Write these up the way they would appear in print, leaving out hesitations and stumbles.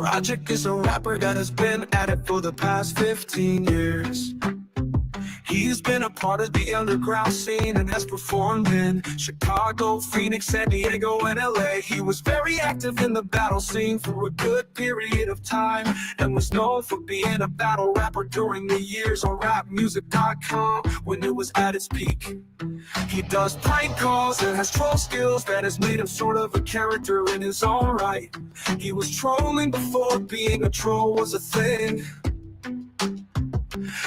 Tragic is a rapper that has been at it for the past 15 years. He's been a part of the underground scene and has performed in Chicago, Phoenix, San Diego, and LA. He was very active in the battle scene for a good period of time and was known for being a battle rapper during the years on rapmusic.com when it was at its peak. He does prank calls and has troll skills that has made him sort of a character in his own right. He was trolling before being a troll was a thing.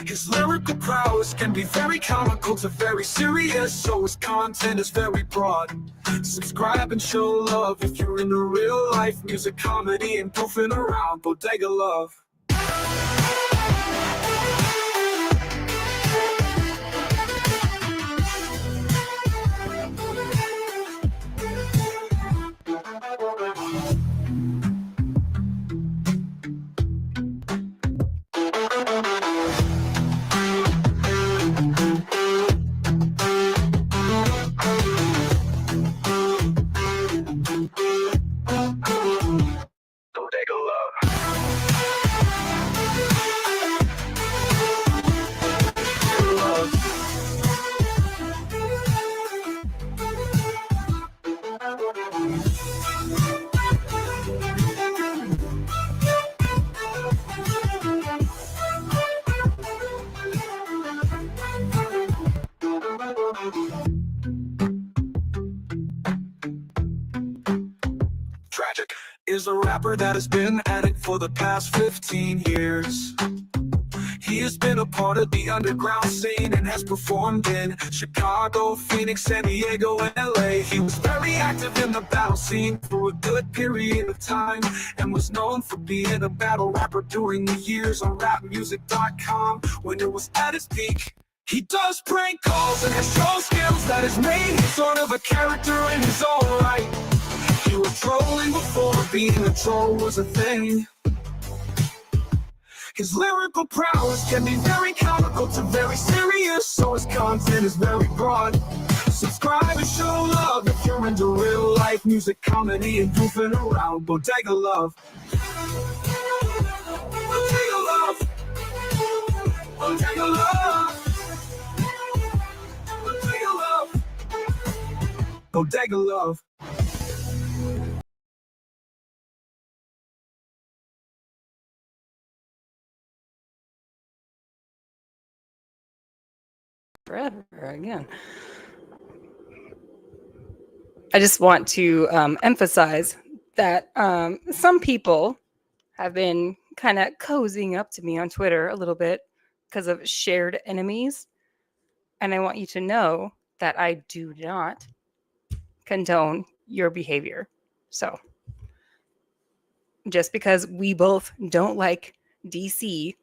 His lyrical prowess can be very comical to very serious, so his content is very broad. Subscribe and show love if you're into real life music, comedy, and goofing around. Bodega Love. Bodega Love. Tragic is a rapper that has been at it for the past 15 years. He has been a part of the underground scene and has performed in Chicago, Phoenix, San Diego, and LA. He was very active in the battle scene for a good period of time and was known for being a battle rapper during the years on rapmusic.com when it was at its peak. He does prank calls and has troll skills that has made him sort of a character in his own right. He was trolling before being a troll was a thing. His lyrical prowess can be very comical to very serious, so his content is very broad. Subscribe and show love if you're into real life music, comedy, and goofing around. Bodega Love. Bodega Love. Bodega Love. Bodega Love. Bodega Love. Forever again. I just want to emphasize that some people have been kind of cozying up to me on Twitter a little bit because of shared enemies. And I want you to know that I do not condone your behavior. So just because we both don't like DC,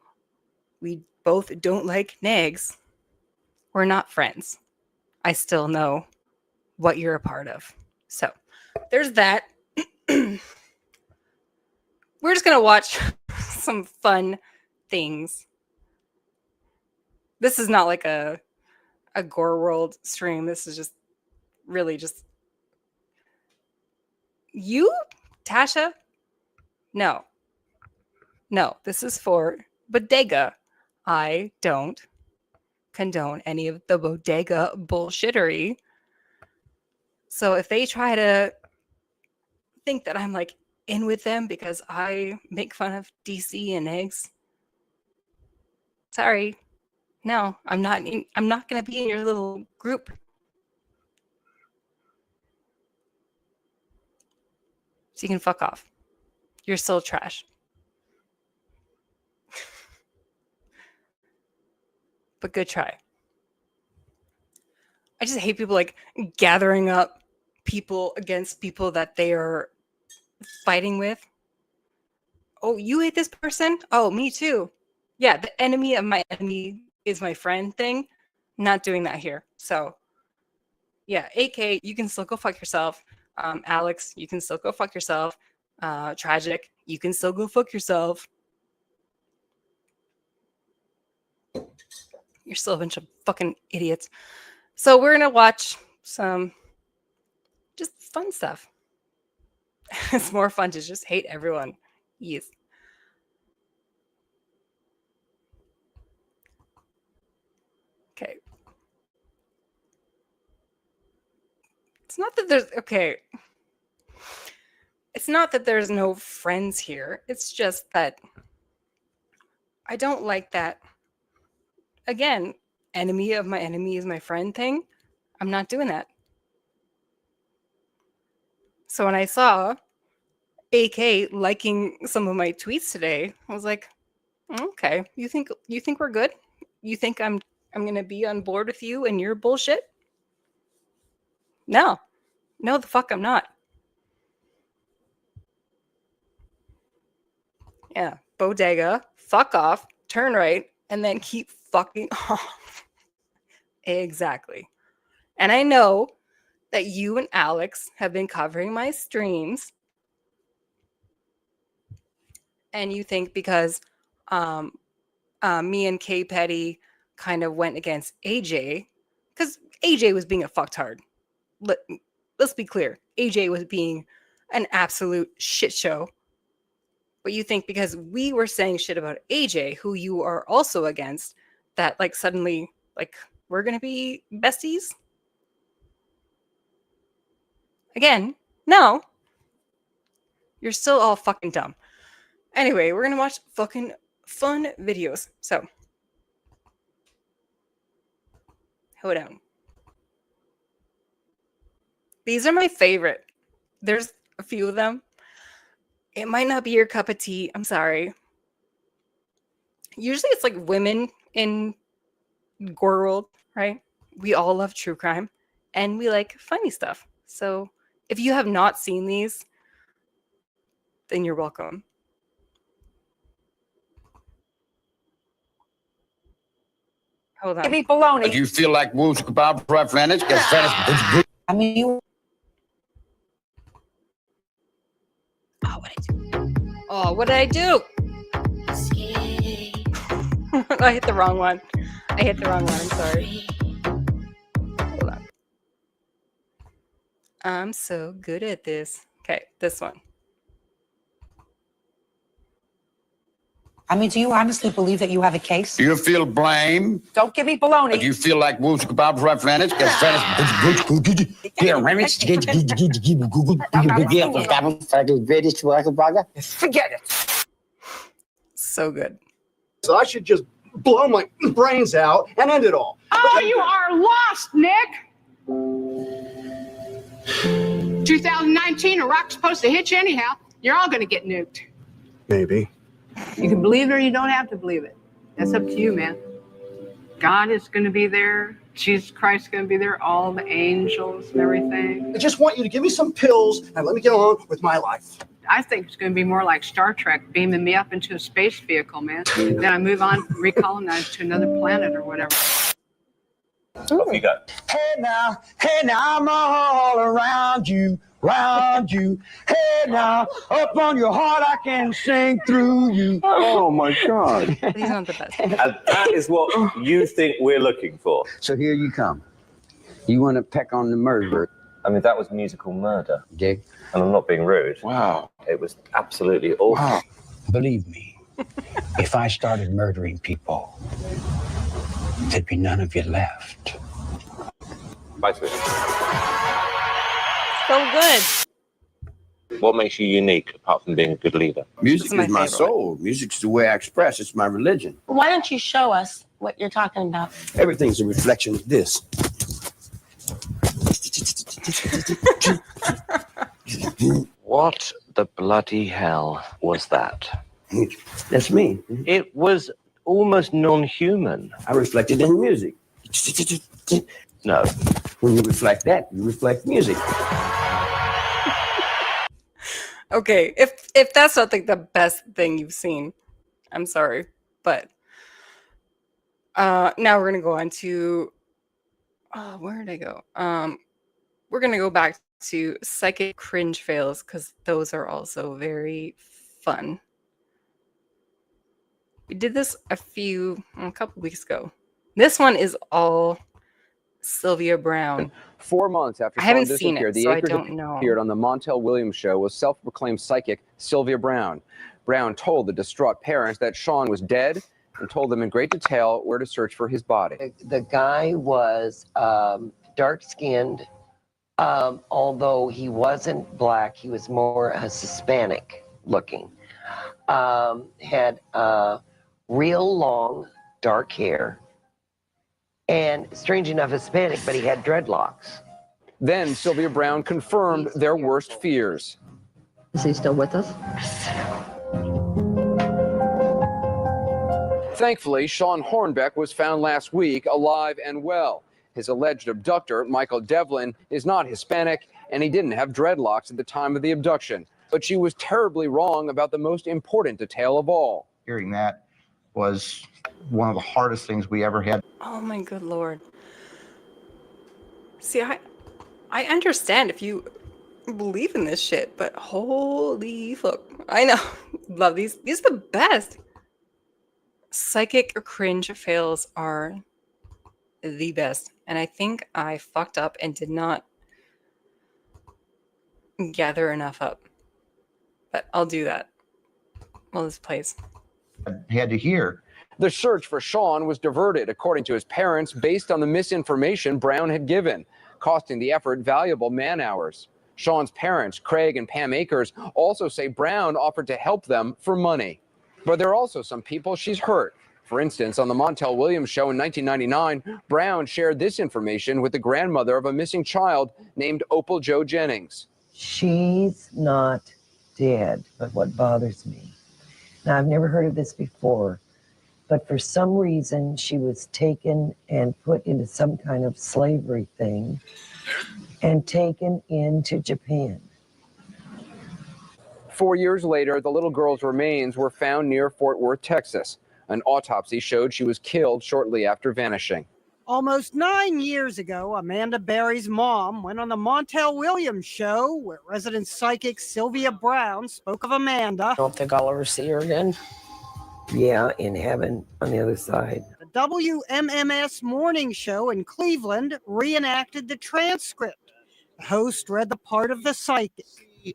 we both don't like Negs, we're not friends. I still know what you're a part of. So there's that. We're just going to watch some fun things. This is not like a Gore World stream. This is just really just you, Tasha? No, this is for Bodega. I don't condone any of the Bodega bullshittery. So if they try to think that I'm like in with them because I make fun of DC and eggs, sorry, no, I'm not. I'm not going to be in your little group. So you can fuck off. You're still trash. But good try. I just hate people like gathering up people against people that they are fighting with. Oh, you hate this person? Oh, me too. Yeah, the enemy of my enemy is my friend thing. Not doing that here. So, yeah, AK, you can still go fuck yourself. Alex, you can still go fuck yourself. Tragic, you can still go fuck yourself. You're still a bunch of fucking idiots. So we're going to watch some just fun stuff. It's more fun to just hate everyone. Yes. Okay. It's not that there's okay. It's not that there's no friends here. It's just that I don't like that. Again, enemy of my enemy is my friend thing. I'm not doing that. So when I saw AK liking some of my tweets today, I was like, okay, you think we're good? You think I'm gonna be on board with you and your bullshit? No. No, the fuck I'm not. Yeah, bodega, fuck off, turn right, and then keep fucking off. Exactly. And I know that you and Alex have been covering my streams, and you think because me and K Petty kind of went against AJ, because AJ was being a fucktard. Let's be clear. AJ was being an absolute shit show. But you think because we were saying shit about AJ, who you are also against, that like suddenly like we're gonna be besties? Again, no. You're still all fucking dumb. Anyway, we're gonna watch fucking fun videos. So hold on. These are my favorite. There's a few of them. It might not be your cup of tea. I'm sorry. Usually it's like women in gore world, right? We all love true crime and we like funny stuff. So if you have not seen these, then you're welcome. Hold on. Give me baloney. Do you feel like Wolves kebab for Venice? I mean, you. Oh, what did I do? Oh, what did I do? I hit the wrong one. I'm sorry. Hold on. I'm so good at this. Okay, this one. I mean, do you honestly believe that you have a case? Do you feel blame? Don't give me baloney. Do you feel like Wolves kebab for Venice? Forget it. So good. So I should just blow my brains out and end it all. Oh, you are lost, Nick. 2019, Iraq's supposed to hit you anyhow. You're all going to get nuked. Maybe. You can believe it or you don't have to believe it. That's up to you, man. God is going to be there. Jesus Christ is going to be there. All the angels and everything. I just want you to give me some pills and let me get on with my life. I think it's going to be more like Star Trek, beaming me up into a space vehicle, man. Then I move on, recolonize to another planet or whatever. Off you go. Hey now, I'm all around you. Hey now, up on your heart I can sing through you. Oh my God. These aren't the best. And that is what you think we're looking for. So here you come. You want to peck on the murderer, I mean, that was musical murder. Jake? And I'm not being rude. Wow. It was absolutely awful. Wow. Believe me, if I started murdering people, there'd be none of you left. Bye, sweetie. So good. What makes you unique apart from being a good leader? Music This is my is my favorite soul. Music's the way I express. It's my religion. Why don't you show us what you're talking about? Everything's a reflection of this. What the bloody hell was that? That's me. It was almost non-human. I reflect it in music. No. When you reflect that, you reflect music. Okay, if that's not like the best thing you've seen, I'm sorry, but now we're gonna go on to where did I go? We're gonna go back to psychic cringe fails because those are also very fun. We did this a couple weeks ago. This one is all Sylvia Brown. 4 months after I haven't Sean seen disappeared, it, the so I anchor don't know. appeared on the Montel Williams show was self-proclaimed psychic Sylvia Brown. Brown told the distraught parents that Sean was dead and told them in great detail where to search for his body. The guy was dark-skinned, although he wasn't black. He was more Hispanic looking. Had real long, dark hair, and strange enough, Hispanic, but he had dreadlocks. Then Sylvia Browne confirmed their worst fears. Is he still with us? Thankfully, Sean Hornbeck was found last week alive and well. His alleged abductor, Michael Devlin, is not Hispanic, and he didn't have dreadlocks at the time of the abduction. But she was terribly wrong about the most important detail of all. Hearing that was one of the hardest things we ever had. Oh my good lord. See, I understand if you believe in this shit, but holy fuck. I know. Love these. These are the best. Psychic cringe fails are the best. And I think I fucked up and did not gather enough up. But I'll do that while this plays. Had to hear. The search for Sean was diverted, according to his parents, based on the misinformation Browne had given, costing the effort valuable man-hours. Sean's parents, Craig and Pam Akers, also say Browne offered to help them for money. But there are also some people she's hurt. For instance, on the Montel Williams show in 1999, Browne shared this information with the grandmother of a missing child named Opal Jo Jennings. She's not dead, but what bothers me. Now, I've never heard of this before, but for some reason, she was taken and put into some kind of slavery thing and taken into Japan. 4 years later, the little girl's remains were found near Fort Worth, Texas. An autopsy showed she was killed shortly after vanishing. Almost 9 years ago, Amanda Berry's mom went on the Montel Williams show where resident psychic Sylvia Browne spoke of Amanda. I don't think I'll ever see her again. Yeah, in heaven on the other side. The WMMS morning show in Cleveland reenacted the transcript. The host read the part of the psychic.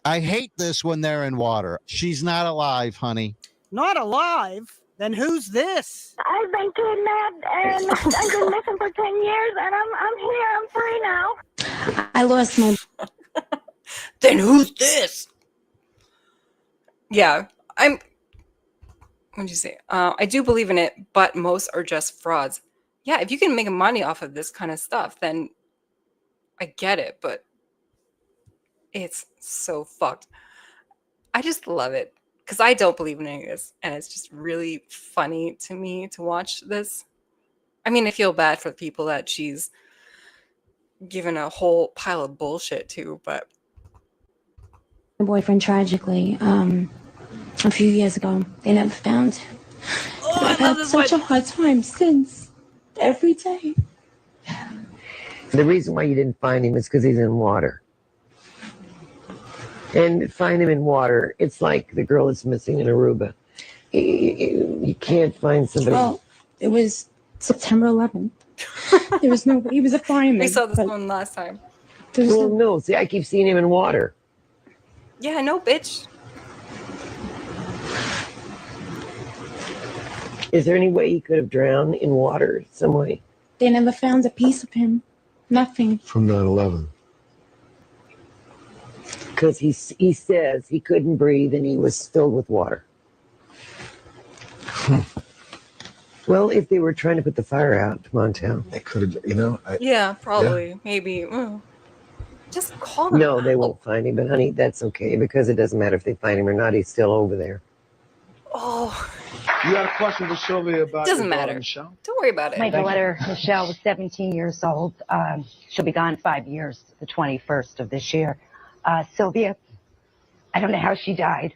I hate this when they're in water. She's not alive, honey. Not alive? Then who's this? I've been kidnapped and I've been missing for 10 years and I'm here. I'm free now. I lost my... Then who's this? Yeah, what'd you say? I do believe in it, but most are just frauds. Yeah, if you can make money off of this kind of stuff, then I get it, but it's so fucked. I just love it because I don't believe in any of this, and it's just really funny to me to watch this. I mean, I feel bad for the people that she's given a whole pile of bullshit to, but My boyfriend tragically, a few years ago, they never found him. oh, I've had such a hard time since, every day. The reason why you didn't find him is because he's in water. And find him in water, it's like the girl that's missing in Aruba. You can't find somebody. Well, it was September 11th. There was no, he was a fireman. we saw this one last time. Well, no, see, I keep seeing him in water. Yeah, no, bitch. Is there any way he could have drowned in water some way? They never found a piece of him. Nothing. From 9/11. Because he says he couldn't breathe and he was filled with water. Well, if they were trying to put the fire out, Montel. They could have, Yeah, probably. Maybe. Just call them. No, they won't find him. But, honey, that's okay because it doesn't matter if they find him or not. He's still over there. Oh, You got a question for Sylvia about doesn't your daughter, matter. Michelle? Don't worry about it. My daughter, Michelle, was 17 years old. She'll be gone 5 years, the 21st of this year. Sylvia, I don't know how she died.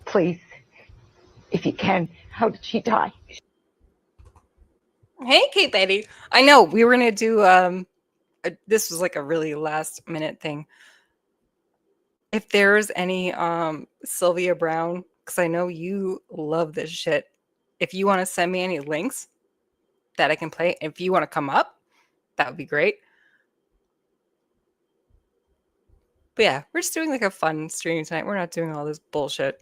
Please, if you can, how did she die? Hey, Kate Lady. I know we were gonna do this was like a really last minute thing. If there's any Sylvia Browne, because I know you love this shit. If you want to send me any links that I can play, if you want to come up, that would be great. But yeah, we're just doing like a fun stream tonight. We're not doing all this bullshit.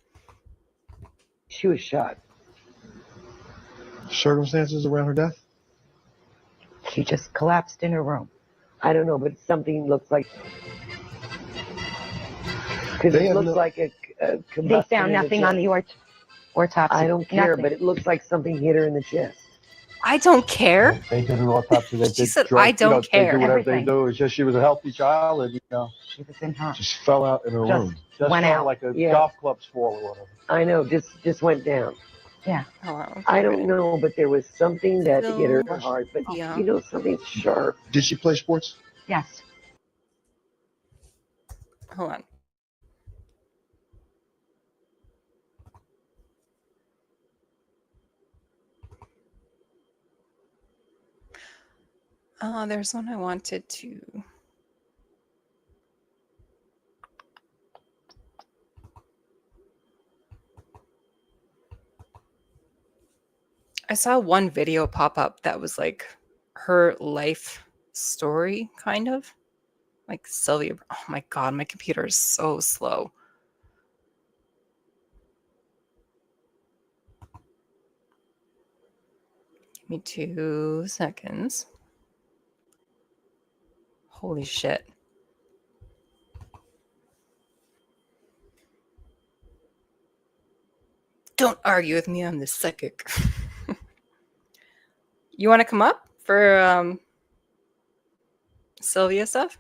She was shot. Circumstances around her death? She just collapsed in her room. I don't know, but something looks like. Because They it have looks no- like a They combustion found in the nothing on chest. the autopsy. I don't care, Nothing. but it looks like something hit her in the chest. I don't care. They did an autopsy. They She did said, drugs. "I don't They care." do whatever Everything. they do. It's just she was a healthy child and, She was in her. just fell out in her Just room. Just went fell out. like a Yeah. golf club's fall or whatever. I know, just went down. Yeah. Oh, wow. I don't know, but there was something that hit her So- hard. But Yeah. you know, something sharp. Did she play sports? Yes. Hold on. There's one I wanted to. I saw one video pop up that was like her life story, kind of like Sylvia. Oh my God, my computer is so slow. Give me 2 seconds. Holy shit. Don't argue with me, I'm the psychic. You want to come up for Sylvia stuff?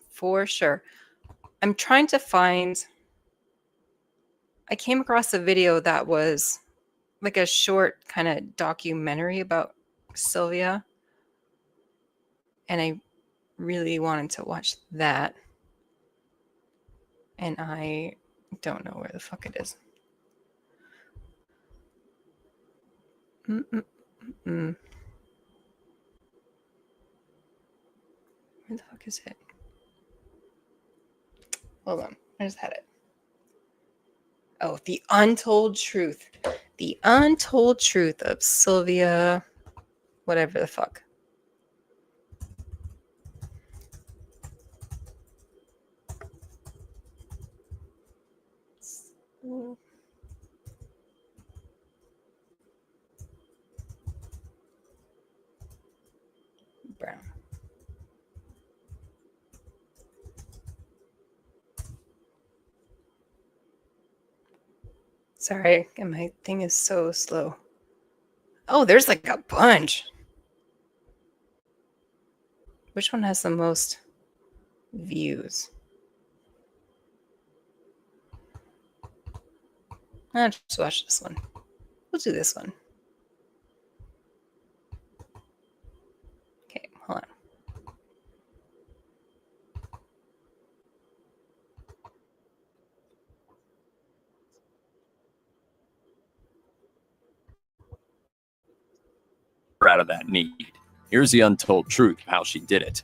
For sure. I'm trying to find. I came across a video that was like a short kind of documentary about Sylvia. And I really wanted to watch that. And I don't know where the fuck it is. Where the fuck is it? Hold on. I just had it. Oh, The Untold Truth. The Untold Truth of Sylvia, whatever the fuck. Brown. Sorry, my thing is so slow. Oh, there's like a bunch. Which one has the most views? I'll just watch this one. We'll do this one. Okay, hold on. Out of that need. Here's the untold truth of how she did it.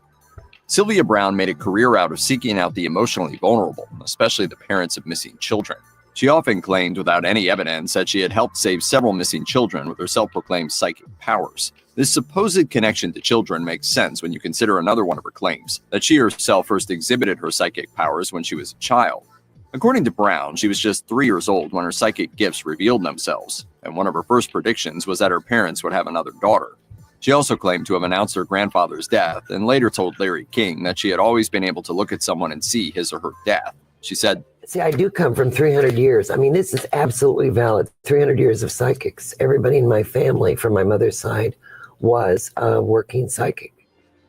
Sylvia Brown made a career out of seeking out the emotionally vulnerable, especially the parents of missing children. She often claimed, without any evidence, that she had helped save several missing children with her self-proclaimed psychic powers. This supposed connection to children makes sense when you consider another one of her claims, that she herself first exhibited her psychic powers when she was a child. According to Brown, she was just 3 years old when her psychic gifts revealed themselves, and one of her first predictions was that her parents would have another daughter. She also claimed to have announced her grandfather's death and later told Larry King that she had always been able to look at someone and see his or her death. She said, See, I do come from 300 years. I mean, this is absolutely valid. 300 years of psychics. Everybody in my family from my mother's side was a working psychic.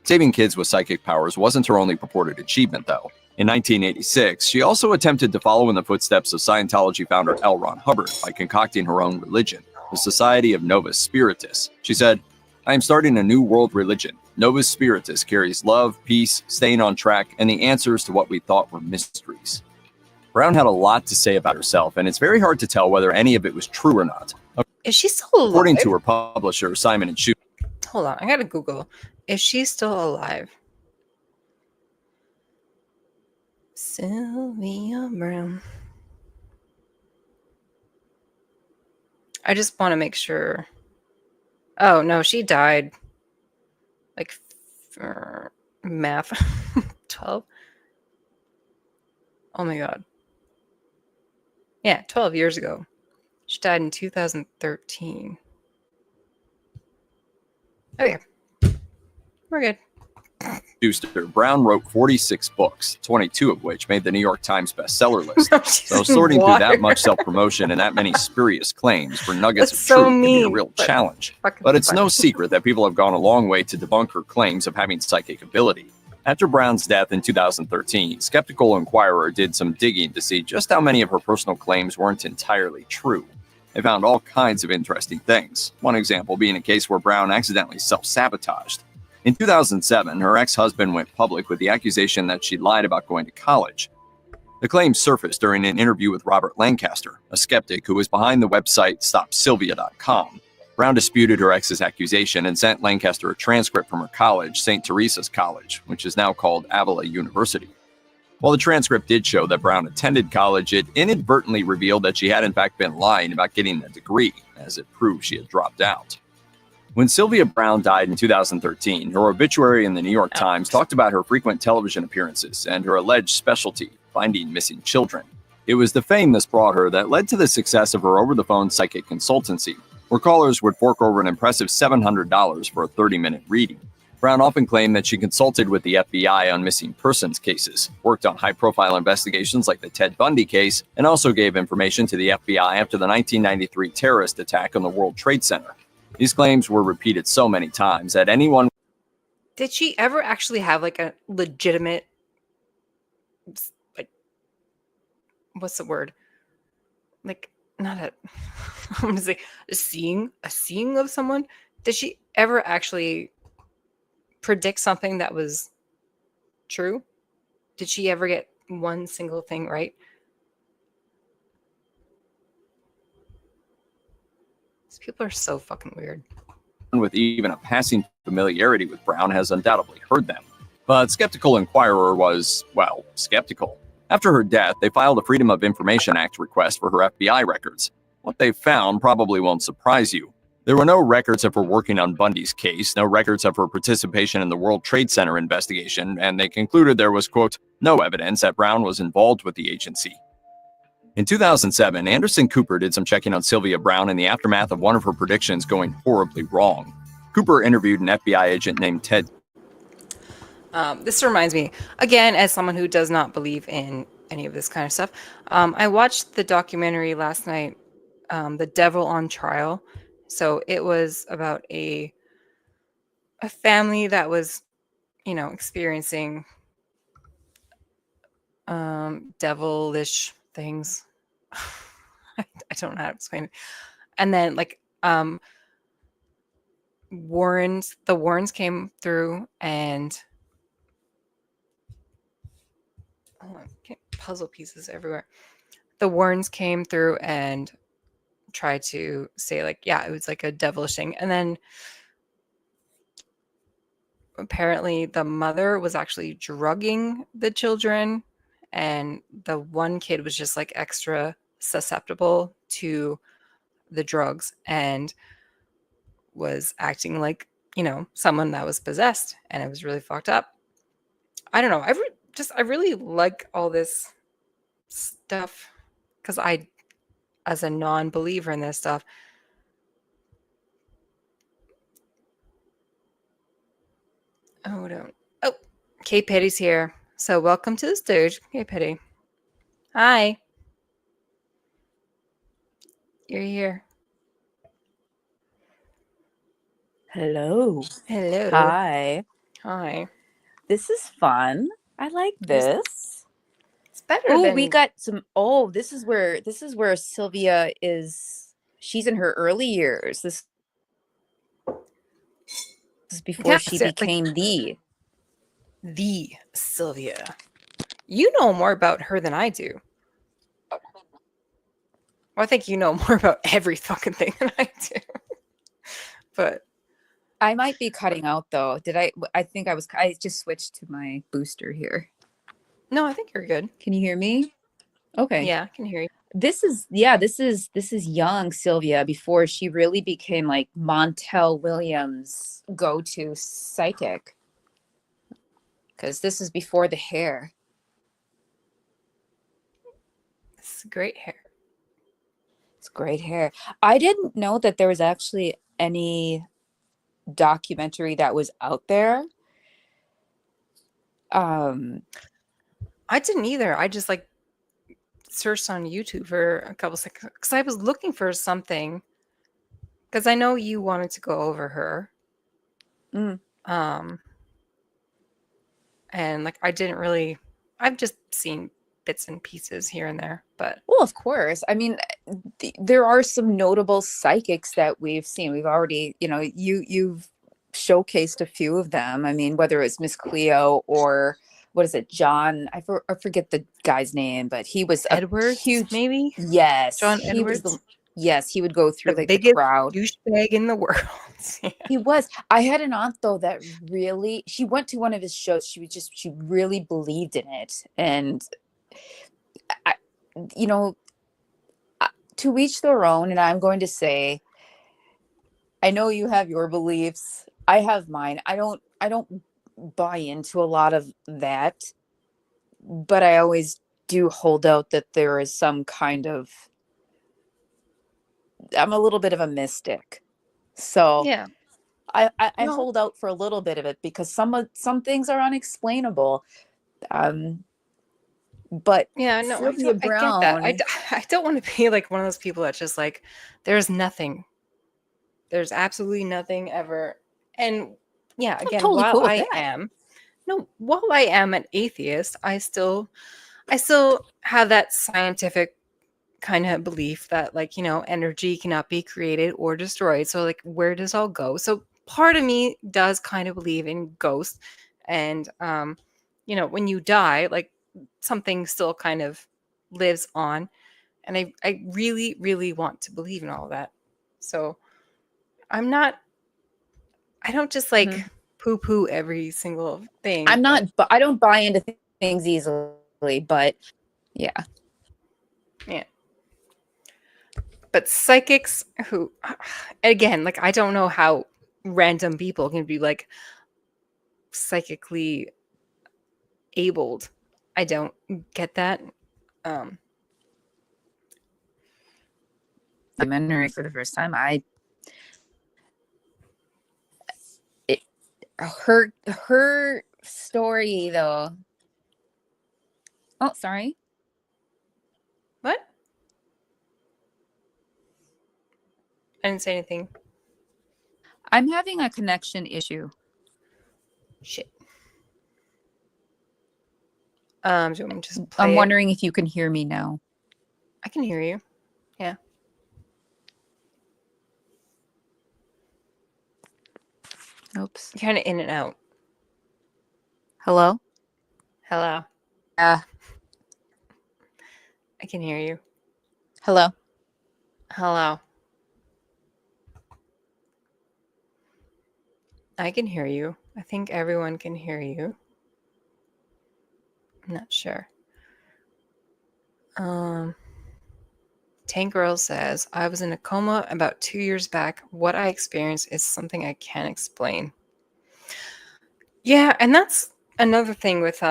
saving kids with psychic powers wasn't her only purported achievement, though. In 1986, she also attempted to follow in the footsteps of Scientology founder L. Ron Hubbard by concocting her own religion, the Society of Novus Spiritus. She said, I am starting a new world religion. Novus Spiritus carries love, peace, staying on track, and the answers to what we thought were mysteries. Brown had a lot to say about herself, and it's very hard to tell whether any of it was true or not. Is she still alive? According to her publisher, Simon & Schuster. Hold on, I gotta Google. Is she still alive? Sylvia Brown. I just want to make sure. Oh, no, she died. Like, math. 12? Oh my god. Yeah, 12 years ago. She died in 2013. Okay. We're good. Producer, Brown wrote 46 books, 22 of which made the New York Times bestseller list. So sorting through that much self-promotion and that many spurious claims for nuggets That's of so truth can be a mean, real but challenge. fucking But it's funny. no secret that people have gone a long way to debunk her claims of having psychic ability. After Brown's death in 2013, Skeptical Inquirer did some digging to see just how many of her personal claims weren't entirely true. They found all kinds of interesting things. One example being a case where Brown accidentally self-sabotaged. In 2007, her ex-husband went public with the accusation that she lied about going to college. The claim surfaced during an interview with Robert Lancaster, a skeptic who was behind the website StopSylvia.com. Brown disputed her ex's accusation and sent Lancaster a transcript from her college, St. Teresa's College, which is now called Avila University. While the transcript did show that Brown attended college, it inadvertently revealed that she had in fact been lying about getting a degree, as it proved she had dropped out. When Sylvia Brown died in 2013, her obituary in the New York Times talked about her frequent television appearances and her alleged specialty, finding missing children. It was the fame this brought her that led to the success of her over-the-phone psychic consultancy, where callers would fork over an impressive $700 for a 30-minute reading. Brown often claimed that she consulted with the FBI on missing persons cases, worked on high-profile investigations like the Ted Bundy case, and also gave information to the FBI after the 1993 terrorist attack on the World Trade Center. These claims were repeated so many times that anyone... Did she ever actually have like a legitimate, like, what's the word? Like, not a, I'm gonna say a seeing of someone. Did she ever actually predict something that was true? Did she ever get one single thing right? These people are so fucking weird. with even a passing familiarity with Brown has undoubtedly heard them. But Skeptical Inquirer was, well, skeptical. After her death, they filed a Freedom of Information Act request for her FBI records. What they found probably won't surprise you. There were no records of her working on Bundy's case, no records of her participation in the World Trade Center investigation, and they concluded there was, quote, no evidence that Brown was involved with the agency. In 2007, Anderson Cooper did some checking on Sylvia Brown in the aftermath of one of her predictions going horribly wrong. Cooper interviewed an FBI agent named Ted. This reminds me, again, as someone who does not believe in any of this kind of stuff, I watched the documentary last night, The Devil on Trial. So it was about a family that was, you know, experiencing devilish things. I don't know how to explain it. And then like the Warrens came through and puzzle pieces everywhere. The Warrens came through and tried to say like, yeah, it was like a devilish thing. And then apparently the mother was actually drugging the children, and the one kid was just like extra susceptible to the drugs and was acting like, you know, someone that was possessed, and it was really fucked up. I don't know. I really like all this stuff because I, as a non-believer in this stuff, oh, Kate Petty's here. So welcome to the stage, Kate Petty. Hi. You're here. Hello. Hello. Hi. Hi. This is fun. I like this. It's better Oh, than we got some. Oh, this is where Sylvia is. She's in her early years. This is before Yeah, she so, like, became the Sylvia. You know more about her than I do. Well, I think you know more about every fucking thing than I do. But I might be cutting out though. Did I? I think I was. I just switched to my booster here. no, I think you're good. Can you hear me? Okay. Yeah, I can hear you. This is young Sylvia before she really became like Montel Williams' go-to psychic. Because this is before the hair. It's great hair. It's great hair. I didn't know that there was actually any documentary that was out there. I didn't either. I just like searched on YouTube for a couple seconds because I was looking for something because I know you wanted to go over her. And like I didn't really, I've just seen bits and pieces here and there, but Well, of course. I mean, there are some notable psychics that we've seen. We've already, you've showcased a few of them. I mean, whether it's Miss Cleo or what is it, John? I forget the guy's name, but he was Edwards, huge. maybe. Yes, John he was Edwards. yes, he would go through The like the biggest crowd. douchebag in the world. Yeah. He was. I had an aunt though that really, she went to one of his shows. She really believed in it, and I, to each their own. And I'm going to say, I know you have your beliefs. I have mine. I don't buy into a lot of that, but I always do hold out that there is some kind of, I'm a little bit of a mystic. So Yeah. I No. hold out for a little bit of it because some things are unexplainable. But Yeah, no, I Sylvia get that. Brown, I don't want to be like one of those people that's just like, there's nothing. There's absolutely nothing ever. And yeah, again, totally while cool with I that. am an atheist, I still have that scientific kind of belief that like, energy cannot be created or destroyed. So like where does all go? So part of me does kind of believe in ghosts and when you die, like something still kind of lives on. And I really, really want to believe in all of that. So I don't just like poo-poo every single thing. I'm not, but I don't buy into things easily, but yeah. Yeah. But psychics who, again, like I don't know how random people can be like psychically abled. I don't get that. Documentary for the first time. Her story though. Oh, sorry. What? I didn't say anything. I'm having a connection issue. Shit. Do you want me to just play I'm it? wondering if you can hear me now. I can hear you. Yeah. Oops. Kind of in and out. Hello? Hello. I can hear you. Hello? Hello. I can hear you. I think everyone can hear you. I'm not sure. Tank Girl says, I was in a coma about 2 years back. What I experienced is something I can't explain. Yeah, and that's another thing with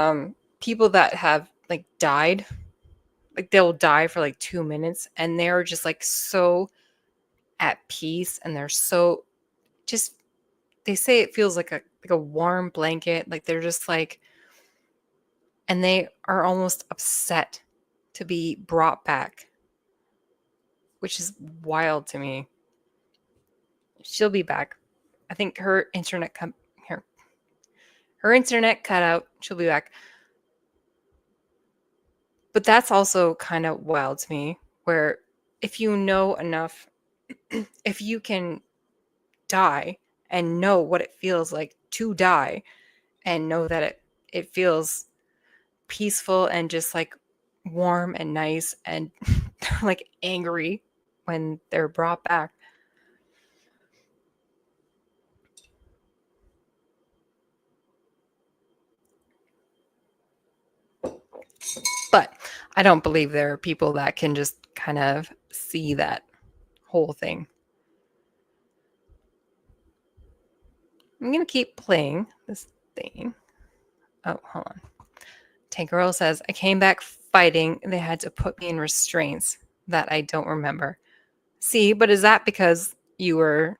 people that have like died. Like they'll die for like 2 minutes and they're just like so at peace and they're so just, they say it feels like a warm blanket. Like they're just like, and they are almost upset to be brought back, which is wild to me. She'll be back. I think her internet cut out. She'll be back. But that's also kind of wild to me, where if you know enough, if you can die and know what it feels like to die and know that it feels peaceful and just like warm and nice and like angry when they're brought back. But I don't believe there are people that can just kind of see that whole thing. I'm going to keep playing this thing. Oh, hold on. Tank Girl says, I came back fighting and they had to put me in restraints that I don't remember. See, but is that because you were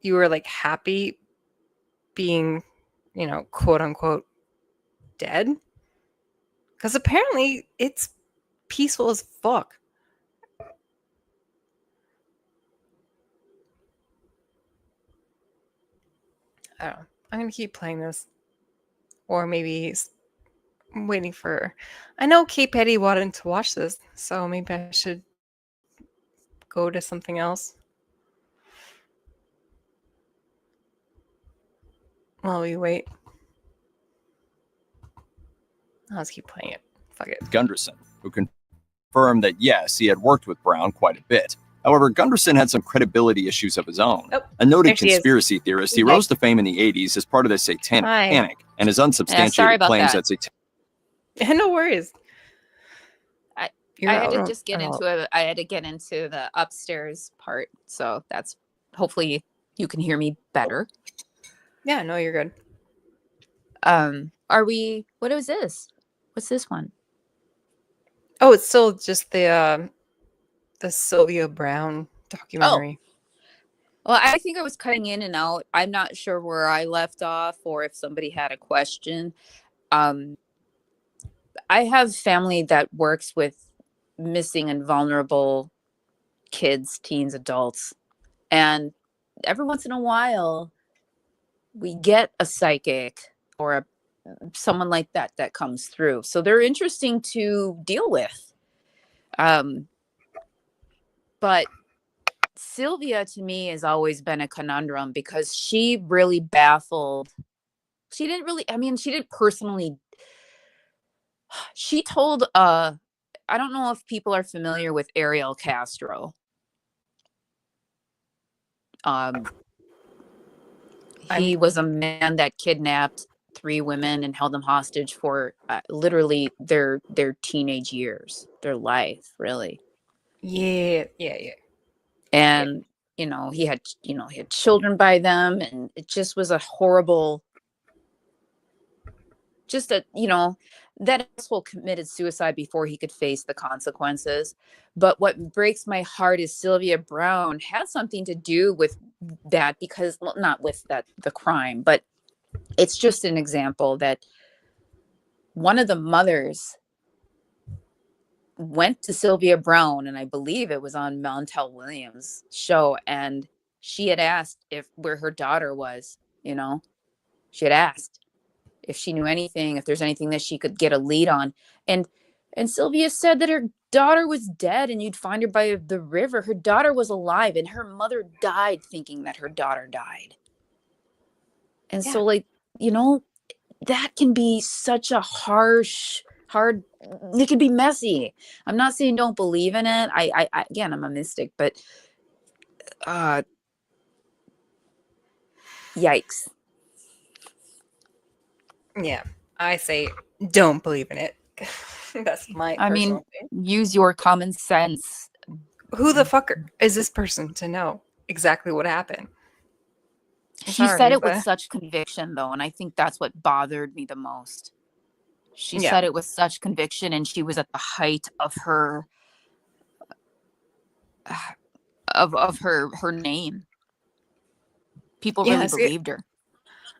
you were like happy being, quote unquote dead? Because apparently it's peaceful as fuck. I don't know. I'm going to keep playing this. Or maybe I'm waiting for... I know Kate Petty wanted to watch this, so maybe I should go to something else. While we wait. Let's keep playing it. Fuck it. Gunderson, who confirmed that yes, he had worked with Brown quite a bit. However, Gunderson had some credibility issues of his own. Oh, a noted there she is. conspiracy theorist, he Hi. rose to fame in the 80s as part of the Satanic Hi. Panic, and his sorry unsubstantiated about claims that. that No worries. I You're had to out- just get out. into it. I had to get into the upstairs part, so that's hopefully you can hear me better. Yeah, no, you're good. Are we? What is this? What's this one? Oh, it's still just the Sylvia Brown documentary. Well, I think I was cutting in and out. I'm not sure where I left off or if somebody had a question. I have family that works with missing and vulnerable kids, teens, adults. And every once in a while, we get a psychic or someone like that comes through. So they're interesting to deal with. But Sylvia, to me, has always been a conundrum because she really baffled. She didn't personally. She told, I don't know if people are familiar with Ariel Castro. He was a man that kidnapped 3 women and held them hostage for literally their teenage years, their life, really. Yeah. And he had children by them, and it just was a horrible, that asshole committed suicide before he could face the consequences. But what breaks my heart is Sylvia Brown had something to do with that, because, well, not with the crime, but it's just an example that one of the mothers went to Sylvia Brown, and I believe it was on Montel Williams' show, and she had asked where her daughter was. She had asked if she knew anything, if there's anything that she could get a lead on, and Sylvia said that her daughter was dead and you'd find her by the river. Her daughter was alive, and her mother died thinking that her daughter died. And so, that can be such a hard, it can be messy. I'm not saying don't believe in it. I again, I'm a mystic, but yikes. Yeah. I say don't believe in it. That's my personal thing. Use your common sense. Who the fuck is this person to know exactly what happened? She said it with such conviction, though, and I think that's what bothered me the most. She said it with such conviction, and she was at the height of her her name. People really believed her.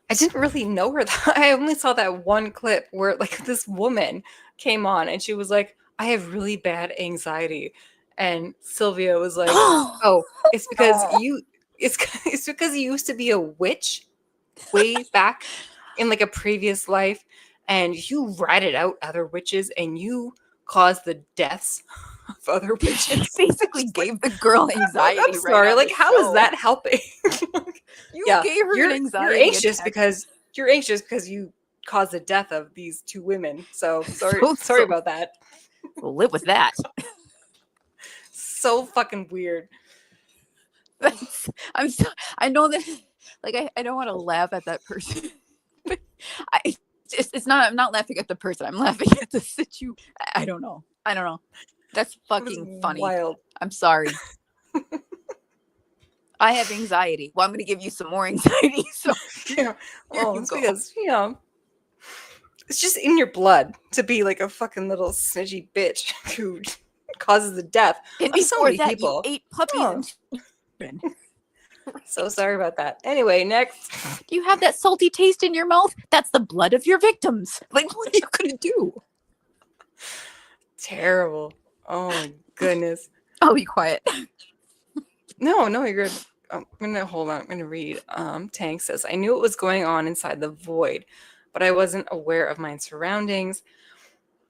I didn't really know her. I only saw that one clip where this woman came on and she was like, I have really bad anxiety. And Sylvia was like, oh, it's because it's because you used to be a witch way back in a previous life, and you ratted out other witches and you caused the deaths of other witches. Basically gave the girl anxiety. I'm sorry, how is that helping? You gave her an anxiety. You're anxious because you caused the death of these 2 women. So sorry about that. We'll live with that. So fucking weird. I know that, I don't want to laugh at that person. I'm not laughing at the person. I'm laughing at the situation. I don't know. That's fucking funny. Wild. I'm sorry. I have anxiety. Well, I'm going to give you some more anxiety. So it's because it's just in your blood to be a fucking little snitchy bitch who causes the death and of so before many that, people. you ate puppies and children. So sorry about that. Anyway, next. Do you have that salty taste in your mouth? That's the blood of your victims. Like, what are you gonna do? Terrible. Oh my goodness. I'll be quiet. No, you're good. I'm gonna hold on. I'm gonna read. Tank says, I knew what was going on inside the void, but I wasn't aware of my surroundings,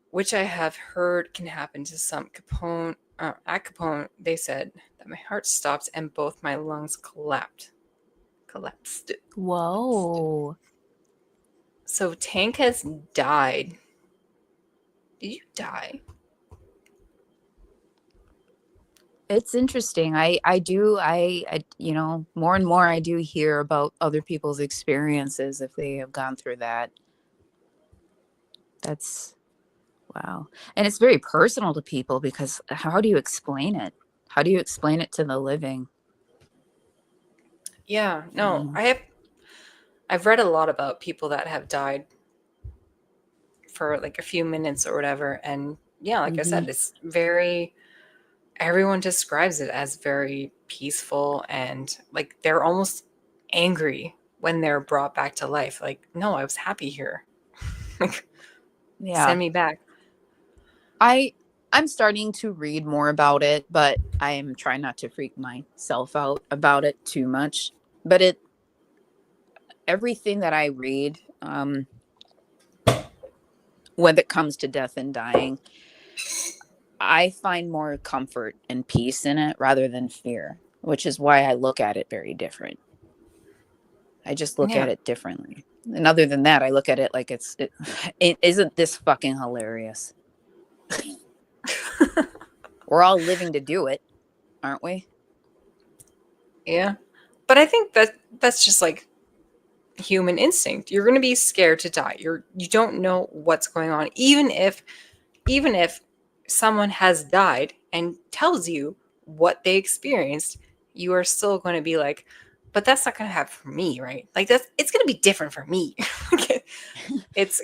which I have heard can happen to some Capone. At Capone, they said that my heart stopped and both my lungs collapsed. Whoa. So Tank has died. Did you die? It's interesting. I you know, more and more I do hear about other people's experiences if they have gone through that. That's wow. And it's very personal to people because how do you explain it? How do you explain it to the living? Yeah, no, I've read a lot about people that have died for like a few minutes or whatever. And yeah, like I said, it's very, everyone describes it as very peaceful and like they're almost angry when they're brought back to life. Like, no, I was happy here. Like, Yeah. send me back. I'm starting to read more about it, but I am trying not to freak myself out about it too much. But everything that I read, when it comes to death and dying, I find more comfort and peace in it rather than fear, which is why I look at it very different. I just look at it differently. And other than that, I look at it like it isn't this fucking hilarious. We're all living to do it, aren't we? Yeah. But I think that's just like human instinct. You're going to be scared to die. You don't know what's going on. Even if someone has died and tells you what they experienced, you are still going to be like, but that's not going to happen for me, right? Like it's going to be different for me. It's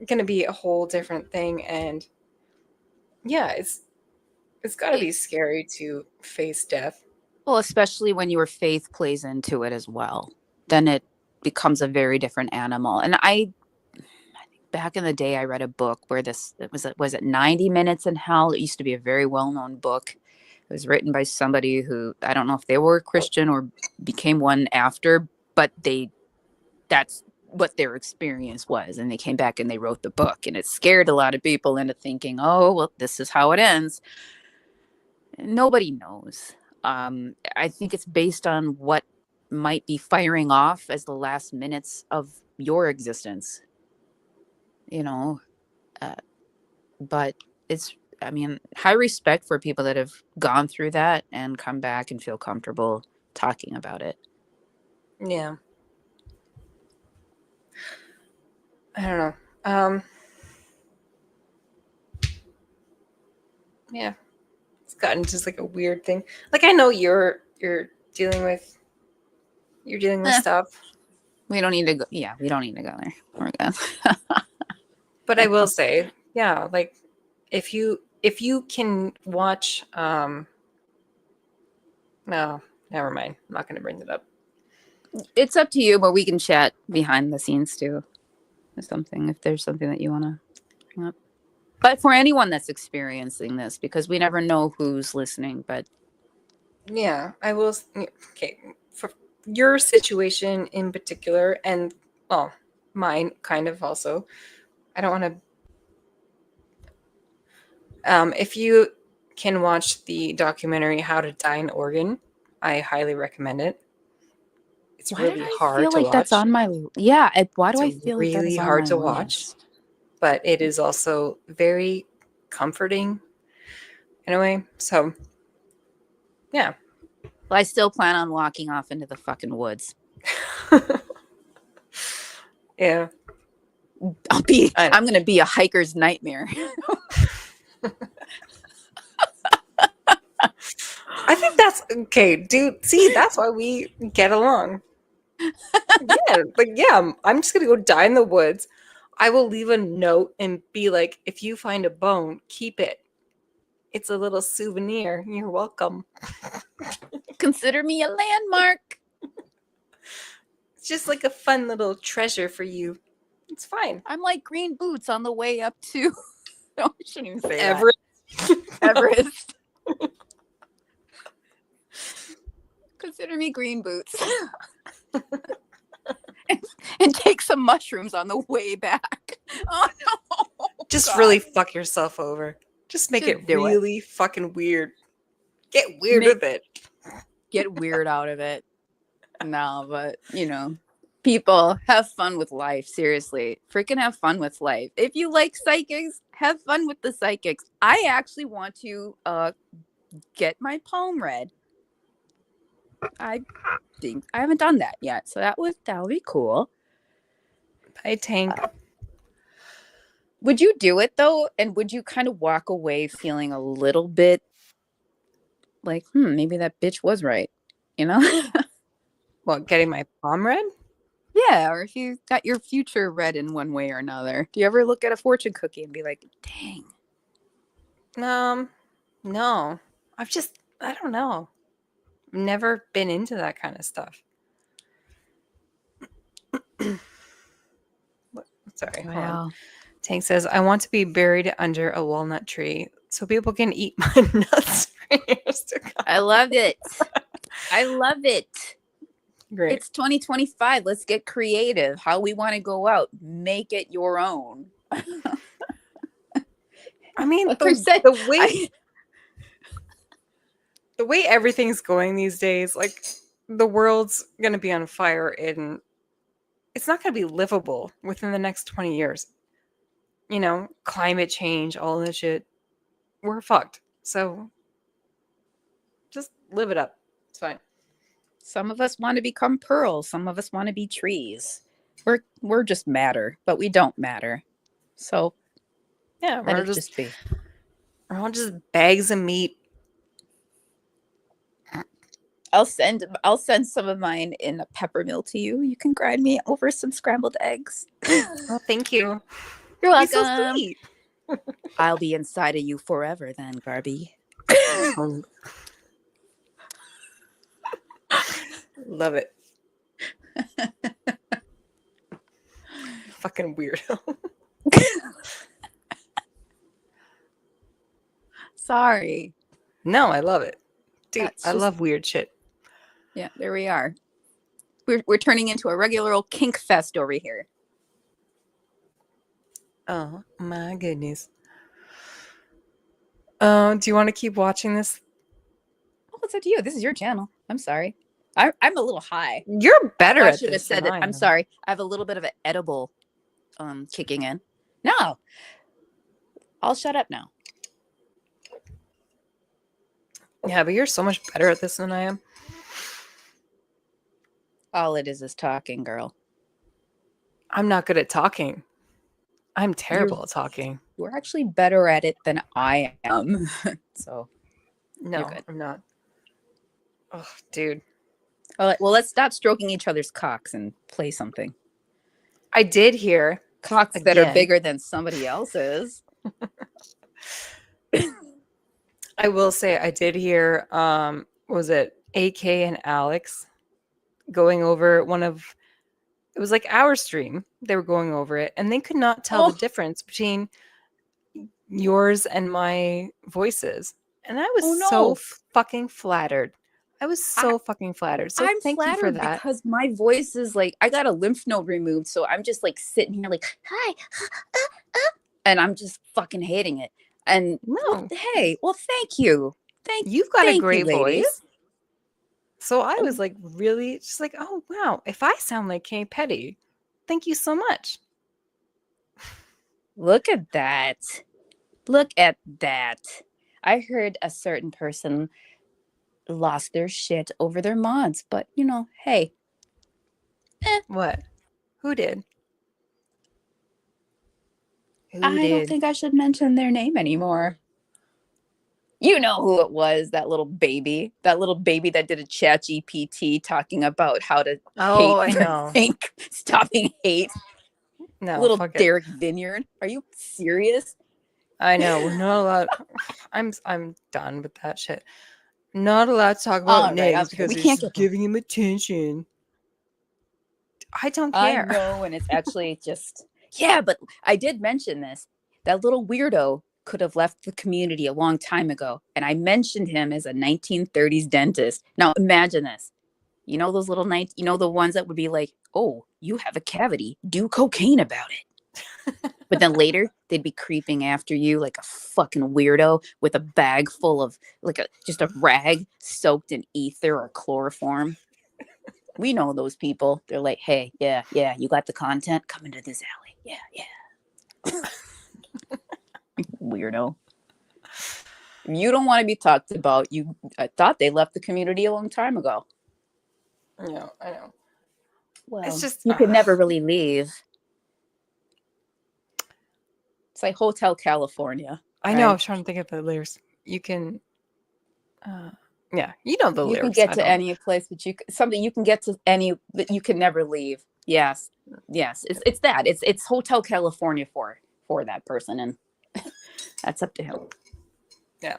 going to be a whole different thing. And yeah, it's got to be scary to face death. Well, especially when your faith plays into it as well, then it becomes a very different animal. And I think back in the day, I read a book where was it 90 Minutes in Hell? It used to be a very well-known book. It was written by somebody who, I don't know if they were a Christian or became one after, but that's what their experience was. And they came back and they wrote the book, and it scared a lot of people into thinking, oh, well, this is how it ends. Nobody knows. I think it's based on what might be firing off as the last minutes of your existence, you know, but high respect for people that have gone through that and come back and feel comfortable talking about it. Yeah. I don't know. Yeah. It's gotten just like a weird thing. Like I know you're dealing with stuff. We don't need to go. Yeah, we don't need to go there. We're good. But I will say, yeah, like if you can watch no, never mind. I'm not gonna bring it up. It's up to you, but we can chat behind the scenes too. Or something if there's something that you want to bring up. But for anyone that's experiencing this, because we never know who's listening, but yeah, I will. Okay, for your situation in particular, and well, mine kind of also. I don't want to. If you can watch the documentary "How to Die in Oregon," I highly recommend it. It's really hard to watch. that's on my why do I It's feel like that really is on hard my to watch, list? but it is also very comforting in a way. So, yeah. Well, I still plan on walking off into the fucking woods. Yeah. I'm going to be a hiker's nightmare. I think that's okay, dude. See, that's why we get along. Yeah, like yeah, I'm just gonna go die in the woods. I will leave a note and be like, if you find a bone, keep it. It's a little souvenir. You're welcome. Consider me a landmark. just like a fun little treasure for you. It's fine. I'm like green boots on the way up to. No, I shouldn't even say Everest. that. Everest. Consider me green boots. and take some mushrooms on the way back. Oh no! Just God. really fuck yourself over. Just make Just it do it. really fucking weird. Get weird Make- with it. Get weird out of it. No, but people have fun with life. Seriously, freaking have fun with life. If you like psychics, have fun with the psychics. I actually want to get my palm read. I think I haven't done that yet, so that would be cool. Bye, Tank. Would you do it though? And would you kind of walk away feeling a little bit like, maybe that bitch was right, you know? What, getting my palm read? Yeah, or if you got your future read in one way or another. Do you ever look at a fortune cookie and be like, dang? No. I don't know. Never been into that kind of stuff. Sorry, hold on. Tank says, I want to be buried under a walnut tree so people can eat my nuts for years to come. I love it. I love it. Great. It's 2025. Let's get creative. How we want to go out. Make it your own. I mean, Like the, I said, the way everything's going these days, like the world's going to be on fire and it's not going to be livable within the next 20 years. You know, climate change, all this shit. We're fucked. So just live it up. It's fine. Some of us want to become pearls. Some of us want to be trees. We're just matter, but we don't matter. So Yeah, let we're it just be. We're all just bags of meat. I'll send some of mine in a peppermill to you. You can grind me over some scrambled eggs. Oh, thank you. You're You're so welcome. sweet. I'll be inside of you forever then, Barbie. Love it. Fucking weirdo. Sorry. No, I love it. Dude, That's I just- love weird shit. Yeah, there we are. We're turning into a regular old kink fest over here. Oh my goodness. Do you want to keep watching this? Oh, it's up to you. This is your channel. I'm sorry. I'm a little high. You're better I at should have this said than it. I I'm am. sorry. I have a little bit of an edible kicking in. No. I'll shut up now. Yeah, but you're so much better at this than I am. All it is talking, girl. I'm not good at talking. I'm terrible at talking. You're actually better at it than I am. So No, you're good. I'm not. Oh, dude. All right, well, let's stop stroking each other's cocks and play something. I did hear Cocks that are again. bigger than somebody else's. I will say I did hear was it AK and Alex going over it was like our stream. They were going over it and they could not tell the difference between yours and my voices. And I was so fucking flattered. I was so fucking flattered. So I'm thank you for flattered that. because my voice is like, I got a lymph node removed. So I'm just like sitting here like, hi. And I'm just fucking hating it. And No. hey, well, thank you. You've got a thank you, great ladies. voice. So I was like really just like, oh wow, if I sound like Kay Petty, thank you so much. Look at that. Look at that. I heard a certain person lost their shit over their mods, but you know, hey. What? Who did? Who I don't did? think I should mention their name anymore. You know who it was, that little baby that did a chat GPT talking about how to Oh, hate I know. Hank, stopping hate. No, Little fuck it. Derek Vineyard. Are you serious? I know we're not allowed. I'm done with that shit. Not allowed to talk about All right, names okay, because we you're can't just get them. giving him attention. I don't I care. know, and it's actually just yeah, but I did mention this. That little weirdo could have left the community a long time ago, and I mentioned him as a 1930s dentist. Now imagine this. You know those little nights, you know the ones that would be like, "Oh, you have a cavity. Do cocaine about it." But then later they'd be creeping after you like a fucking weirdo with a bag full of like just a rag soaked in ether or chloroform. We know those people. They're like, hey, yeah, you got the content? Come into this alley. Yeah. Weirdo. You don't want to be talked about. I thought they left the community a long time ago. Yeah, I know. Well, It's just you could never really leave. It's like Hotel California. I know. I right? was trying to think of the lyrics. You can, yeah, you know the You lyrics. can get I to don't. any place, but you can get to any, but you can never leave. Yes. It's that. It's Hotel California for that person, and that's up to him. Yeah,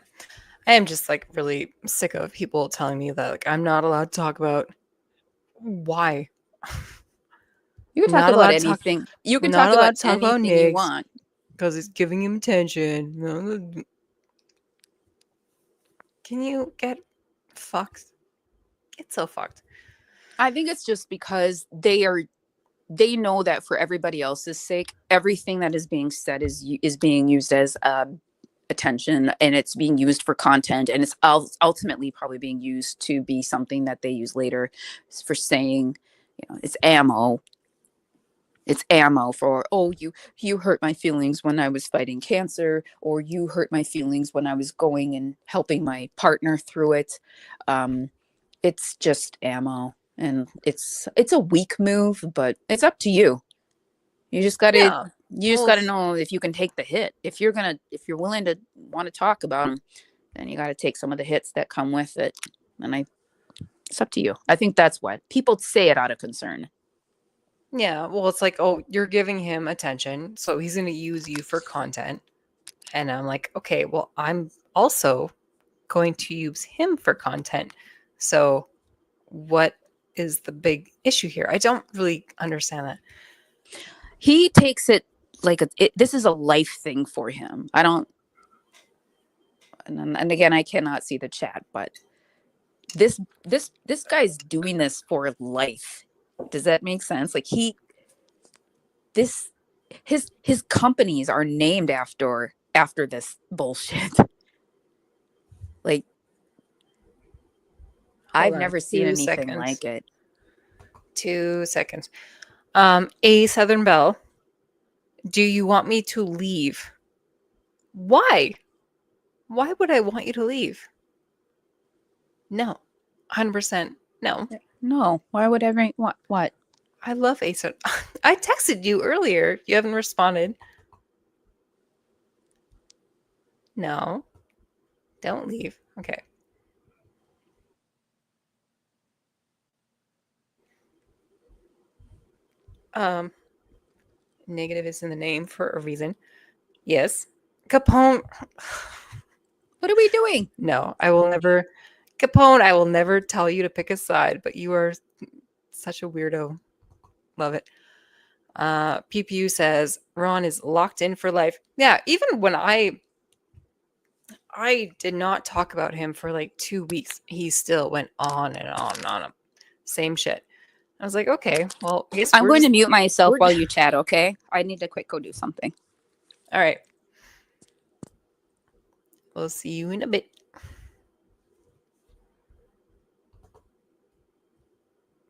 I am just like really sick of people telling me that like I'm not allowed to talk about why. You can talk Not about allowed to talk. anything. You can Not talk allowed about to talk about anything you Nigs want. because it's giving him attention. Can you get fucked? Get so fucked. I think it's just because they know that for everybody else's sake, everything that is being said is being used as attention, and it's being used for content, and it's ultimately probably being used to be something that they use later for saying, it's ammo. It's ammo for, oh, you hurt my feelings when I was fighting cancer, or you hurt my feelings when I was going and helping my partner through it. It's just ammo, and it's a weak move, but it's up to you. You just got to Yeah. know if you can take the hit. If you're willing to want to talk about them, then you got to take some of the hits that come with it. And it's up to you. I think that's what people say it out of concern. Yeah, well, it's like, oh, you're giving him attention, so he's going to use you for content. And I'm like, okay, well, I'm also going to use him for content. So what is the big issue here? I don't really understand that. He takes it like this is a life thing for him. I don't, and again, I cannot see the chat, but this guy's doing this for life. Does that make sense? Like his companies are named after this bullshit. Like, I've never seen anything like it. 2 seconds. A Southern Belle, do you want me to leave? Why? Why would I want you to leave? No. 100% no. No. Why would I what? I love A Southern. I texted you earlier. You haven't responded. No. Don't leave. Okay. Negative is in the name for a reason. Yes. Capone. What are we doing? No, I will never. Capone, I will never tell you to pick a side, but you are such a weirdo. Love it. PPU says Ron is locked in for life. Yeah, even when I did not talk about him for like 2 weeks, he still went on and on and on. Same shit. I was like, okay, well, I guess I'm going to mute myself while you chat, okay? I need to quick go do something. All right. We'll see you in a bit.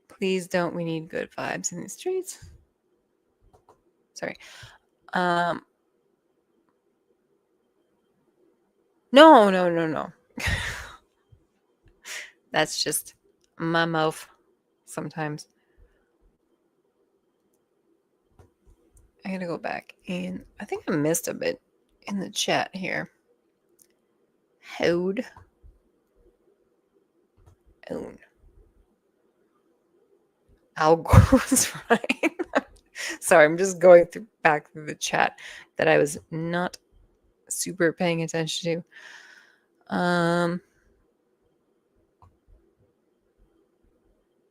Please don't. We need good vibes in the streets. Sorry. No. That's just my mouth sometimes. I gotta go back in. I think I missed a bit in the chat here. Own. Al Gore was right. Sorry, I'm just going back through the chat that I was not super paying attention to.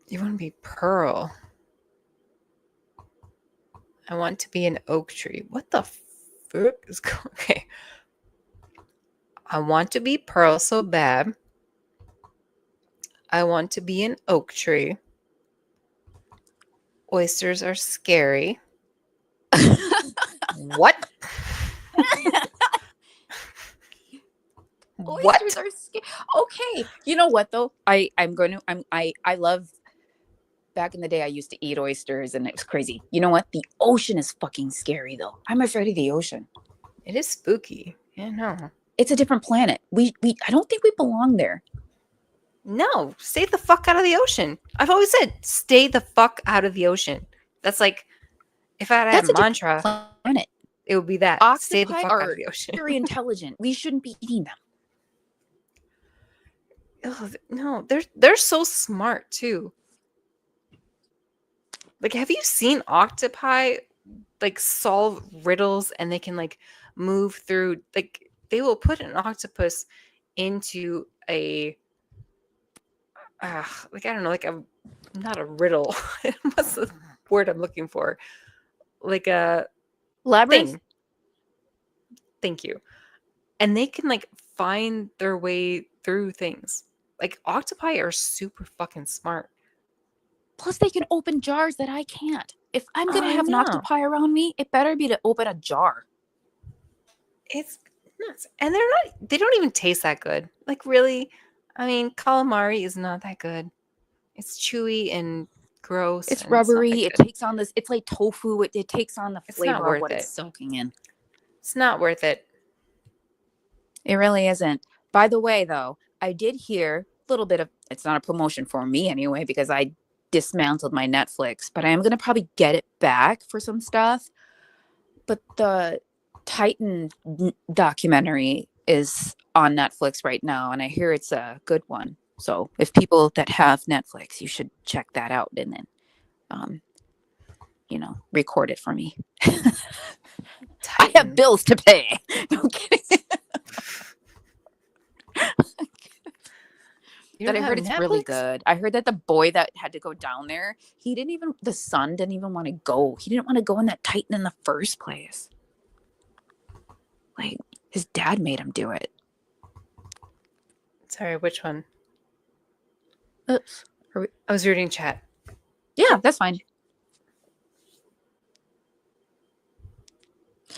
You want to be Pearl? I want to be an oak tree. What the fuck is going? Okay. I want to be Pearl so bad. I want to be an oak tree. Oysters are scary. What? Oysters are scary. Okay. You know what though? I love, back in the day I used to eat oysters and it was crazy. You know what? The ocean is fucking scary though. I'm afraid of the ocean. It is spooky. Yeah, no. It's a different planet. I don't think we belong there. No, stay the fuck out of the ocean. I've always said, stay the fuck out of the ocean. That's like, if I had That's a a different mantra, planet. it would be that. Stay the Octopi fuck out are of the ocean. very intelligent. We shouldn't be eating them. Ugh, no, they're so smart too. Like, have you seen octopi like solve riddles and they can like move through? Like, they will put an octopus into a like, I don't know, like a, not a riddle. What's the word I'm looking for? Like a Labyrinth. thing. Thank you. And they can like find their way through things. Like, octopi are super fucking smart. Plus, they can open jars that I can't. If I'm gonna I have an know. octopi around me, it better be to open a jar. It's nuts. And they don't even taste that good. Like, really? I mean, calamari is not that good. It's chewy and gross. It's and not rubbery. that It good. takes on this. It's like tofu. It takes on the It's not flavor worth of what it. it's soaking in. It's not worth it. It really isn't. By the way, though, I did hear a little bit of. It's not a promotion for me anyway because I dismantled my Netflix, but I am gonna probably get it back for some stuff. But the Titan documentary is on Netflix right now, and I hear it's a good one. So if people that have Netflix, you should check that out and then, record it for me. I have bills to pay. No kidding. You But don't I heard have it's really Netflix? good. I heard that the boy that had to go down there, the son didn't even want to go. He didn't want to go in that Titan in the first place. Like, his dad made him do it. Sorry, which one? Oops. I was reading chat. Yeah, that's fine.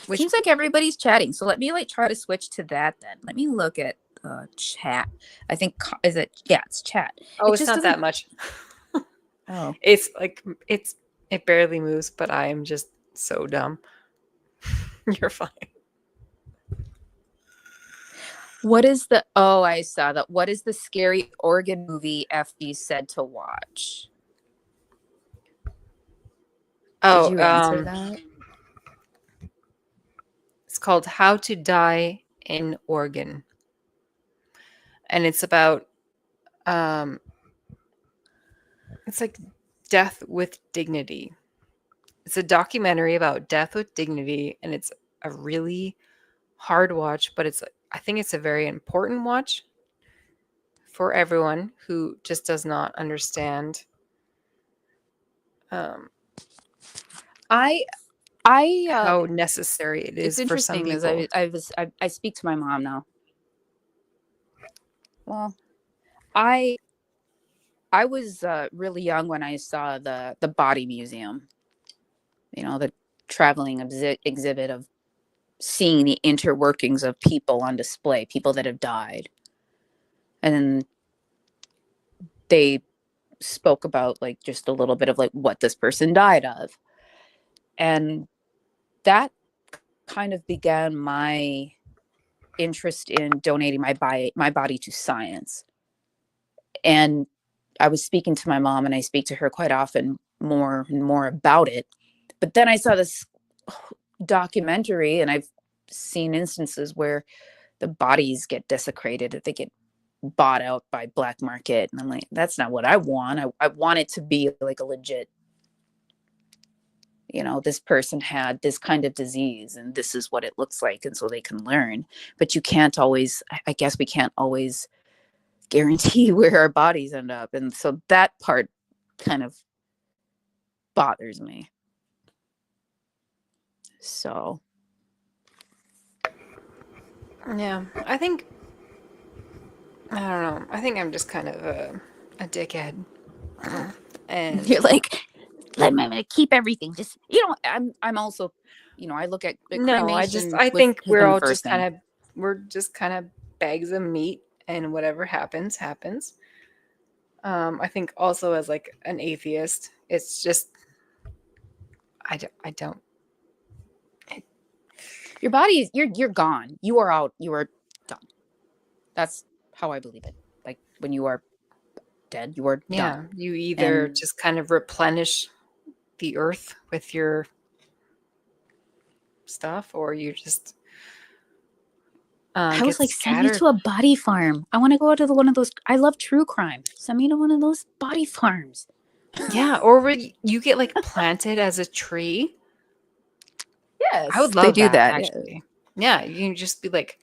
Which- Seems like everybody's chatting. So let me try to switch to that then. Let me look at chat. I think it's chat. Oh, It it's just not that doesn't- much. Oh. It's like it barely moves, but I am just so dumb. You're fine. What is the I saw that. What is the scary Oregon movie FB said to watch? Oh, Did you answer that? It's called How to Die in Oregon. And it's about it's like death with dignity. It's a documentary about death with dignity, and it's a really hard watch, but I think it's a very important watch for everyone who just does not understand. How necessary it is It's for some interesting people. as I speak to my mom now. Well, I was really young when I saw the body museum. The traveling exhibit of seeing the interworkings of people on display, people that have died. And then they spoke about just a little bit of what this person died of. And that kind of began my interest in donating my body to science. And I was speaking to my mom, and I speak to her quite often more and more about it. But then I saw this documentary, and I've seen instances where the bodies get desecrated, they get bought out by black market. And I'm like, that's not what I want. I want it to be like a legit, this person had this kind of disease and this is what it looks like. And so they can learn. But you can't always, I guess we can't always guarantee where our bodies end up. And so that part kind of bothers me. So Yeah, I think I don't know. I think I'm just kind of a dickhead, and you're like, I'm gonna keep everything. Just I'm also, I look at the no, cremation I with think we're them all first thing. we're just kind of bags of meat, and whatever happens, happens. I think also as like an atheist, it's just I don't. Your body is you're gone. You are out. You are done. That's how I believe it. Like when you are dead, you are Yeah, done. you either And just kind of replenish the earth with your stuff, or you just I get was like, send me scattered. to a body farm. I want to go to one of those. I love true crime. Send me to one of those body farms. Yeah, or where you get like planted as a tree. Yes, I would they love do that that. actually. Yeah, you can just be like,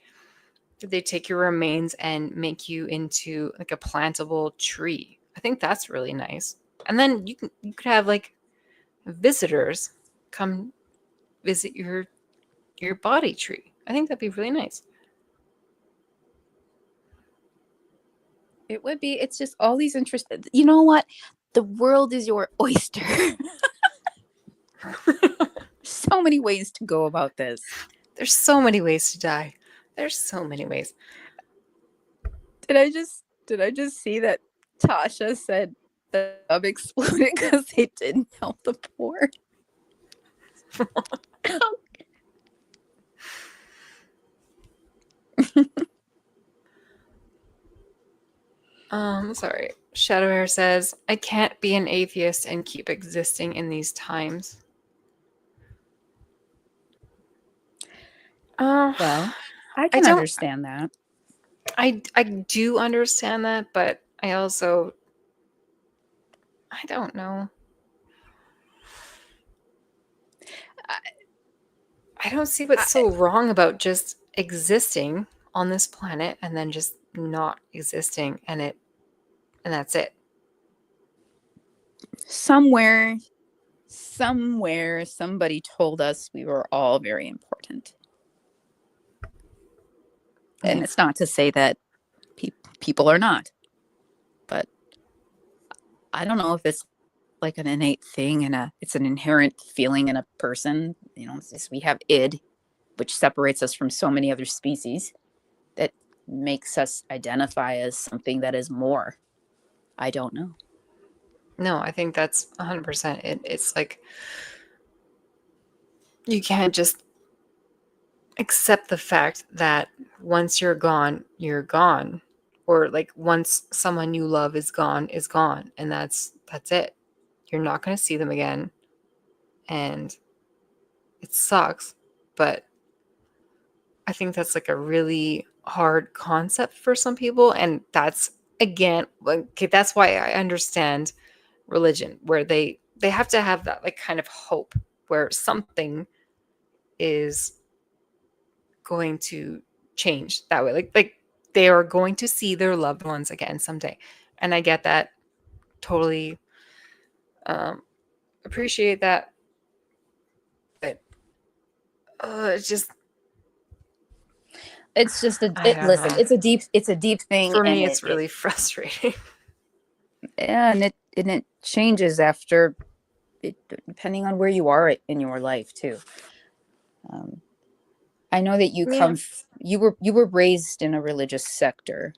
they take your remains and make you into like a plantable tree. I think that's really nice. And then you could have like visitors come visit your body tree. I think that'd be really nice. It would be. It's just all these interesting. You know what? The world is your oyster. So many ways to go about this. There's so many ways to die. There's so many ways. Did I just see that Tasha said the hub exploded because they didn't help the poor? Sorry. Shadow Air says, I can't be an atheist and keep existing in these times. Well, I can don't understand that. I do understand that, but I also I don't know. I don't see what's so wrong about just existing on this planet and then just not existing and that's it. Somewhere, somebody told us we were all very important. And it's not to say that people are not, but I don't know if it's like an innate thing and it's an inherent feeling in a person. We have id, which separates us from so many other species, that makes us identify as something that is more. I don't know. No, I think that's 100% it. It's like you can't just accept the fact that once you're gone, you're gone. Or like once someone you love is gone, and that's it. You're not going to see them again. And it sucks, but I think that's like a really hard concept for some people, and that's again, okay, that's why I understand religion, where they have to have that like kind of hope where something is going to change that way, like they are going to see their loved ones again someday. And I get that, totally appreciate that, but it's a deep thing for me. and It's really frustrating. And it changes after depending on where you are in your life too. I know that you you were raised in a religious sector.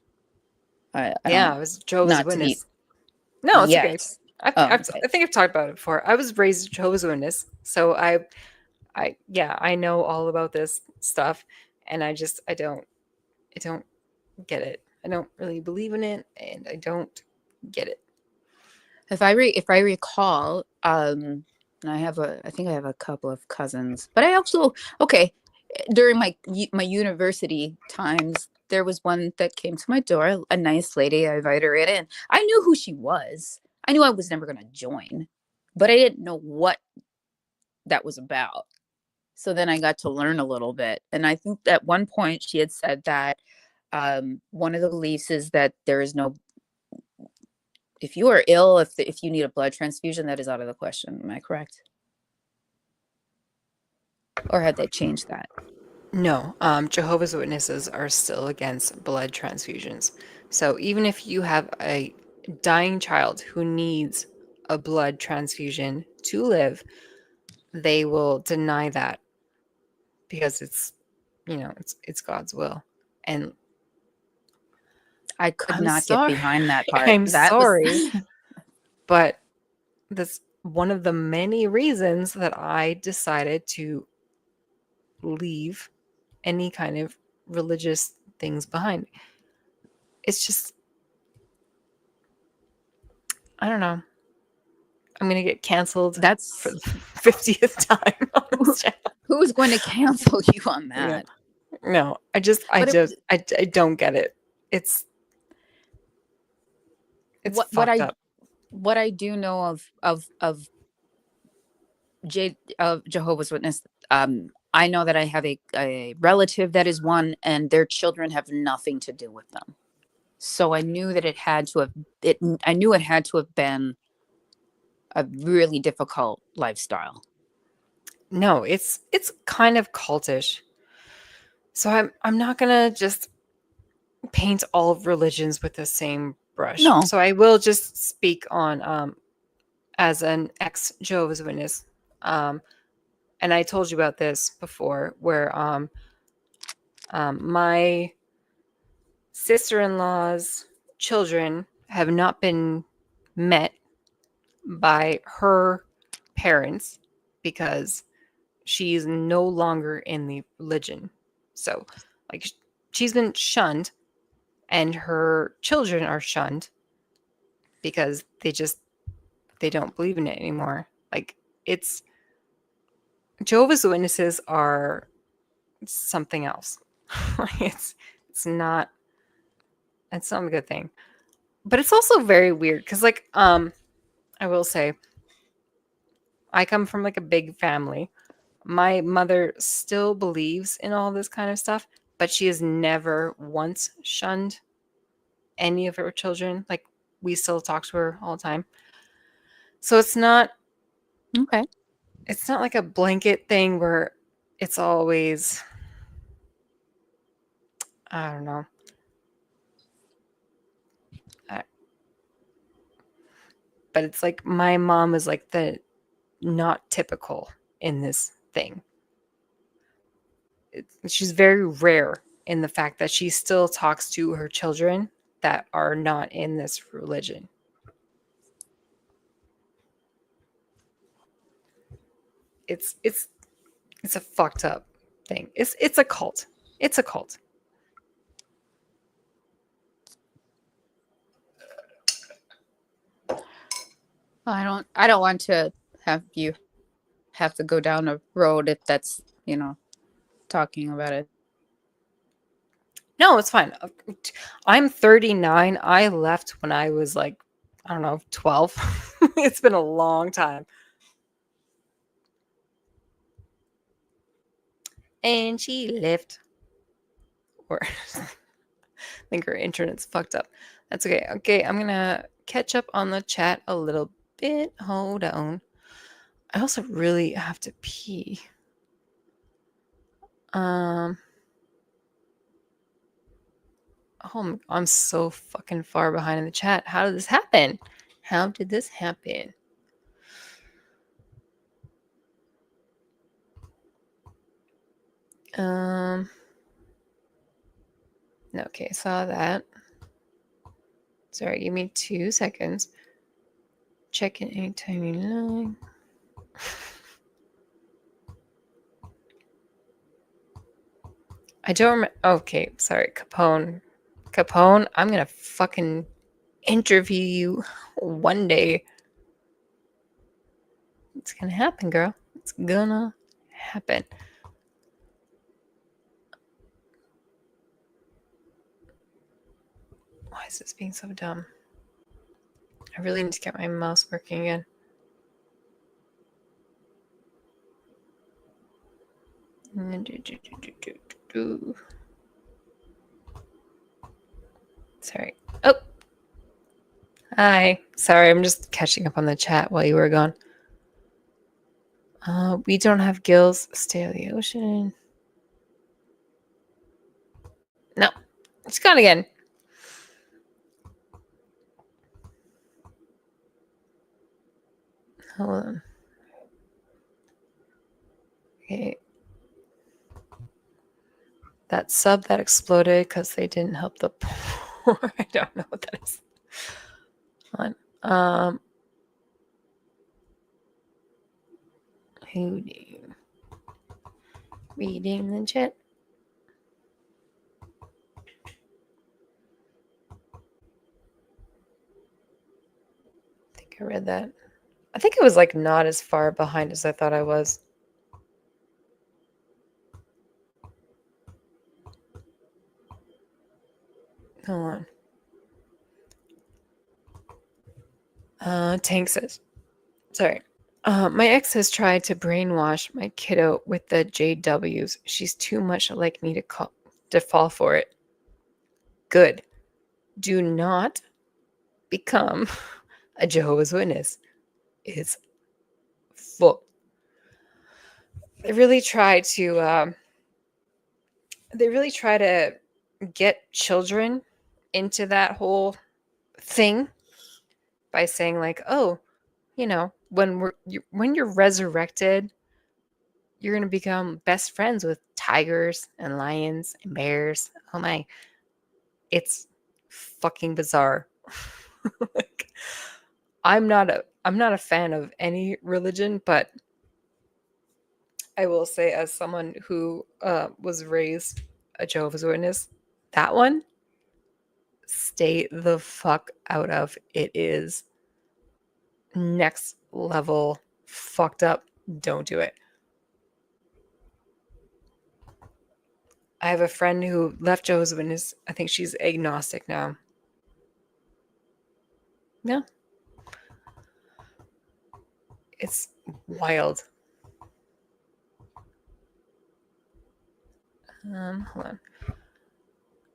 I was Jehovah's Witness. No, it's okay. I think I've talked about it before. I was raised Jehovah's Witness, so I know all about this stuff, and I don't get it. I don't really believe in it, and I don't get it. If I recall, and I think I have a couple of cousins, but I also during my university times, there was one that came to my door, a nice lady. I invited her in. I knew who she was. I knew I was never going to join, but I didn't know what that was about. So then I got to learn a little bit. And I think at one point she had said that one of the beliefs is that there is no, if you are ill, if you need a blood transfusion, that is out of the question. Am I correct? Or have they changed that? No, Jehovah's Witnesses are still against blood transfusions. So even if you have a dying child who needs a blood transfusion to live, they will deny that because it's, it's God's will. And I could I'm not sorry. get behind that part. I'm That sorry, was but that's one of the many reasons that I decided to leave any kind of religious things behind. It's just, I don't know. I'm gonna get canceled. That's for the 50th time on this channel. who's going to cancel you on Yeah. that? No, I don't get it. It's what fucked up. what I do know of Jehovah's Witness, I know that I have a relative that is one, and their children have nothing to do with them. So I knew that it had to have been a really difficult lifestyle. No, it's kind of cultish. So I'm not gonna just paint all of religions with the same brush. No. So I will just speak on as an ex Jehovah's Witness. And I told you about this before, where my sister-in-law's children have not been met by her parents because she's no longer in the religion. So, like, she's been shunned, and her children are shunned because they don't believe in it anymore. Like, it's Jehovah's Witnesses are something else. it's not a good thing. But it's also very weird because, like, I will say, I come from like a big family. My mother still believes in all this kind of stuff, but she has never once shunned any of her children. Like, we still talk to her all the time. So it's not okay. It's not like a blanket thing where it's always, I don't know. But it's like my mom is like the not typical in this thing. She's very rare in the fact that she still talks to her children that are not in this religion. It's a fucked up thing. It's a cult. It's a cult. I don't want to have you have to go down a road if that's, talking about it. No, it's fine. I'm 39. I left when I was like, I don't know, 12. It's been a long time. And she left. Or I think her internet's fucked up. That's okay. Okay, I'm gonna catch up on the chat a little bit. Hold on. I also really have to pee. Oh, I'm so fucking far behind in the chat. How did this happen? How did this happen? Okay, saw that. Sorry, give me 2 seconds. Check in anytime you like. I don't remember. Okay, sorry, Capone. Capone, I'm gonna fucking interview you one day. It's gonna happen, girl. It's gonna happen. Why is this being so dumb? I really need to get my mouse working again. Sorry. Oh. Hi. Sorry, I'm just catching up on the chat while you were gone. We don't have gills. Stay out of the ocean. No. It's gone again. Hold on. Okay. That sub that exploded because they didn't help the poor. I don't know what that is. Hold on. Reading the chat. I think I read that. I think it was like not as far behind as I thought I was. Hold on. Tank says, sorry. My ex has tried to brainwash my kiddo with the JWs. She's too much like me to fall for it. Good. Do not become a Jehovah's Witness. It's full. They really try to get children into that whole thing by saying like, oh, you know, when you're resurrected, you're going to become best friends with tigers and lions and bears. Oh my, it's fucking bizarre. Like, I'm not a fan of any religion, but I will say, as someone who was raised a Jehovah's Witness, that one, stay the fuck out of. It is next level fucked up. Don't do it. I have a friend who left Jehovah's Witness. I think she's agnostic now. No. It's wild. Hold on.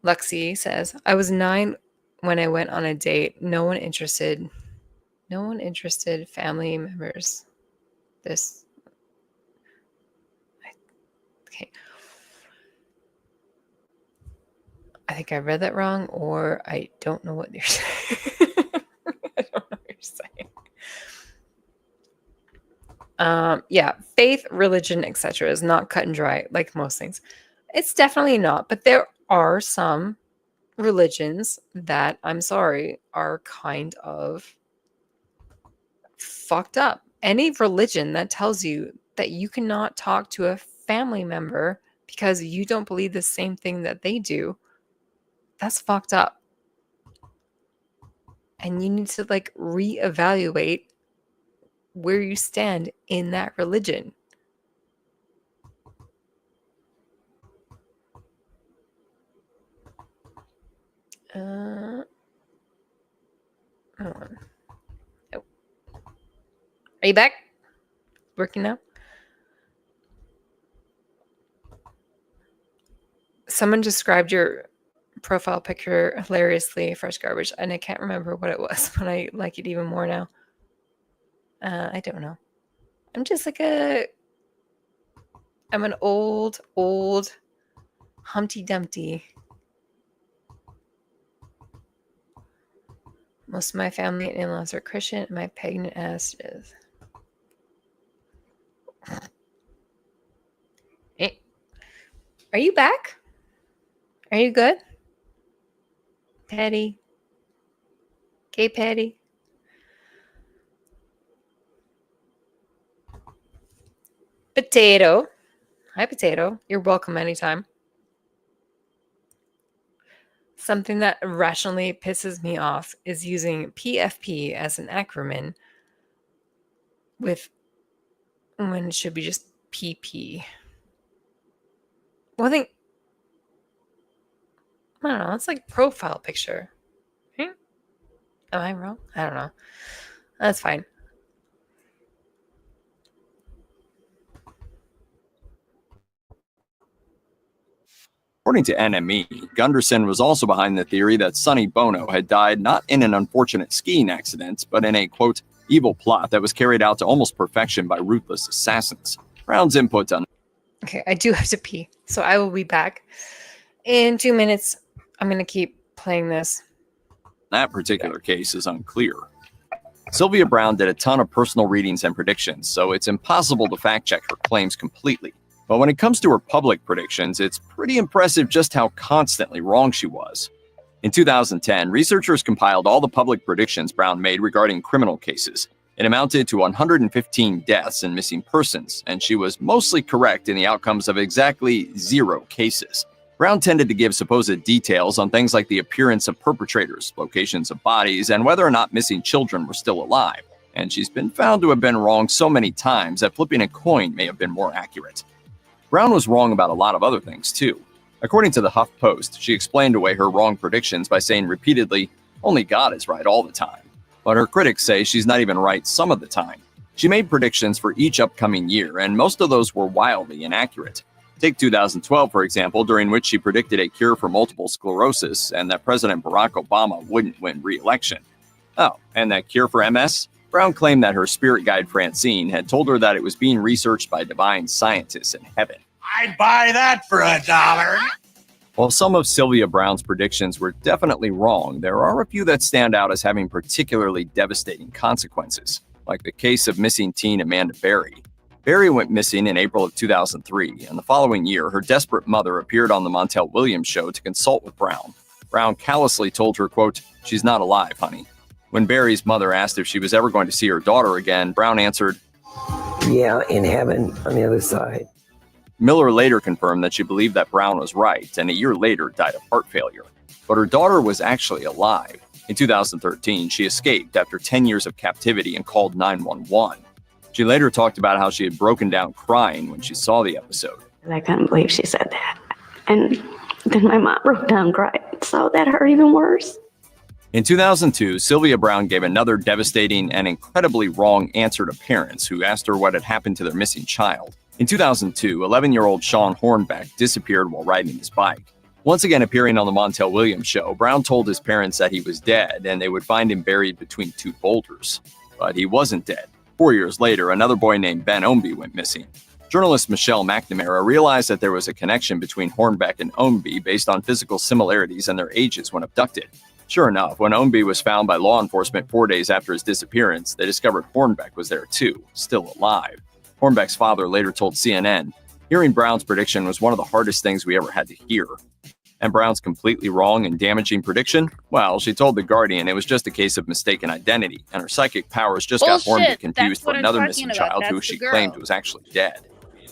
Lexi says, I was 9 when I went on a date. No one interested. Family members. Okay. I think I read that wrong, or I don't know what you're saying. I don't know what you're saying. Yeah, faith, religion, etc. is not cut and dry like most things. It's definitely not, but there are some religions that, I'm sorry, are kind of fucked up. Any religion that tells you that you cannot talk to a family member because you don't believe the same thing that they do, that's fucked up. And you need to like reevaluate where you stand in that religion. Hold on. Oh. Are you back? Working now? Someone described your profile picture hilariously, fresh garbage, and I can't remember what it was, but I like it even more now. I don't know. I'm just like I'm an old Humpty Dumpty. Most of my family and in-laws are Christian, and my pagan ass is. Hey, are you back? Are you good? Patty? Okay, Patty? Potato. Hi, Potato. You're welcome anytime. Something that rationally pisses me off is using PFP as an acronym with when it should be just PP. Well, I don't know. It's like profile picture. Right? Am I wrong? I don't know. That's fine. According to NME, Gunderson was also behind the theory that Sonny Bono had died not in an unfortunate skiing accident, but in a, quote, evil plot that was carried out to almost perfection by ruthless assassins. Brown's input on Okay, I do have to pee, so I will be back in 2 minutes. I'm going to keep playing this. that particular case is unclear. Sylvia Browne did a ton of personal readings and predictions, so it's impossible to fact-check her claims completely. But when it comes to her public predictions, it's pretty impressive just how constantly wrong she was. In 2010, researchers compiled all the public predictions Browne made regarding criminal cases. It amounted to 115 deaths and missing persons, and she was mostly correct in the outcomes of exactly 0 cases. Browne tended to give supposed details on things like the appearance of perpetrators, locations of bodies, and whether or not missing children were still alive. And she's been found to have been wrong so many times that flipping a coin may have been more accurate. Browne was wrong about a lot of other things, too. According to the HuffPost, she explained away her wrong predictions by saying repeatedly, "Only God is right all the time." But her critics say she's not even right some of the time. She made predictions for each upcoming year, and most of those were wildly inaccurate. Take 2012, for example, during which she predicted a cure for multiple sclerosis and that President Barack Obama wouldn't win re-election. Oh, and that cure for MS? Browne claimed that her spirit guide Francine had told her that it was being researched by divine scientists in heaven. I'd buy that for $1. While some of Sylvia Browne's predictions were definitely wrong, there are a few that stand out as having particularly devastating consequences, like the case of missing teen Amanda Berry. Berry went missing in April of 2003, and the following year, her desperate mother appeared on the Montel Williams show to consult with Browne. Browne callously told her, quote, "She's not alive, honey." When Berry's mother asked if she was ever going to see her daughter again, Browne answered, Yeah, in heaven on the other side. Miller later confirmed that she believed that Browne was right, and a year later died of heart failure. But her daughter was actually alive. In 2013, she escaped after 10 years of captivity and called 911. She later talked about how she had broken down crying when she saw the episode. I couldn't believe she said that. And then my mom broke down crying, so that hurt even worse. In 2002, Sylvia Browne gave another devastating and incredibly wrong answer to parents who asked her what had happened to their missing child. In 2002, 11-year-old Sean Hornbeck disappeared while riding his bike. Once again appearing on the Montel Williams show, Browne told his parents that he was dead and they would find him buried between 2 boulders. But he wasn't dead. 4 years later, another boy named Ben Ombie went missing. Journalist Michelle McNamara realized that there was a connection between Hornbeck and Ombie based on physical similarities and their ages when abducted. Sure enough, when Ombie was found by law enforcement 4 days after his disappearance, they discovered Hornbeck was there too, still alive. Hornbeck's father later told CNN, "Hearing Browne's prediction was one of the hardest things we ever had to hear." And Browne's completely wrong and damaging prediction? Well, she told The Guardian it was just a case of mistaken identity, and her psychic powers just got Hornbeck confused for another missing child who she claimed was actually dead.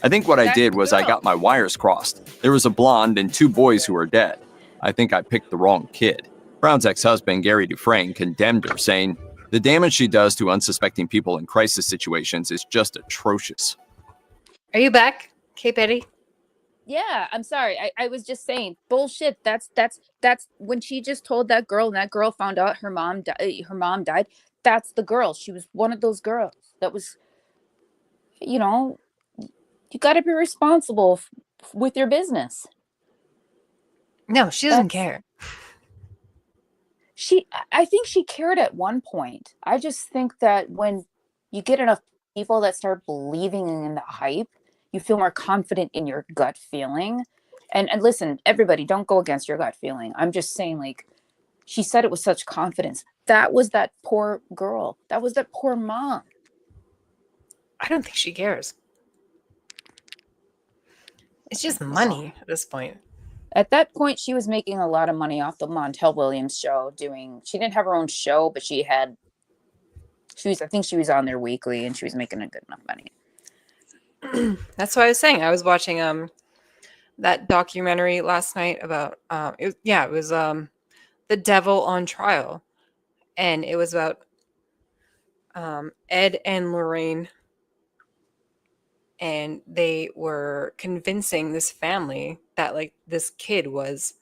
I think what I did was I got my wires crossed. There was a blonde and 2 boys who are dead. I think I picked the wrong kid. Browne's ex-husband, Gary Dufresne, condemned her, saying, "The damage she does to unsuspecting people in crisis situations is just atrocious." Are you back, Kate Petty? Yeah, I'm sorry. I was just saying bullshit. That's when she just told that girl and that girl found out her mom died. That's the girl. She was one of those girls. That was, you know, you got to be responsible with your business. No, she doesn't care. I think she cared at one point. I just think that when you get enough people that start believing in the hype, you feel more confident in your gut feeling. And listen, everybody, don't go against your gut feeling. I'm just saying, like, she said it with such confidence. That was that poor girl. That was that poor mom. I don't think she cares. It's just money at this point. At that point, she was making a lot of money off the Montel Williams show. She didn't have her own show, but I think she was on there weekly, and she was making a good enough money. That's what I was saying. I was watching that documentary last night about it was The Devil on Trial, and it was about Ed and Lorraine, and they were convincing this family that like this kid was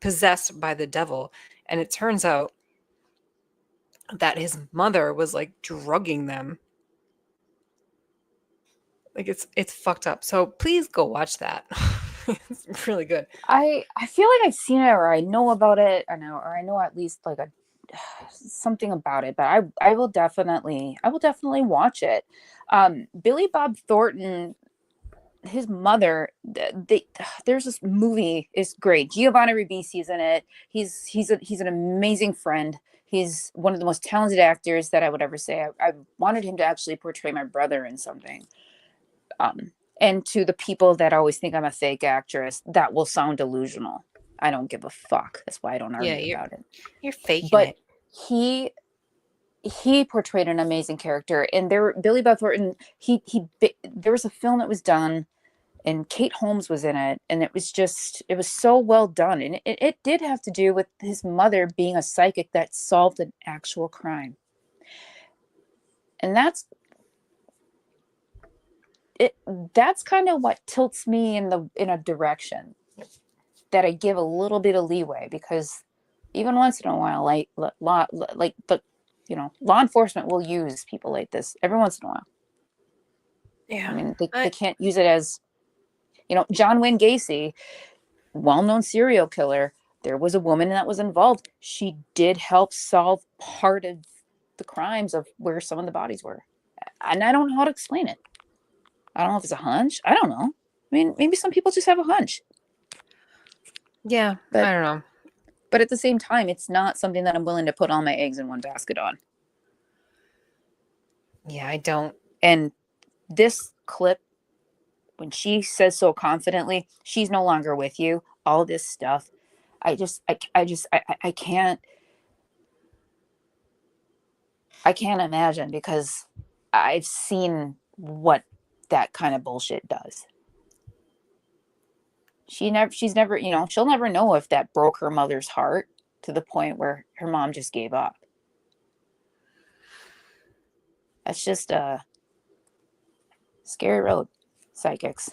possessed by the devil, and it turns out that his mother was like drugging them. Like it's fucked up. So please go watch that. It's really good. I feel like I've seen it, or I know about it, or I know at least like something about it, but I will definitely watch it. Billy Bob Thornton, his mother, there's this movie, it's great. Giovanni Ribisi's in it. He's an amazing friend. He's one of the most talented actors that I would ever say. I wanted him to actually portray my brother in something. And to the people that always think I'm a fake actress, that will sound delusional. I don't give a fuck. That's why I don't argue about it. You're faking But it. he portrayed an amazing character, and Billy Bob Thornton, there was a film that was done, and Kate Holmes was in it, and it was so well done, and it did have to do with his mother being a psychic that solved an actual crime, and that's kind of what tilts me in a direction that I give a little bit of leeway, because even once in a while, law enforcement will use people like this every once in a while. Yeah. I mean, they can't use it as, John Wayne Gacy, well-known serial killer. There was a woman that was involved. She did help solve part of the crimes of where some of the bodies were. And I don't know how to explain it. I don't know if it's a hunch. I don't know. I mean, maybe some people just have a hunch. Yeah, But I don't know. But at the same time, it's not something that I'm willing to put all my eggs in one basket on. Yeah, I don't. And this clip, when she says so confidently, she's no longer with you, all this stuff, I can't imagine, because I've seen what that kind of bullshit does. She's never, she'll never know if that broke her mother's heart to the point where her mom just gave up. That's just a scary road, psychics.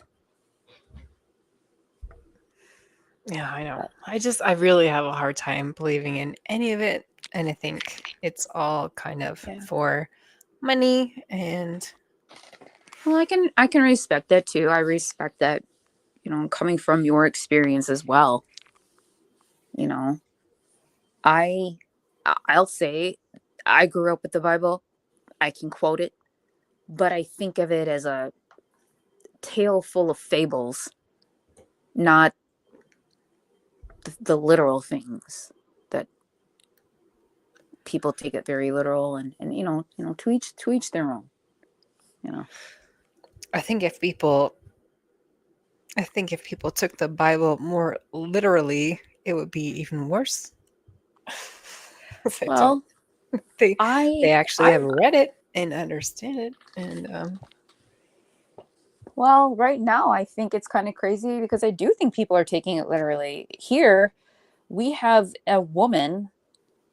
Yeah, I know. I really have a hard time believing in any of it. And I think it's all kind of for money and. Well, I can respect that too. I respect that, coming from your experience as well. I'll say I grew up with the Bible. I can quote it, but I think of it as a tale full of fables, not the literal things that people take it very literal, and to each their own. I think if people took the Bible more literally, it would be even worse. Well, they actually have read it and understand it, and well, right now I think it's kind of crazy, because I do think people are taking it literally. Here we have a woman,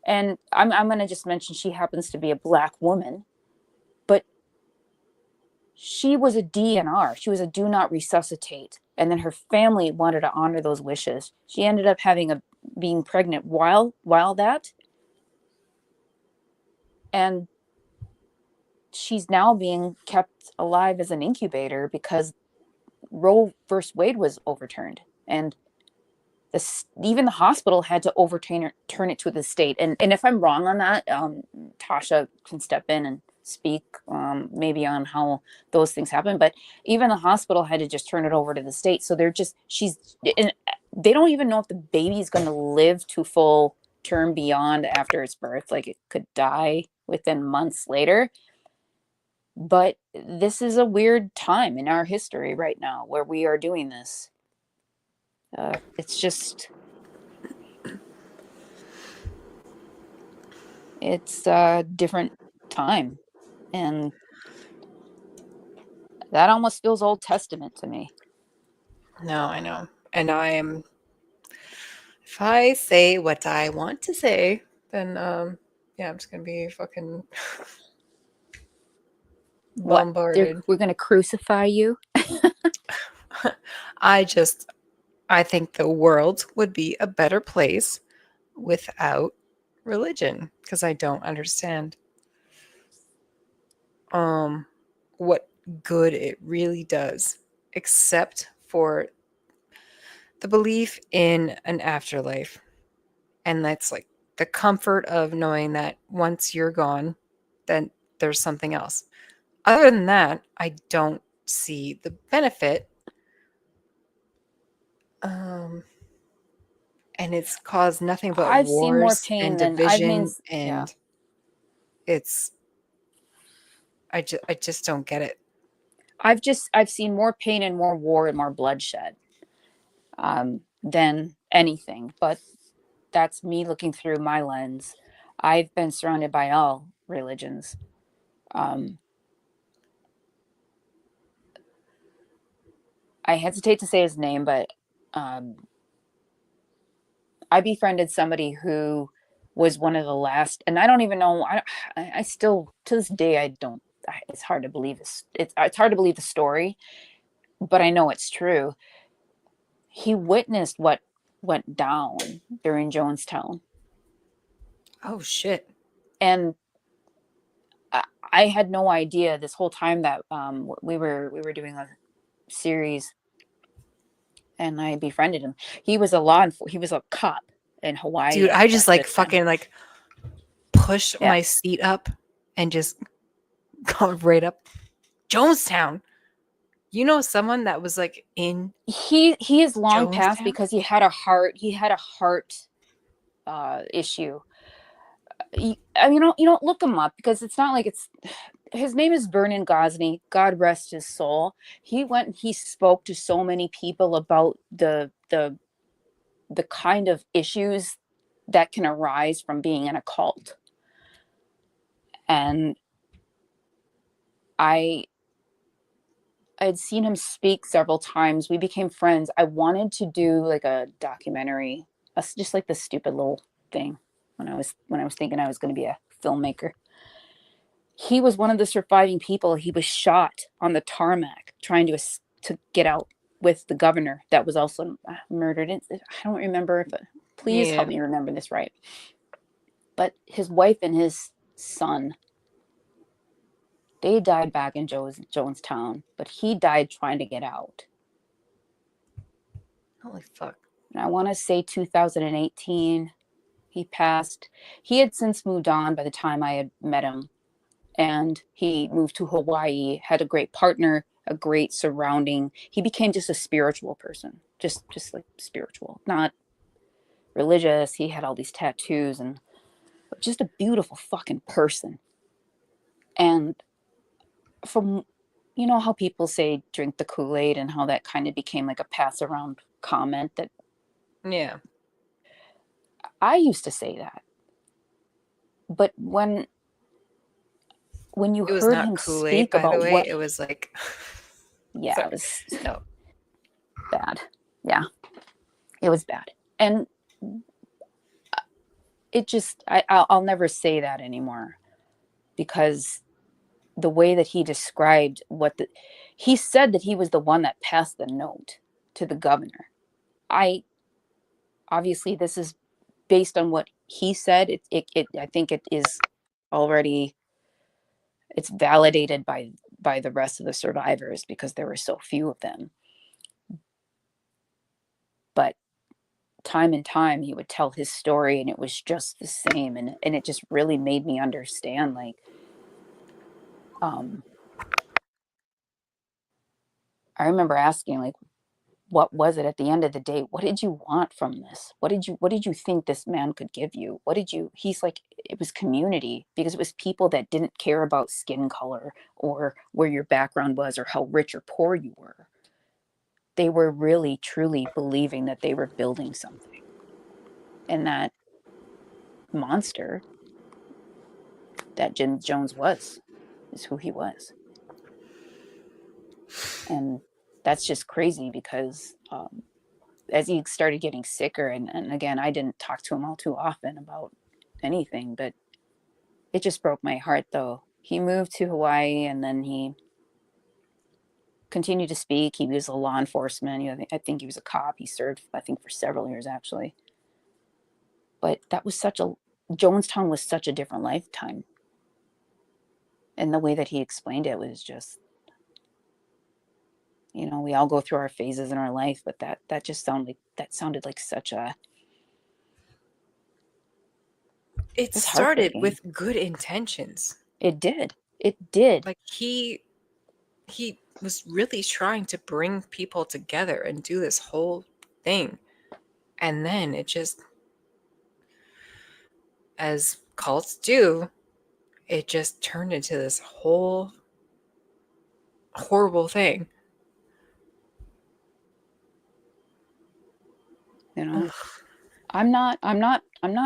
and I'm going to just mention she happens to be a Black woman, but she was a DNR. She was a do not resuscitate. And then her family wanted to honor those wishes. She ended up being pregnant while that. And she's now being kept alive as an incubator because Roe versus Wade was overturned. And even the hospital had to turn it to the state. And if I'm wrong on that, Tasha can step in and speak maybe on how those things happen. But even the hospital had to just turn it over to the state. So they don't even know if the baby's going to live to full term beyond after its birth. Like, it could die within months later. But this is a weird time in our history right now where we are doing this. It's just, it's a different time, and that almost feels Old Testament to me. No, I know. And if I say what I want to say, then I'm just gonna be fucking bombarded. We're gonna crucify you. I think the world would be a better place without religion, because I don't understand what good it really does, except for the belief in an afterlife. And that's like the comfort of knowing that once you're gone, then there's something else. Other than that, I don't see the benefit. And it's caused nothing but I've seen more wars pain and than I've division, been. and Yeah. it's I just don't get it. I've seen more pain and more war and more bloodshed than anything. But that's me looking through my lens. I've been surrounded by all religions. I hesitate to say his name, but I befriended somebody who was one of the last, and I don't even know. I still, to this day, I don't. It's hard to believe this. It's hard to believe the story, but I know it's true. He witnessed what went down during Jonestown. Oh shit! And I had no idea this whole time that we were doing a series, and I befriended him. He was he was a cop in Hawaii. Dude, I just at like the time. fucking like push Yeah. my seat up and just go right up. Jonestown. You know someone that was like in He is long past Jonestown? because he had a heart issue. You don't look him up because it's not like it's. His name is Vernon Gosney. God rest his soul. He went and he spoke to so many people about the kind of issues that can arise from being in a cult. And I'd seen him speak several times. We became friends. I wanted to do like a documentary, just like this stupid little thing when I was thinking I was going to be a filmmaker. He was one of the surviving people. He was shot on the tarmac trying to get out with the governor that was also murdered. I don't remember if please help me remember this right. But his wife and his son, they died back in Jonestown, but he died trying to get out. Holy fuck. And I want to say 2018, he passed. He had since moved on by the time I had met him. And he moved to Hawaii, had a great partner, a great surrounding. He became just a spiritual person, just like spiritual, not religious. He had all these tattoos and just a beautiful fucking person. And from, you know how people say drink the Kool-Aid and how that kind of became like a pass around comment that. Yeah. I used to say that. But when you It was heard not him Kool-Aid, speak by about the way. what, It was like yeah, sorry. it was bad. Yeah, it was bad. And it just, I'll never say that anymore, because the way that he described he said that he was the one that passed the note to the governor. Obviously this is based on what he said. I think it is already, it's validated by the rest of the survivors because there were so few of them. But time and time he would tell his story and it was just the same, and it just really made me understand, like, I remember asking, like, what was it at the end of the day? What did you want from this? What did you think this man could give you? He's like, it was community, because it was people that didn't care about skin color or where your background was or how rich or poor you were. They were really, truly believing that they were building something. And that monster that Jim Jones is who he was. And that's just crazy because as he started getting sicker, and again, I didn't talk to him all too often about anything, but it just broke my heart though. He moved to Hawaii and then he continued to speak. He was a law enforcement. I think he was a cop. He served, I think, for several years actually. But that was Jonestown was such a different lifetime. And the way that he explained it was just, we all go through our phases in our life, but that sounded like such a it It's started heartbreaking. with good intentions. It did. It did. Like he was really trying to bring people together and do this whole thing. And then it just, as cults do, it just turned into this whole horrible thing. You know, I'm not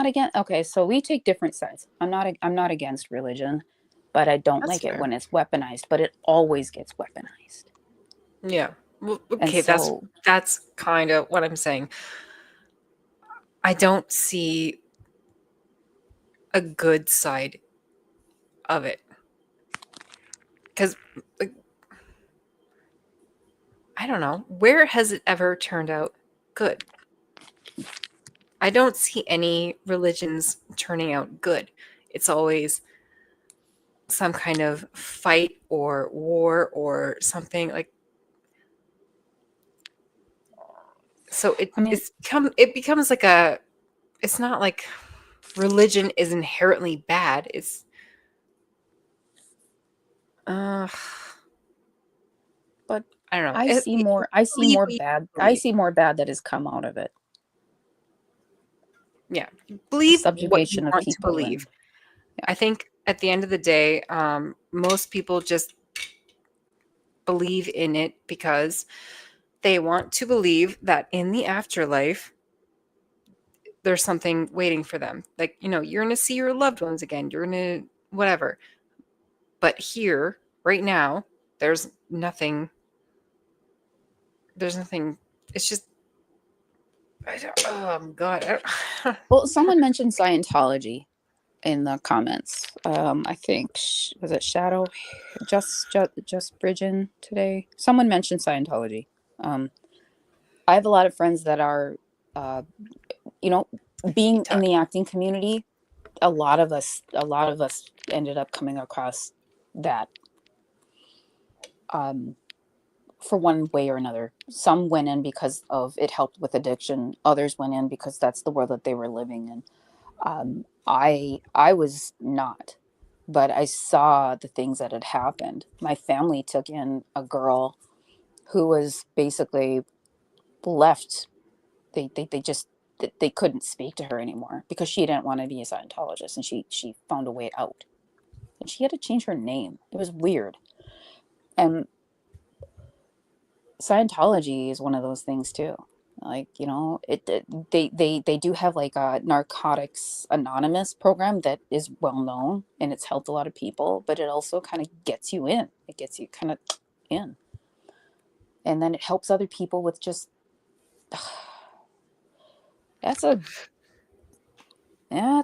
against. Okay, so we take different sides. I'm not against religion, but I don't That's like it fair. when it's weaponized. But it always gets weaponized. Yeah. Well, And okay, so, that's kind of what I'm saying. I don't see a good side of it. Because, like, I don't know, where has it ever turned out good? I don't see any religions turning out good. It's always some kind of fight or war or something like. So it becomes like a. It's not like religion is inherently bad. It's. but I don't know. I see more bad. I see more bad that has come out of it. Yeah, believe what you Subjugation of want to people believe. I think at the end of the day, most people just believe in it because they want to believe that in the afterlife, there's something waiting for them. Like, you're going to see your loved ones again. You're going to whatever. But here, right now, there's nothing. There's nothing. It's just. Oh, God. Well, someone mentioned Scientology in the comments. I think was it Shadow, just Bridgen today. Someone mentioned Scientology. I have a lot of friends that are, being in the acting community. A lot of us ended up coming across that. For one way or another. Some went in because of it helped with addiction. Others went in because that's the world that they were living in. I was not, but I saw the things that had happened. My family took in a girl who was basically left. They couldn't speak to her anymore because she didn't want to be a Scientologist, and she found a way out. And she had to change her name. It was weird. And Scientology is one of those things too. Like, they do have like a Narcotics Anonymous program that is well known and it's helped a lot of people, but it also kind of gets you in. It gets you kind of in. And then it helps other people with just it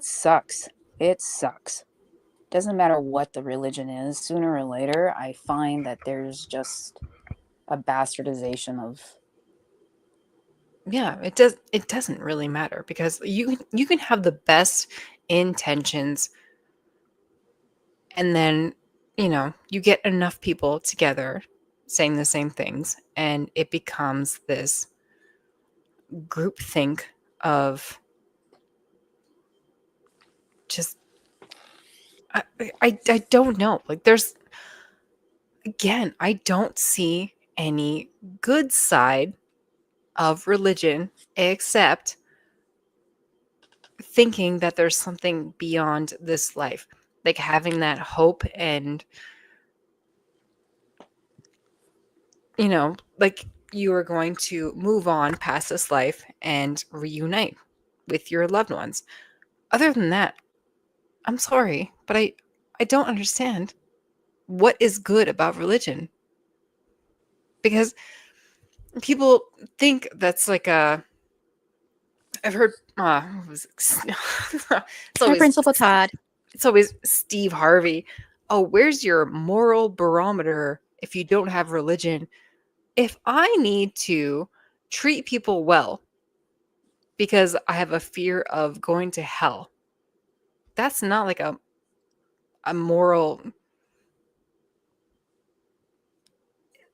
sucks. It sucks. Doesn't matter what the religion is, sooner or later I find that there's just a bastardization of. Yeah, it doesn't really matter because you can have the best intentions, and then you get enough people together saying the same things, and it becomes this groupthink of just I don't know. Like, there's, again, I don't see any good side of religion except thinking that there's something beyond this life, like having that hope and like you are going to move on past this life and reunite with your loved ones. Other than that, I'm sorry, but I don't understand what is good about religion, because people think that's like I've heard. It's Hi, always Principal Todd. It's always Steve Harvey. Oh, where's your moral barometer if you don't have religion? If I need to treat people well because I have a fear of going to hell, that's not like a moral.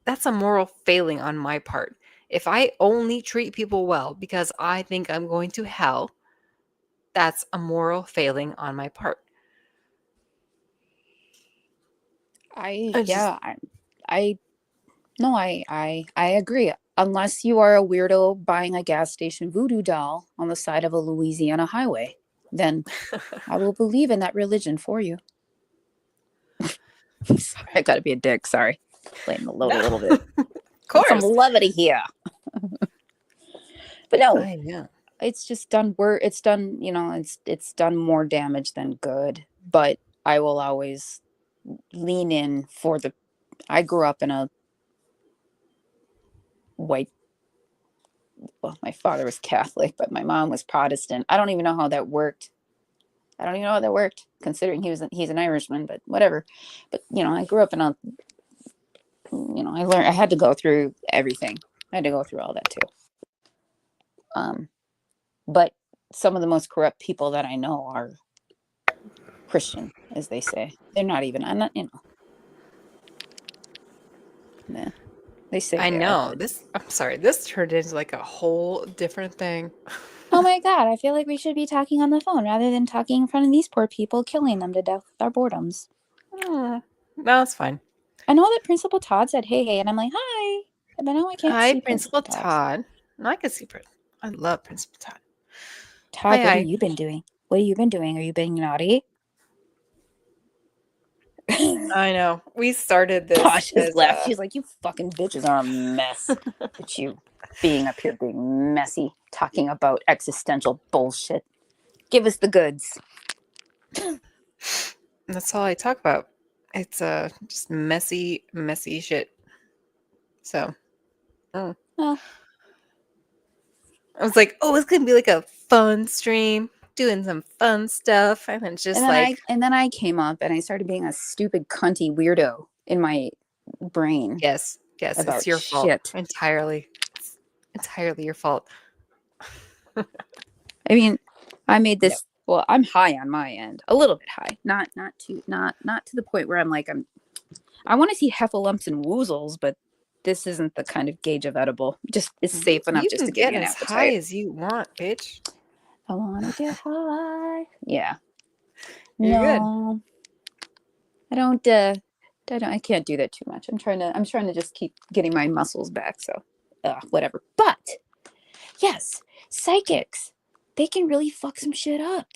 That's a moral failing on my part. If I only treat people well because I think I'm going to hell, that's a moral failing on my part. I I just- yeah, I agree. Unless you are a weirdo buying a gas station voodoo doll on the side of a Louisiana highway, then I will believe in that religion for you. Sorry, I gotta be a dick. Sorry, playing the load a little bit. Of Some course. levity here. But no, I know. it's just done. It's done. It's done more damage than good. But I will always lean in for the. I grew up in a white. Well, my father was Catholic, but my mom was Protestant. I don't even know how that worked. Considering he's an Irishman, but whatever. But I grew up in a. I learned. I had to go through everything. I had to go through all that too. But some of the most corrupt people that I know are Christian, as they say. They're not even. I'm not. Nah, they say. I they are, know but- this. I'm sorry. This turned into like a whole different thing. Oh my God! I feel like we should be talking on the phone rather than talking in front of these poor people, killing them to death with our boredoms. No, it's fine. I know that Principal Todd said, "Hey," and I'm like, "Hi," but now I can't Hi, see Principal Todd. No, I can see. I love Principal Todd. Todd, Hi, what hi. have you been doing? What have you been doing? Are you being naughty? I know. We started this. Tosh has as, left. She's like, "You fucking bitches are a mess." But you being up here being messy, talking about existential bullshit. Give us the goods. That's all I talk about. It's just messy shit. So, Well, I was like, oh, it's gonna be like a fun stream, doing some fun stuff, and then just and then I came up and I started being a stupid cunty weirdo in my brain. Yes, about it's your fault shit. entirely. It's entirely your fault. I mean, I made this. Well, I'm high on my end, a little bit high, not to the point where I'm like I want to see heffalumps and woozles, but this isn't the kind of gauge of edible. Just it's safe enough You just can to give get me an as appetite. high as you want, bitch. I want to get high. Yeah. You're good. No, I don't. I can't do that too much. I'm trying to just keep getting my muscles back. So, whatever. But yes, psychics, they can really fuck some shit up.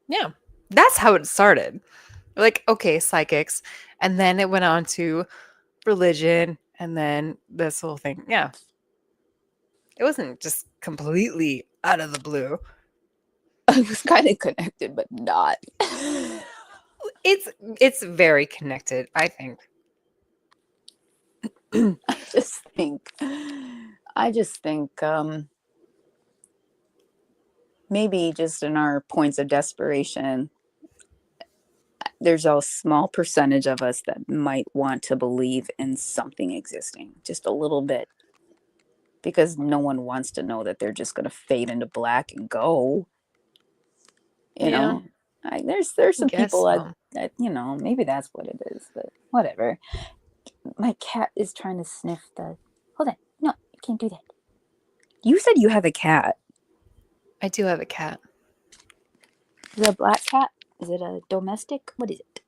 Yeah, that's how it started. Like, okay, psychics, and then it went on to religion, and then this whole thing. Yeah, it wasn't just completely out of the blue. I was kind of connected, but not. It's very connected, I think. I just think maybe just in our points of desperation, there's a small percentage of us that might want to believe in something existing, just a little bit, because no one wants to know that they're just going to fade into black and go. You know, there's some guess people so. that maybe that's what it is, but whatever. My cat is trying to sniff the. Hold on, no, you can't do that. You said you have a cat. I do have a cat. Is it a black cat? Is it a domestic? What is it?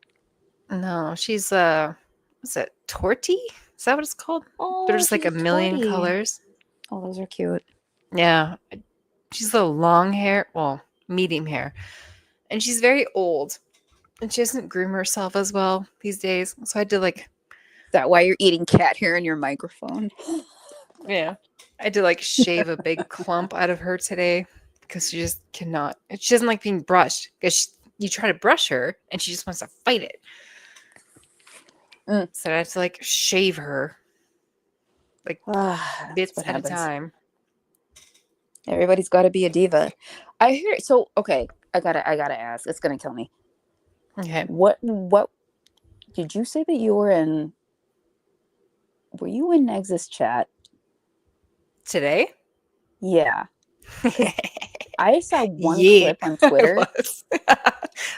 No, she's what's it, Torty? Is that what it's called? Oh, There's like a she's million Torty. colors. Oh, those are cute. Yeah, she's a long hair, well, medium hair, and she's very old, and she doesn't groom herself as well these days. So I had to like. Is that why you're eating cat hair in your microphone? Yeah, I had to like shave a big clump out of her today because she just cannot. She doesn't like being brushed because you try to brush her and she just wants to fight it. So I have to like shave her, like bits what at happens. a time. Everybody's got to be a diva. I hear. So okay, I gotta ask. It's gonna kill me. Okay. What did you say that you were in? Were you in Nexus chat Today? Yeah. I saw one Yeah, clip on I Twitter. was.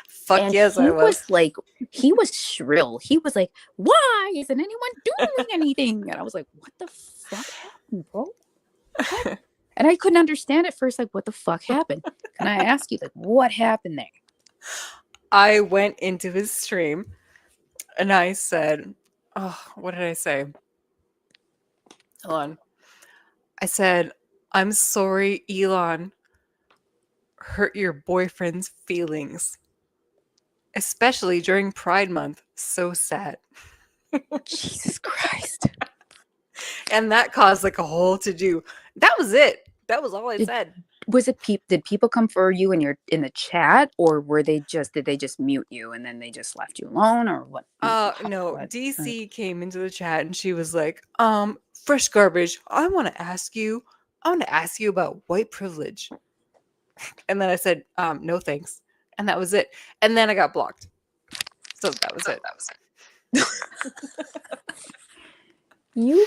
Fuck and yes, he I was. he was shrill. He was like, "Why isn't anyone doing anything?" And I was like, "What the fuck happened, bro?" And I couldn't understand at first, like, what the fuck happened? Can I ask you, like, what happened there? I went into his stream and I said, oh, what did I say? Hold on. I said, I'm sorry, Elon hurt your boyfriend's feelings, especially during Pride Month. So sad. Jesus Christ. And that caused like a whole to do. That was it. That was all I said. Was it did people come for you in the chat, or did they just mute you and then they just left you alone, or what? No, What? DC came into the chat and she was like, fresh garbage. I want to ask you about white privilege. And then I said, no thanks. And that was it. And then I got blocked. So that was it. You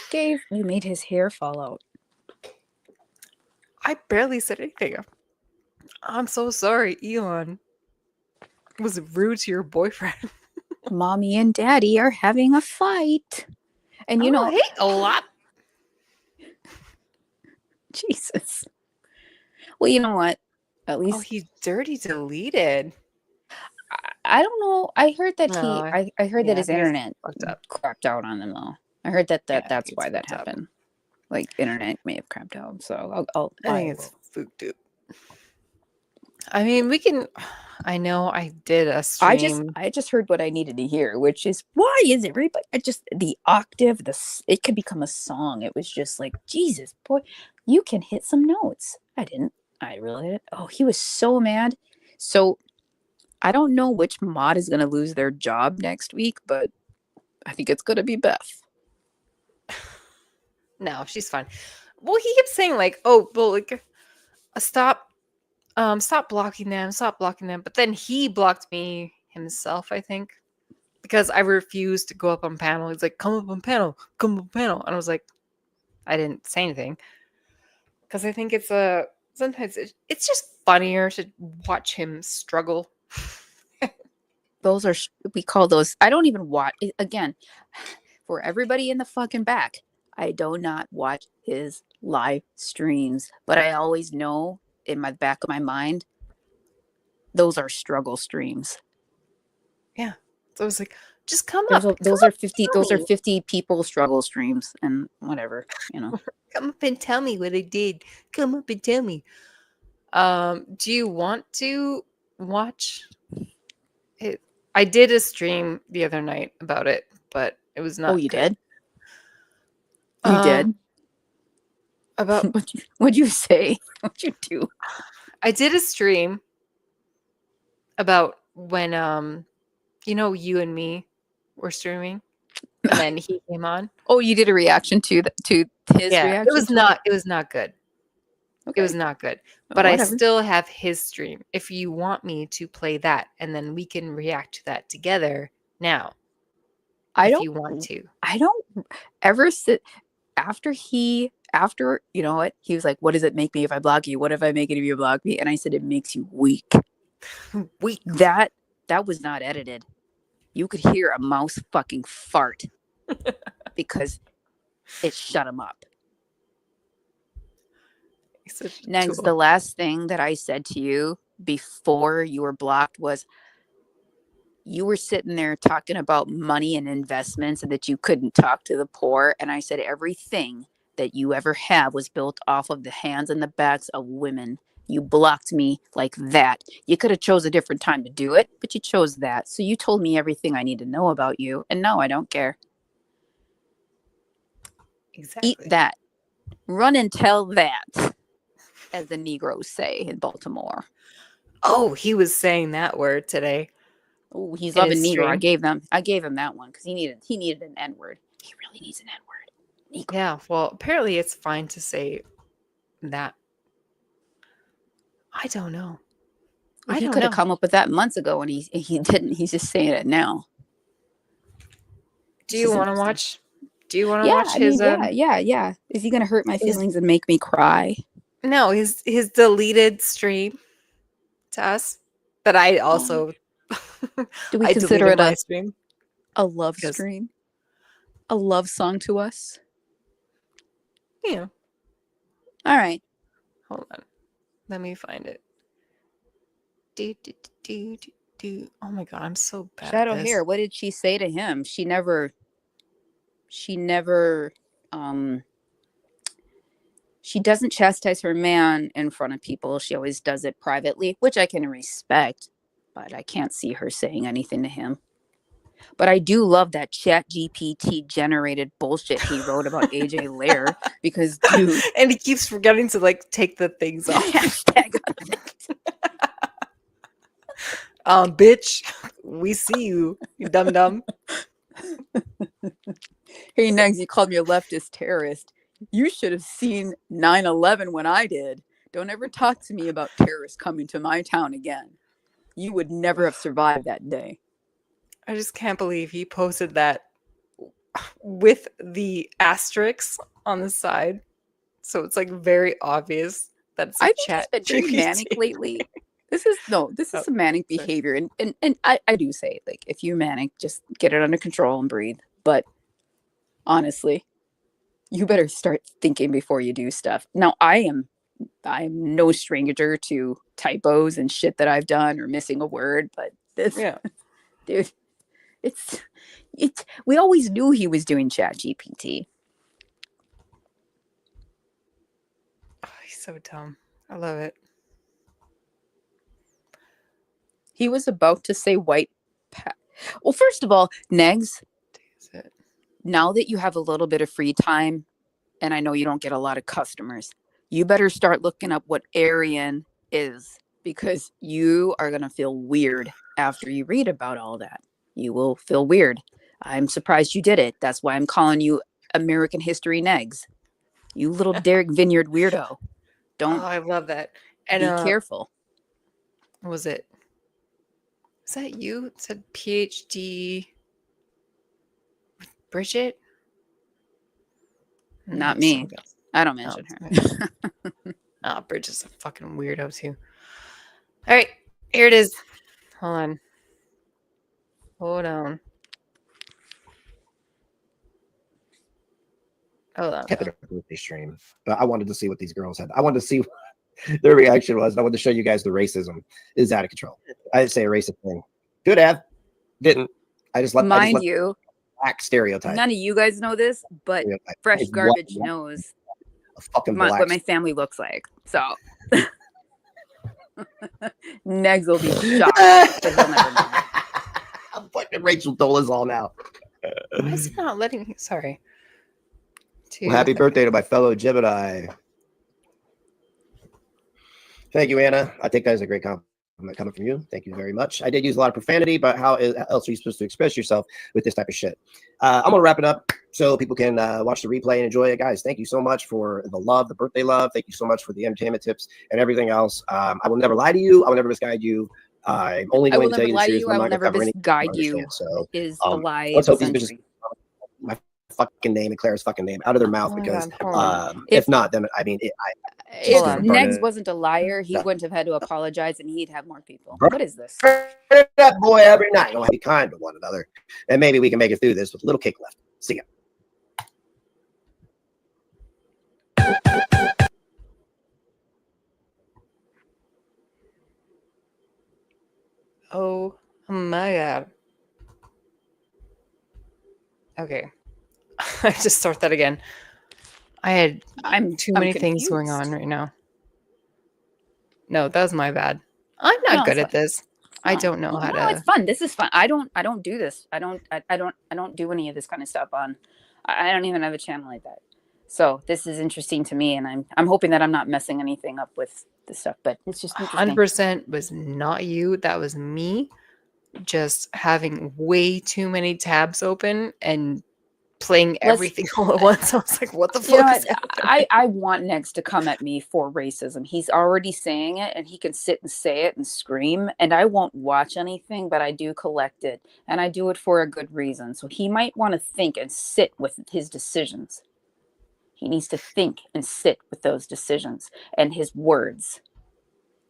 made his hair fall out. I barely said anything. I'm so sorry, Elon was rude to your boyfriend. Mommy and Daddy are having a fight. And you know, I hate a lot. Jesus. Well, you know what? At least he's dirty deleted. I don't know. I heard that No, I heard that his he's internet fucked up. crapped out on him though. I heard that's it's why that fucked up. happened. Like internet may have crapped out. So I think it's fooked up. I mean, we can. I know I did a stream. I just heard what I needed to hear, which is why is everybody? The octave, it could become a song. It was just like, Jesus, boy, you can hit some notes. I didn't. I really didn't. Oh, he was so mad. So I don't know which mod is going to lose their job next week, but I think it's going to be Beth. No, she's fine. Well, he kept saying like, "Oh, well, like, stop blocking them, stop blocking them." But then he blocked me himself, I think, because I refused to go up on panel. He's like, "Come up on panel, come up on panel," and I was like, I didn't say anything because I think sometimes it's just funnier to watch him struggle. We call those. I don't even watch again. For everybody in the fucking back, I do not watch his live streams, but I always know in my back of my mind, those are struggle streams. Yeah. So I was like, just come Those up. are 50. Those are 50 people struggle streams and whatever, you know. Come up and tell me what I did. Come up and tell me. Do you want to watch it? I did a stream the other night about it, but it was not. Oh, you good. did? You did? About what'd you say? What'd you do? I did a stream about when you and me were streaming, and then he came on. Oh, you did a reaction to his reaction? It was not good. Okay. It was not good. But I Whatever. still have his stream. If you want me to play that, and then we can react to that together now. If you want to. I don't ever sit after you know what? He was like, "What does it make me if I block you? What if I make it if you block me?" And I said, "It makes you weak." Weak. That was not edited. You could hear a mouse fucking fart because it shut him up. Next, the last thing that I said to you before you were blocked was you were sitting there talking about money and investments and that you couldn't talk to the poor. And I said, everything that you ever have was built off of the hands and the backs of women. You blocked me like that. You could have chose a different time to do it, but you chose that. So you told me everything I need to know about you. And no, I don't care. Exactly. Eat that. Run and tell that, as the Negroes say in Baltimore. Oh, he was saying that word today. Oh, he's in loving his Negro. stream. I gave him that one because he needed an N word. He really needs an N word. Yeah, well, apparently it's fine to say that. I don't know. He could have come up with that months ago, and he didn't. He's just saying it now. Do you want to watch? Do you want to Yeah, watch his? yeah. Is he gonna hurt my feelings and make me cry? No, his deleted stream to us. That I also. Do we I consider deleted it my a stream? love stream? A love song to us? Yeah. All right. Hold on. Let me find it. Oh my god, I'm so bad Shadow at this. Hair, what did she say to him? She never she doesn't chastise her man in front of people. She always does it privately, which I can respect, but I can't see her saying anything to him. But I do love that ChatGPT generated bullshit he wrote about AJ Lair because, dude, And he keeps forgetting to like take the things off. Bitch, we see you, you dum dum. Hey, Negs, you called me a leftist terrorist. You should have seen 9/11 when I did. Don't ever talk to me about terrorists coming to my town again. You would never have survived that day. I just can't believe he posted that with the asterisks on the side. So it's like very obvious that it's a I think chat. he's been very manic lately. This is some manic behavior. And I do say, like, if you're manic, just get it under control and breathe. But honestly, you better start thinking before you do stuff. Now, I'm no stranger to typos and shit that I've done or missing a word, but this, dude, it's we always knew he was doing ChatGPT. Oh, he's so dumb. I love it. He was about to say white. Well, first of all, Negs, now that you have a little bit of free time, and I know you don't get a lot of customers, you better start looking up what Aryan is, because you are going to feel weird after you read about all that. You will feel weird. I'm surprised you did it. That's why I'm calling you American History Negs. You little Derek Vineyard weirdo. Don't. Oh, I love that. And be careful. What was it? Is that you? It said PhD with Bridget? Not me. I don't mention her. Bridget's a fucking weirdo too. All right, here it is. Hold on. Hold on. Kept it a birthday stream, but I wanted to see what these girls had. I wanted to see what their reaction was. I wanted to show you guys the racism is out of control. I didn't say a racist thing. Could have, didn't. I just let Mind you, black stereotype. none of you guys know this, but Fresh It's Garbage what- knows A fucking black. what my family looks like. So Negs will be shocked, but he'll never know. I'm fucking Rachel Dolezal now. Why is it not letting me? Sorry. Well, happy birthday to my fellow Gemini. Thank you, Anna. I think that is a great compliment coming from you. Thank you very much. I did use a lot of profanity, but how else are you supposed to express yourself with this type of shit? I'm going to wrap it up so people can watch the replay and enjoy it. Guys, thank you so much for the love, the birthday love. Thank you so much for the entertainment tips and everything else. I will never lie to you. I will never misguide you. I'm only going to tell you the truth. I will never misguide you. So, is the lie let's of hope the these bitches century. my fucking name and Claire's fucking name out of their mouth, because hold on. if not, then I mean, If Negs wasn't a liar, he wouldn't have had to apologize, and he'd have more people. What is this? that boy every night. We'll be kind to one another, and maybe we can make it through this with a little cake left. See ya. Oh my god. Okay. I just start that again. I had too many things going on right now. No, that was my bad. I'm not good at this. I don't know how to. It's fun. This is fun. I don't do this. I don't do any of this kind of stuff on. I don't even have a channel like that. So this is interesting to me, and I'm hoping that I'm not messing anything up with this stuff. But it's just interesting. 100% was not you. That was me. Just having way too many tabs open and playing everything all at once. I was like, what the fuck is happening? I want Negs to come at me for racism. He's already saying it, and he can sit and say it and scream, and I won't watch anything, but I do collect it, and I do it for a good reason. So he might want to think and sit with his decisions. He needs to think and sit with those decisions and his words.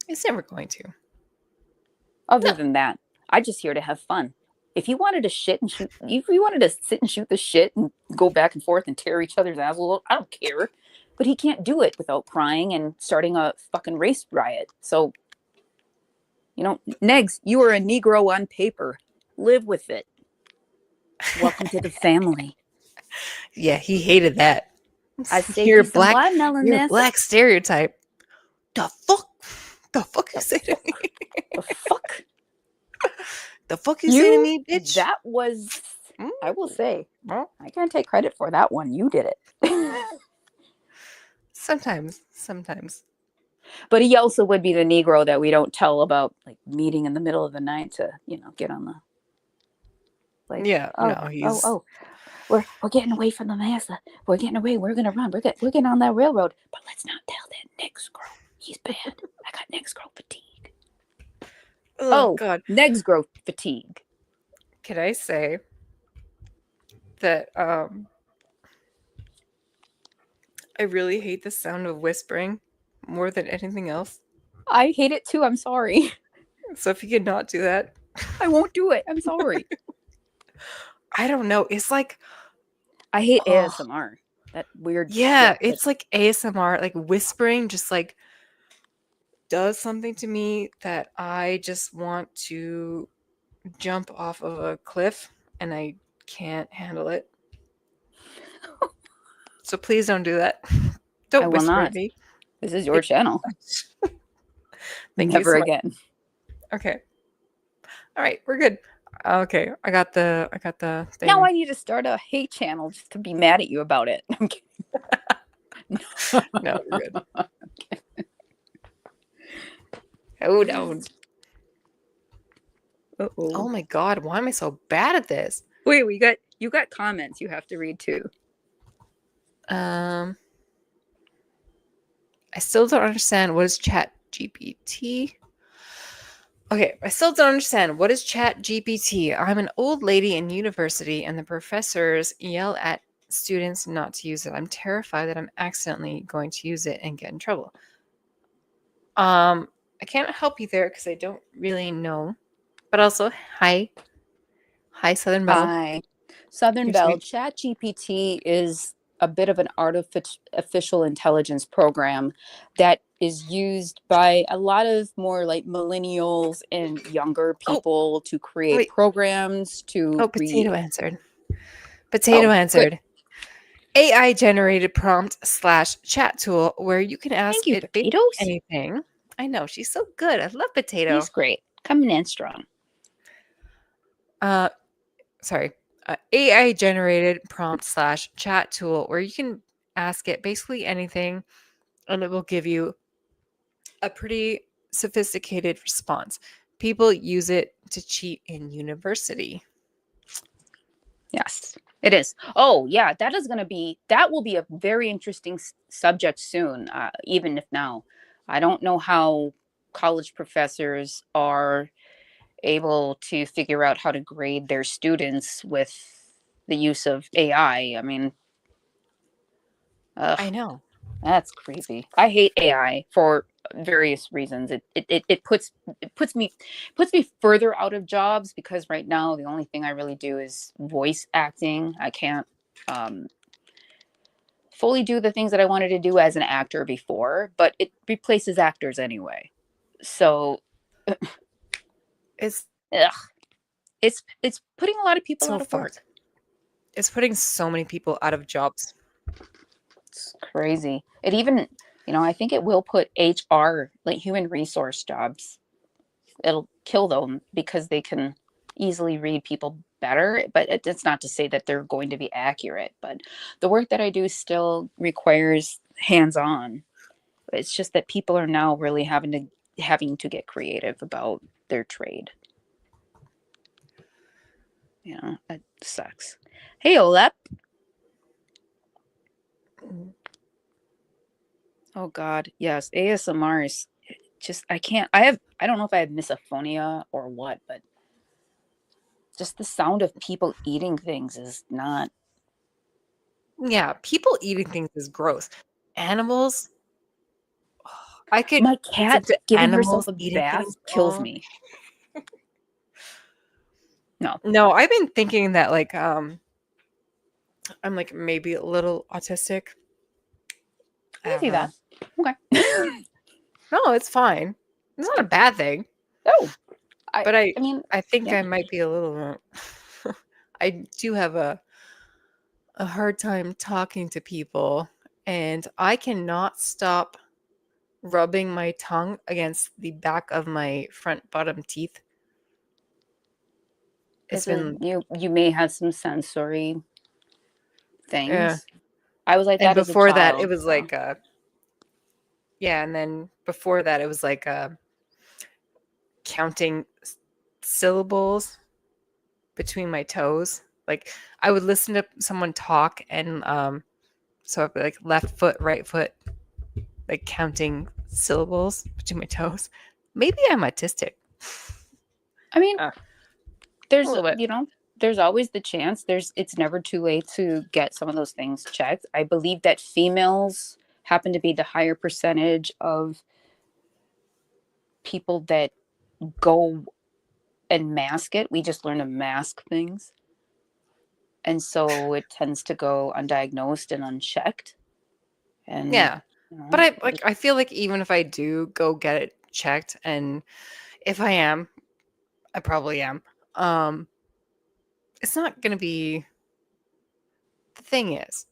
He's never going to. Other than that, I'm just here to have fun. If you wanted to shit and shoot, if you wanted to sit and shoot the shit and go back and forth and tear each other's assholes, I don't care. but he can't do it without crying and starting a fucking race riot. So, you know, Negs, you are a Negro on paper. Live with it. Welcome to the family. Yeah, he hated that. I saved You're you some black. watermelon You're this. a black stereotype. The fuck? The fuck you say to me? The fuck? The fuck you say to me, bitch? That was, I will say, Well, I can't take credit for that one. You did it. sometimes. But he also would be the Negro that we don't tell about, like meeting in the middle of the night to, you know, get on the. Like, Yeah, no, he's. We're getting away from the massa. We're getting away. We're gonna run. We're getting on that railroad. But let's not tell that Negro. He's bad. I got Negro fatigue. Oh God, Negro fatigue. Can I say that I really hate the sound of whispering more than anything else. I hate it too. I'm sorry. So if you could not do that, I won't do it. I'm sorry. I don't know. It's like I hate ASMR. That weird. Yeah, shit it's like ASMR, like whispering, just like does something to me that I just want to jump off of a cliff and I can't handle it. So please don't do that. Don't I will whisper not. at me. This is your channel. Thank you Never so much. again. Okay. All right, we're good. Okay, I got the thing. Now I need to start a hate channel just to be mad at you about it. I'm kidding. No, we're good. Oh no. Uh-oh. Oh my god, why am I so bad at this? Wait, you got comments you have to read too. I still don't understand what is Chat GPT. Okay, I still don't understand what is Chat GPT. I'm an old lady in university and the professors yell at students not to use it. I'm terrified that I'm accidentally going to use it and get in trouble. I can't help you there because I don't really know. But also, hi Southern Belle. Hi, Southern You're Belle. sweet. Chat GPT is a bit of an artificial intelligence program that is used by a lot of more like millennials and younger people to create wait. programs to Oh, Potato read. answered. Potato Oh, answered. AI generated prompt / chat tool where you can ask you, it basically Potatoes. anything. I know, she's so good. I love Potato. He's great. Coming in strong. AI generated prompt / chat tool where you can ask it basically anything and it will give you a pretty sophisticated response. People use it to cheat in university. Yes, it is. Oh, yeah, that will be a very interesting subject soon, even if now. I don't know how college professors are able to figure out how to grade their students with the use of AI. I mean, I know. That's creepy. I hate AI for various reasons. It puts me further out of jobs because right now the only thing I really do is voice acting. I can't fully do the things that I wanted to do as an actor before, but it replaces actors anyway. So it's putting a lot of people so out of work. fucked. It's putting so many people out of jobs. It's crazy. It even, I think it will put HR, like human resource jobs. It'll kill them because they can easily read people better, but it's not to say that they're going to be accurate. But the work that I do still requires hands-on. It's just that people are now really having to get creative about their trade. It sucks. Hey, Olep. Oh God, yes. ASMR is just, I don't know if I have misophonia or what, but just the sound of people eating things is not. Yeah, people eating things is gross. Animals, I could. My cat listen to giving herself animals a eating bath things kills all- me. No, I've been thinking that I'm like maybe a little autistic. I can see that. Okay. No, it's fine. It's not a bad thing. No. But I mean, think yeah. I might be a little. I do have a hard time talking to people, and I cannot stop rubbing my tongue against the back of my front bottom teeth. It's been you may have some sensory things. Yeah. I was like And that as a before that, it child, was so. like yeah, and then before that, it was like counting syllables between my toes. Like I would listen to someone talk, and so I'd be like left foot, right foot, like counting syllables between my toes. Maybe I'm autistic. I mean, there's a little bit. you know, there's always the chance. It's never too late to get some of those things checked. I believe that females happen to be the higher percentage of people that go and mask it. We just learn to mask things. And so it tends to go undiagnosed and unchecked. And Yeah. you know, But I feel like even if I do go get it checked, and if I am, I probably am. It's not gonna be. The thing is,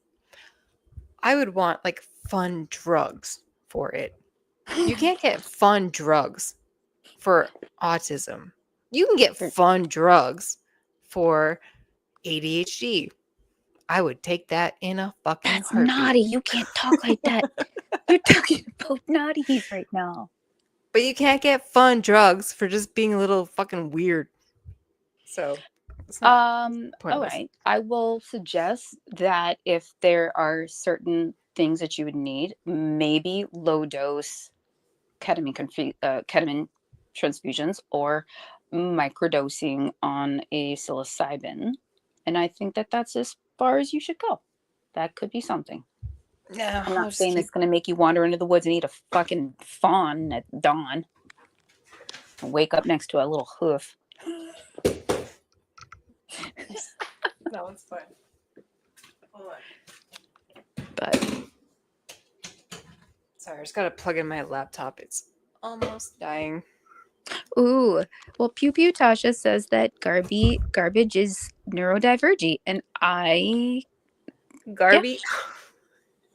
I would want like fun drugs for it. You can't get fun drugs for autism. You can get fun drugs for ADHD. I would take that in a fucking That's heartbeat. naughty. You can't talk like that. You're talking about naughties right now. But you can't get fun drugs for just being a little fucking weird. So it's not All pointless. right. I will suggest that if there are certain things that you would need, maybe low dose ketamine transfusions or microdosing on a psilocybin. And I think that that's as far as you should go. That could be something. Yeah, I'm not saying it's going to make you wander into the woods and eat a fucking fawn at dawn. And wake up next to a little hoof. No, it's fine. Hold on. But sorry, I just gotta plug in my laptop. It's almost dying. ooh, well, Pew Pew Tasha says that garbage is neurodivergent, and Garby.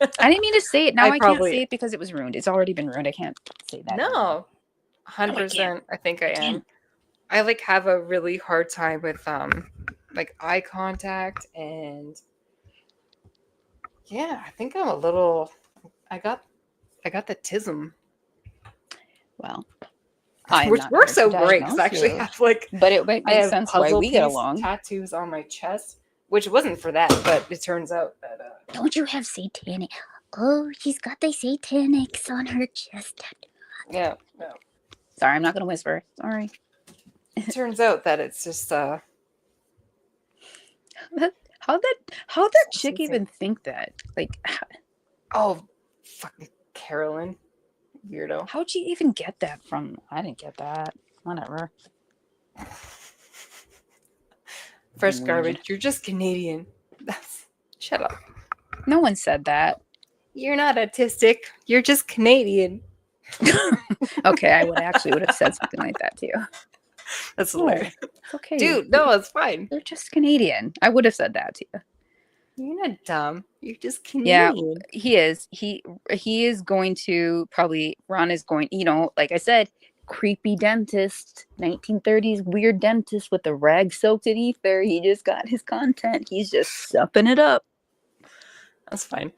I didn't mean to say it. Now I can't probably- say it because it was ruined. It's already been ruined. I can't say that. No, 100%. I think I am. I like have a really hard time with like eye contact, and yeah, I think I'm a little. I got the tism. Well, which works so great because I actually have like. But it might I make have sense why puzzle we get piece along. tattoos on my chest, which wasn't for that, but it turns out that. Don't you have satanic? Oh, she's got the satanics on her chest. Yeah. No. Sorry, I'm not gonna whisper. Sorry. It turns out that it's just How'd that chick even think that? Like, oh, fucking Carolyn, weirdo. How'd she even get that from? I didn't get that. Whatever. Fresh Weird. garbage. You're just Canadian. Shut up. No one said that. You're not autistic. You're just Canadian. Okay, I would have said something like that to you. That's No, hilarious. it's okay. Dude, no, it's fine. You're just Canadian. I would have said that to you. You're not dumb. You're just Yeah, Canadian. he is. He is going to probably Ron is going, like I said, creepy dentist, 1930s weird dentist with the rag soaked in ether. He just got his content. He's just supping it up. That's fine.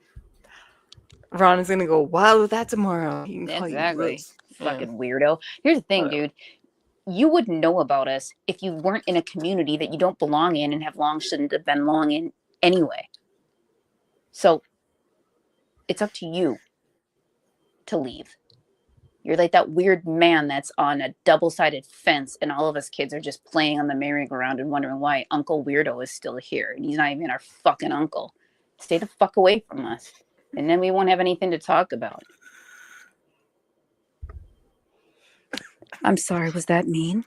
Ron is gonna go wild with that tomorrow. He can call you Exactly. gross. Fucking weirdo. Here's the thing, dude. You wouldn't know about us if you weren't in a community that you don't belong in and shouldn't have been long in anyway. So it's up to you to leave. You're like that weird man that's on a double-sided fence and all of us kids are just playing on the merry-go-round and wondering why Uncle Weirdo is still here and he's not even our fucking uncle. Stay the fuck away from us. And then we won't have anything to talk about. I'm sorry, was that mean?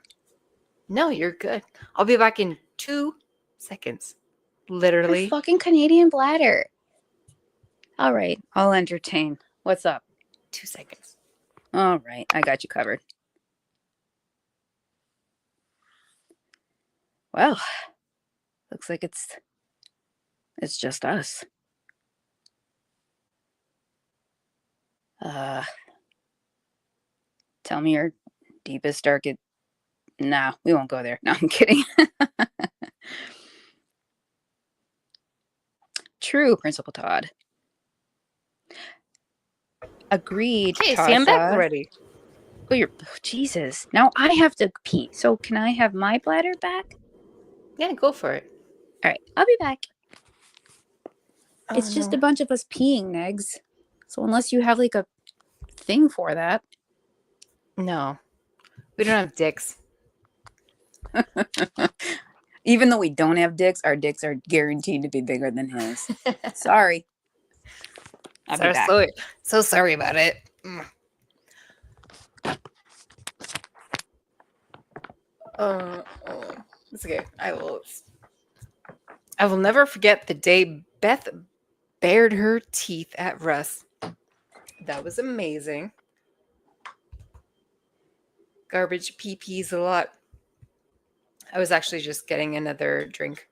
No, you're good. I'll be back in 2 seconds. Literally. Your fucking Canadian bladder. All right, I'll entertain. What's up? 2 seconds. All right, I got you covered. Well, looks like it's just us. Tell me your deepest, darkest. Nah, we won't go there. No, I'm kidding. True, Principal Todd. Agreed. Hey, see, I'm back Tasha. already. Oh, Jesus. Now I have to pee. So can I have my bladder back? Yeah, go for it. All right, I'll be back. Oh, It's just no. a bunch of us peeing, Negs. So unless you have like a thing for that. No. We don't have dicks. Even though we don't have dicks, our dicks are guaranteed to be bigger than his. Sorry. I'll be back. So sorry about it. Mm. It's okay. I will never forget the day Beth bared her teeth at Russ. That was amazing. Garbage PPs a lot. I was actually just getting another drink.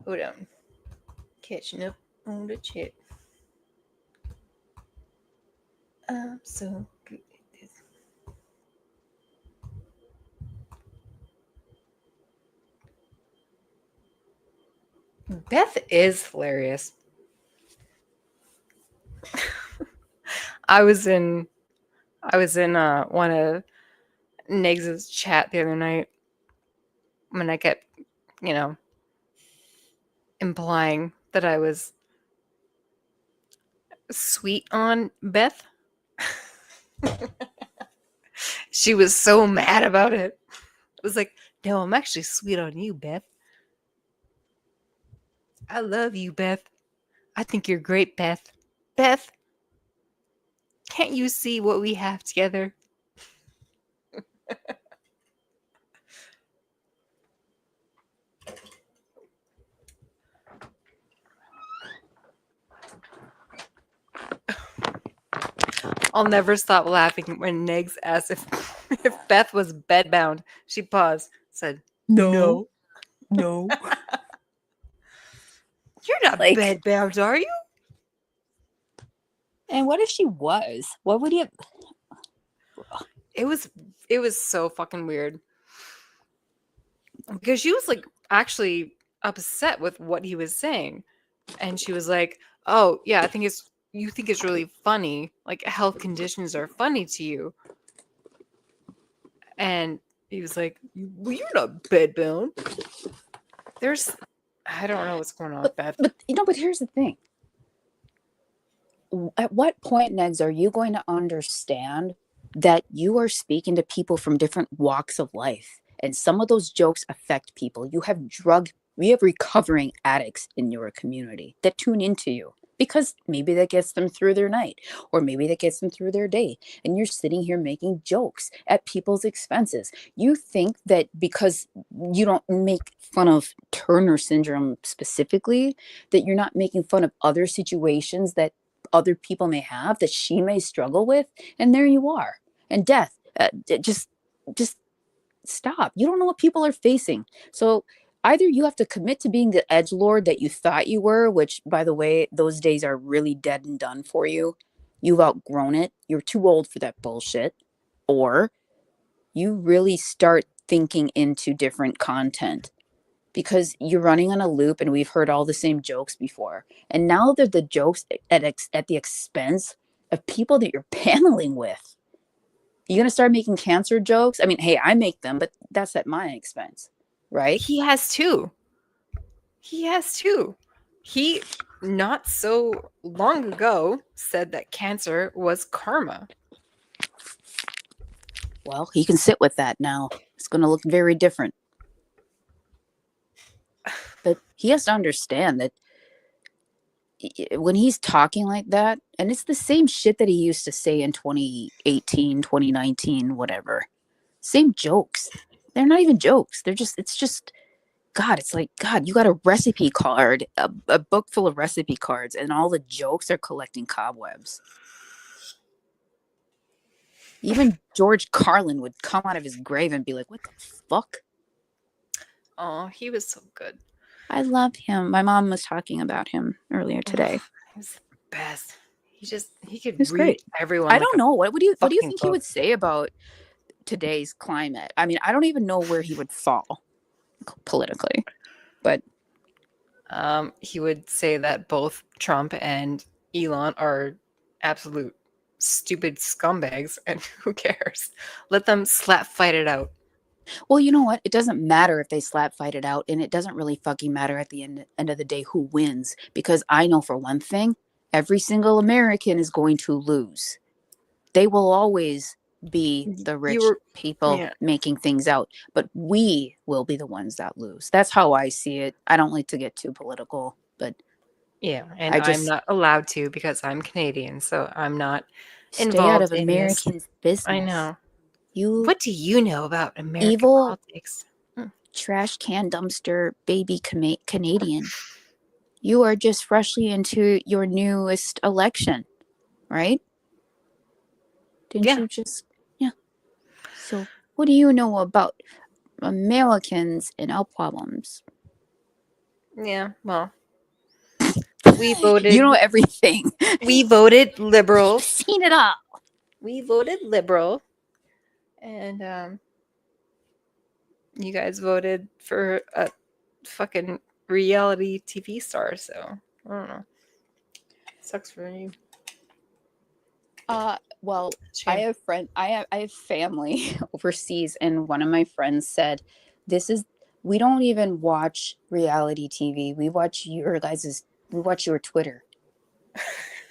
Hold on. Catching up on the chat. I'm so good at this. Beth is hilarious. I was in one of Negs' chat the other night when I kept, implying that I was sweet on Beth. She was so mad about it. I was like, no, I'm actually sweet on you, Beth. I love you, Beth. I think you're great, Beth. Beth, can't you see what we have together? I'll never stop laughing when Negs asked if Beth was bedbound. She paused, said, No. You're not bedbound, are you? And what if she was? What would you? It was so fucking weird. Because she was like actually upset with what he was saying. And she was like, oh, yeah, you think it's really funny. Like health conditions are funny to you. And he was like, well, you're not bedbound. I don't know what's going on with Beth. But here's the thing. At what point, Negs, are you going to understand that you are speaking to people from different walks of life? And some of those jokes affect people. You have recovering addicts in your community that tune into you because maybe that gets them through their night or maybe that gets them through their day. And you're sitting here making jokes at people's expenses. You think that because you don't make fun of Turner syndrome specifically, that you're not making fun of other situations that other people may have that she may struggle with. And there you are. And death, just stop. You don't know what people are facing. So either you have to commit to being the edgelord that you thought you were, which, by the way, those days are really dead and done for you. You've outgrown it. You're too old for that bullshit. Or you really start thinking into different content because you're running on a loop and we've heard all the same jokes before. And now they're the jokes at the expense of people that you're paneling with. You're going to start making cancer jokes? I mean, hey, I make them, but that's at my expense, right? He has too. He, not so long ago, said that cancer was karma. Well, he can sit with that now. It's going to look very different. But he has to understand that when he's talking like that, and it's the same shit that he used to say in 2018, 2019, whatever. Same jokes. they're not even jokes. It's just, God, it's like, God, you got a recipe card, a book full of recipe cards, and all the jokes are collecting cobwebs. Even George Carlin would come out of his grave and be like, what the fuck? Oh, he was so good. I love him. My mom was talking about him earlier today. He was the best. He could It's read great. everyone. I like don't a know. What do you fucking think he book. would say about today's climate? I mean, I don't even know where he would fall politically, but he would say that both Trump and Elon are absolute stupid scumbags, and who cares? Let them slap fight it out. well, you know what? It doesn't matter if they slap fight it out, and it doesn't really fucking matter at the end of the day who wins, because I know for one thing, every single American is going to lose. They will always be the rich people making things out, but we will be the ones that lose. That's how I see it. I don't like to get too political, but Yeah, and I just I'm not allowed to because I'm Canadian, so I'm not stay involved out of in Americans' business. I know. You What do you know about American evil politics? trash can dumpster baby Canadian. You are just freshly into your newest election, right? Didn't you just So what do you know about Americans and our problems? Yeah, well, we voted. You know everything. We voted liberal. Seen it all. We voted liberal, and you guys voted for a fucking reality TV star. So I don't know. Sucks for you. Well, I have family overseas, and one of my friends said, we don't even watch reality TV. We watch your Twitter.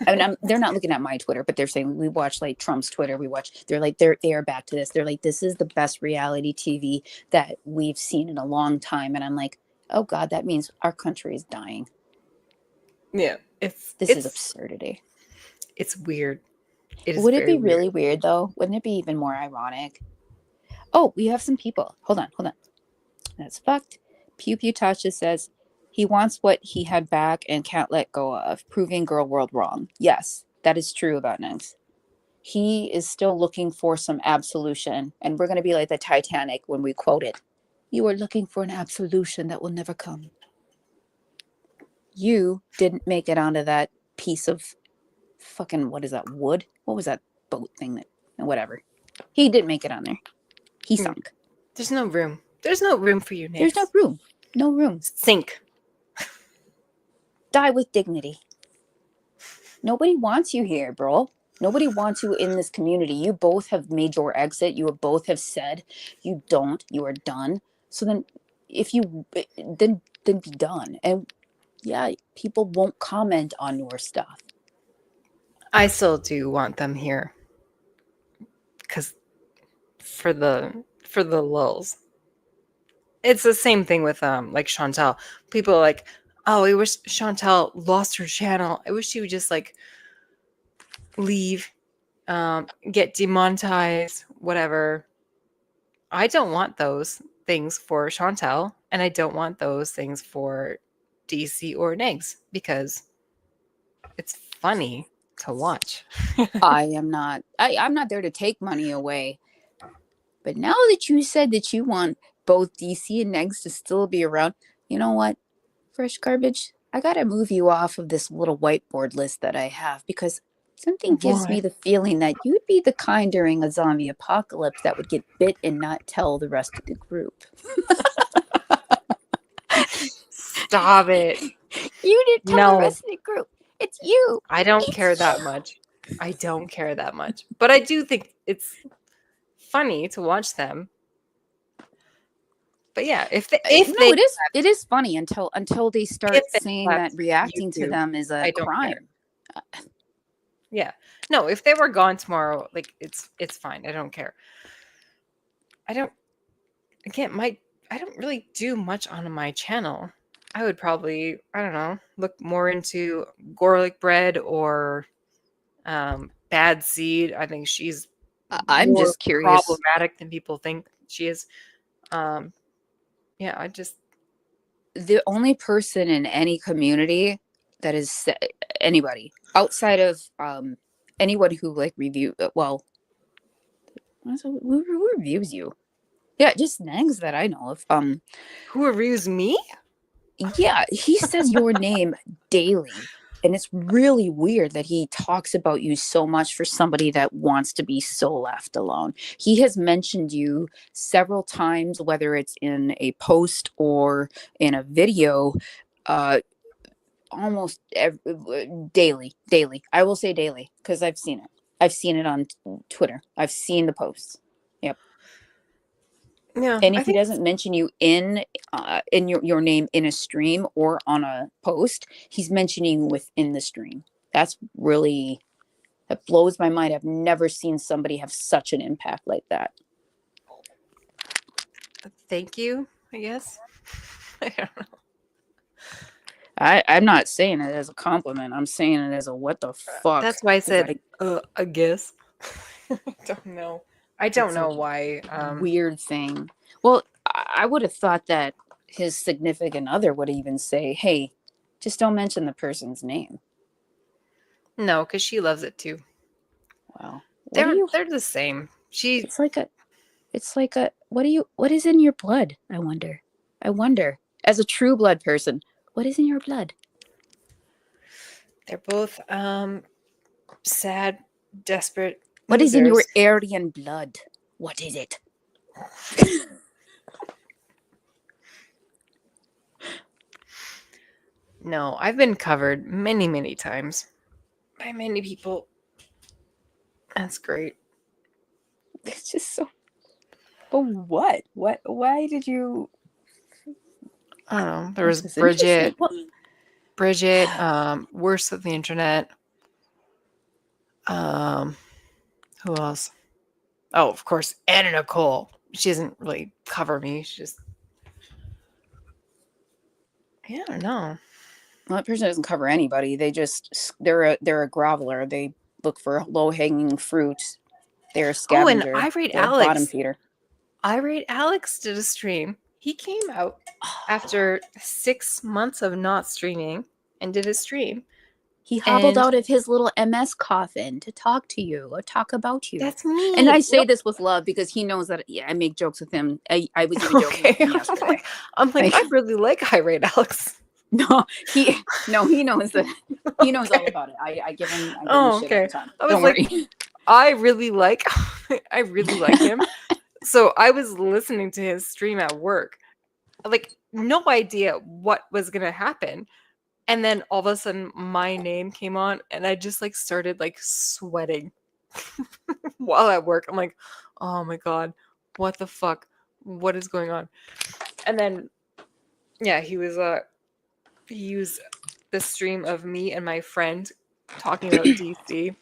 I mean, they're not looking at my Twitter, but they're saying we watch like Trump's Twitter. They are back to this. They're like, this is the best reality TV that we've seen in a long time. And I'm like, oh God, that means our country is dying. Yeah, this is absurdity. It's weird. Would it be really weird though? Wouldn't it be even more ironic? Oh, we have some people. Hold on. That's fucked. Pew Pew Tasha says he wants what he had back and can't let go of, proving girl world wrong. Yes, that is true about Negs. He is still looking for some absolution, and we're going to be like the Titanic when we quote it. You are looking for an absolution that will never come. You didn't make it onto that piece of fucking, what is that, wood? What was that boat thing whatever. He didn't make it on there. He sunk. There's no room. There's no room for you, Nick. There's no room. No room. Sink. Die with dignity. Nobody wants you here, bro. Nobody wants you in this community. You both have made your exit. You both have said you don't. You are done. So then, then be done. And yeah, people won't comment on your stuff. I still do want them here, because for the lulz. It's the same thing with like Chantel. People are like, oh, I wish Chantel lost her channel. I wish she would just like leave, get demonetized, whatever. I don't want those things for Chantel, and I don't want those things for DC or Negs, because it's funny to watch. I'm not there to take money away. But now that you said that you want both DC and Negs to still be around, you know what? Fresh Garbage, I gotta move you off of this little whiteboard list that I have, because something gives me the feeling that you'd be the kind during a zombie apocalypse that would get bit and not tell the rest of the group. Stop it. You didn't tell the rest of the group. It's you. I don't care that much. I don't care that much. But I do think it's funny to watch them. But yeah, it is funny until they start saying that reacting to them is a crime. Yeah. No, if they were gone tomorrow, like it's fine. I don't care. I don't really do much on my channel. I would probably, I don't know, look more into garlic bread or Bad Seed. I think she's I'm more just curious. problematic than people think she is. Yeah, I just The only person in any community that is anybody outside of anyone who like review who reviews you? Yeah, just nags that I know of. Who reviews me? Yeah, he says your name daily. And it's really weird that he talks about you so much for somebody that wants to be so left alone. He has mentioned you several times, whether it's in a post or in a video, almost daily. I will say daily because I've seen it. I've seen it on Twitter. I've seen the posts. Yep. Yeah, And I if he think doesn't mention you in your name in a stream or on a post, he's mentioning you within the stream. That blows my mind. I've never seen somebody have such an impact like that. thank you, I guess. I don't know. I'm not saying it as a compliment. I'm saying it as a what the fuck. That's why I 'cause said I guess. I don't know. I don't It's know a why. weird thing. Well, I would have thought that his significant other would even say, "Hey, just don't mention the person's name." No, because she loves it too. Wow. What do you? They're the same. She It's like a. What is in your blood? I wonder. As a true blood person, what is in your blood? they're both sad, desperate. What is in your losers. Aryan blood? What is it? No, I've been covered many, many times by many people. That's great. It's just so. But what? What? Why did you? I don't know. There was This is Bridget. interesting. Bridget, worst of the internet. Who else? Oh, of course, Anna Nicole. She doesn't really cover me. She just, yeah, I don't know. Well, that person doesn't cover anybody. They're a groveler. They look for low hanging fruit. They're a Oh, and scavenger. Irate They're a bottom Alex. feeder. Irate Alex did a stream. He came out after 6 months of not streaming and did a stream. He hobbled And out of his little MS coffin to talk to you or talk about you. that's me. And I say Nope. this with love because he knows that I make jokes with him. I was even joking with him yesterday. I'm like, Like- I really like Irate Alex. No, he knows that he knows all about it. I give him shit all the time. I was Don't like, worry. I really like him. So I was listening to his stream at work. Like, no idea what was gonna happen. And then all of a sudden my name came on and I just like started like sweating while at work. I'm like, oh my god, what the fuck? What is going on? And then yeah, he used the stream of me and my friend talking about DC.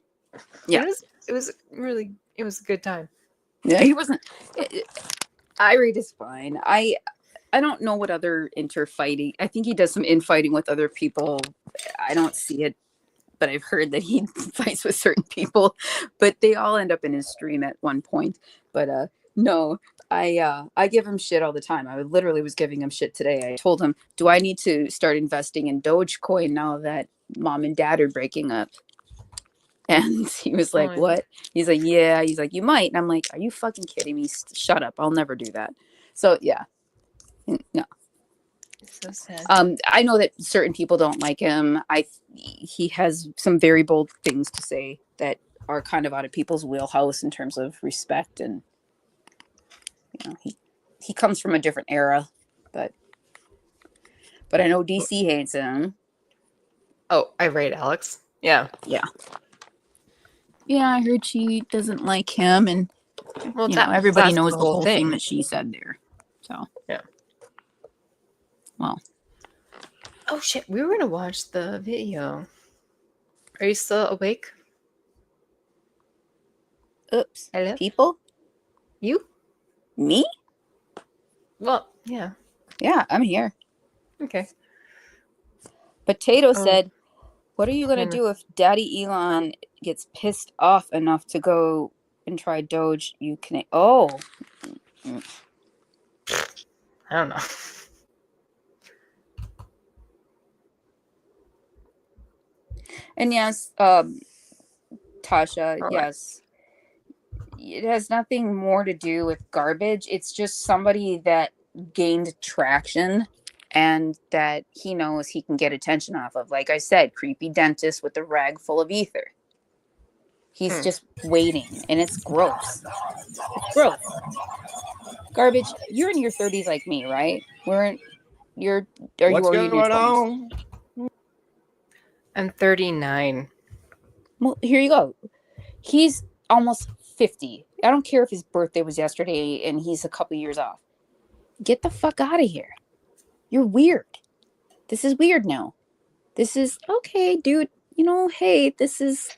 Yeah. It was a good time. Yeah, he wasn't. Irate is fine. I don't know what other interfighting. I think he does some infighting with other people. I don't see it, but I've heard that he fights with certain people. But they all end up in his stream at one point. But no, I give him shit all the time. I literally was giving him shit today. I told him, "Do I need to start investing in Dogecoin now that mom and dad are breaking up?" And he was like, yeah. "What?" He's like, "Yeah." He's like, "You might." And I'm like, "Are you fucking kidding me? Shut up. I'll never do that." So yeah. No. It's so sad. I know that certain people don't like him. He has some very bold things to say that are kind of out of people's wheelhouse in terms of respect, and you know, he comes from a different era, but I know DC hates him. Oh, Irate Alex. Yeah. Yeah. Yeah, I heard she doesn't like him, and Well, you know, everybody that's knows the the whole whole thing thing. that she said there. So Yeah. well, Oh shit, we were gonna watch the video. Are you still awake? oops. Hello? People? You? Me? Well, yeah. Yeah, I'm here. Okay. Potato Oh. said, "What are you gonna Hmm. do if Daddy Elon gets pissed off enough to go and try Doge? You can." Oh, I don't know. And yes, Tasha, All right. yes. It has nothing more to do with garbage. It's just somebody that gained traction and that he knows he can get attention off of. Like I said, creepy dentist with a rag full of ether. He's just waiting, and it's gross. It's gross. Garbage, you're in your 30s like me, right? Are you already in your 20s? I'm 39. Well, here you go. He's almost 50. I don't care if his birthday was yesterday and he's a couple years off. Get the fuck out of here. You're weird. This is weird now. This is okay, dude. Hey, this is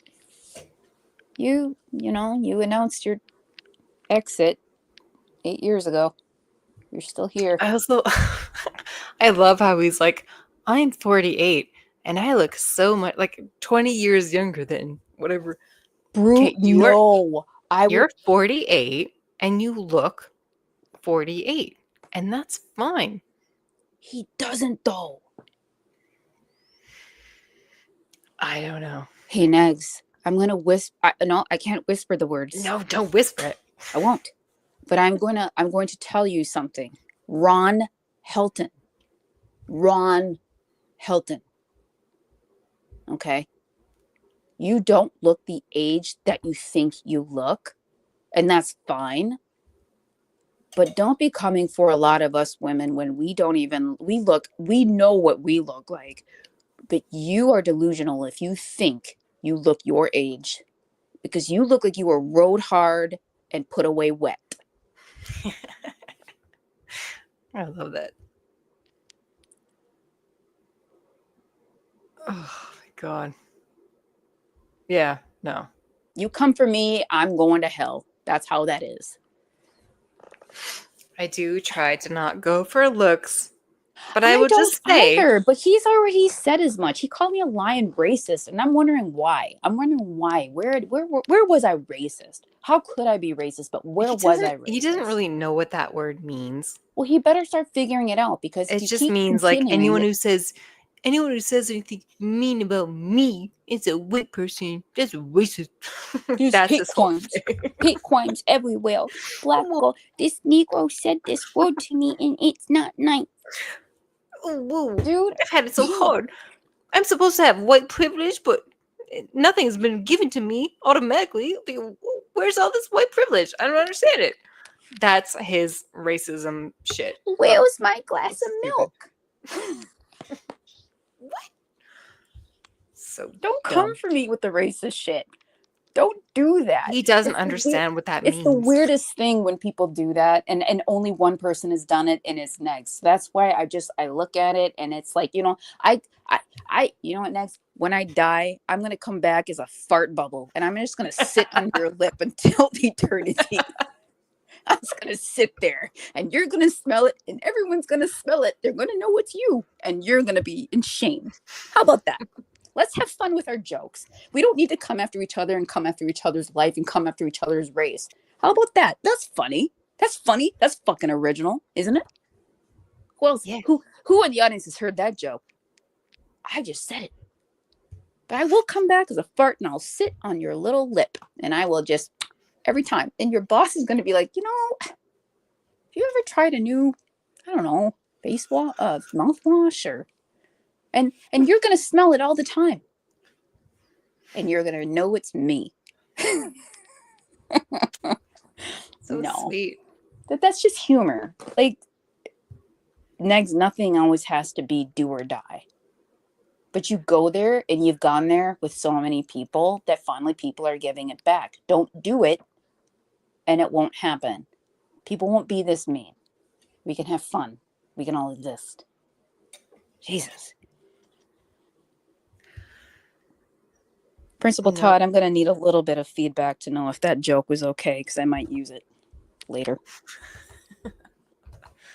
you announced your exit 8 years ago. You're still here. I also I love how he's like, I'm 48 and I look so much like 20 years younger than whatever. You're 48 and you look 48, and that's fine. He doesn't though. I don't know. Hey, Negs, I'm gonna whisper. No, I can't whisper the words. No, don't whisper it. I won't. But I'm going to tell you something. Ron Helton. Okay. You don't look the age that you think you look, and that's fine. But don't be coming for a lot of us women when we know what we look like. But you are delusional if you think you look your age, because you look like you were rode hard and put away wet. I love that. Oh my God. Yeah, no. You come for me, I'm going to hell. That's how that is. I do try to not go for looks, but I I will don't just say, either, but he's already said as much. He called me a lion racist, and I'm wondering why. Where was I racist? How could I be racist? But where was I racist? he doesn't really know what that word means. Well, he better start figuring it out, because It if you just keep means like continuing anyone it- who says anything mean about me is a white person. That's racist. There's That's hate his whole crimes. thing. Hate crimes everywhere. Black girl, this Negro said this word to me, and it's not nice. Whoa, dude, I've had it so hard. I'm supposed to have white privilege, but nothing's been given to me automatically. Where's all this white privilege? I don't understand it. That's his racism shit. Where's my glass of milk? So don't come for me with the racist shit. Don't do that. He doesn't It's the understand what that it's means. the weirdest thing when people do that, and only one person has done it, and it's Next. That's why I look at it, and it's like, I you know what, Next, when I die, I'm gonna come back as a fart bubble, and I'm just gonna sit on your lip until eternity. I'm just gonna sit there, and you're gonna smell it, and everyone's gonna smell it. They're gonna know it's you, and you're gonna be in shame. How about that? Let's have fun with our jokes. We don't need to come after each other and come after each other's life and come after each other's race. How about that? That's funny. That's funny. That's fucking original, isn't it? Who else? Yeah. Who in the audience has heard that joke? I just said it. But I will come back as a fart, and I'll sit on your little lip, and I will just every time. And your boss is going to be like, have you ever tried a new, I don't know, mouthwash or, and you're going to smell it all the time. And you're going to know it's me. So sweet. That's just humor. Like, nothing always has to be do or die. But you go there, and you've gone there with so many people that finally people are giving it back. Don't do it, and it won't happen. People won't be this mean. We can have fun. We can all exist. Jesus. Principal Todd, I'm going to need a little bit of feedback to know if that joke was okay, because I might use it later.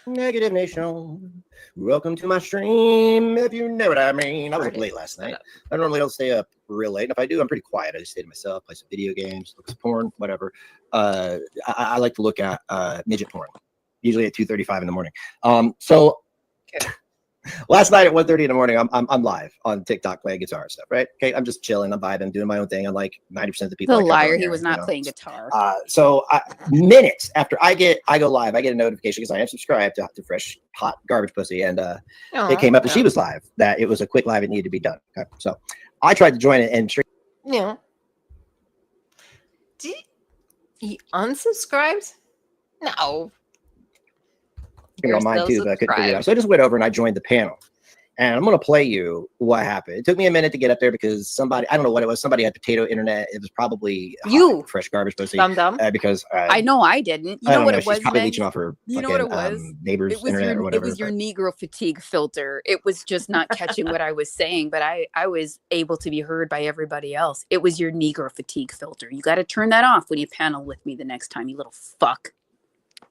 Negative Nation. Welcome to my stream, if you know what I mean. I was up late last night. I normally don't stay up real late. And if I do, I'm pretty quiet. I just stay to myself, play some video games, look at some porn, whatever. I like to look at midget porn. usually at 2:35 in the morning. So last night at 1:30 in the morning, I'm live on TikTok playing guitar and stuff, right? Okay, I'm just chilling, I'm vibing, doing my own thing. I'm like 90% of the people. The I cover on liar, he here, was you not know. playing guitar. So minutes after I go live, I get a notification because I am subscribed to Fresh Hot Garbage Pussy, and it came up that she was live. That it was a quick live; it needed to be done. Okay? So I tried to join it, and Yeah. Did he unsubscribed? No. on mine too, but I couldn't figure it out. So I just went over and I joined the panel. And I'm going to play you what happened. It took me a minute to get up there because somebody, I don't know what it was. Somebody had potato internet. It was probably Fresh Garbage Pussy. Because I know I didn't. You I know don't what know. it was? She's probably Megs? leeching off her You know what it was? neighbor's It was internet or It whatever. was your Negro fatigue filter. It was just not catching what I was saying, but I was able to be heard by everybody else. It was your Negro fatigue filter. You got to turn that off when you panel with me the next time, you little fuck.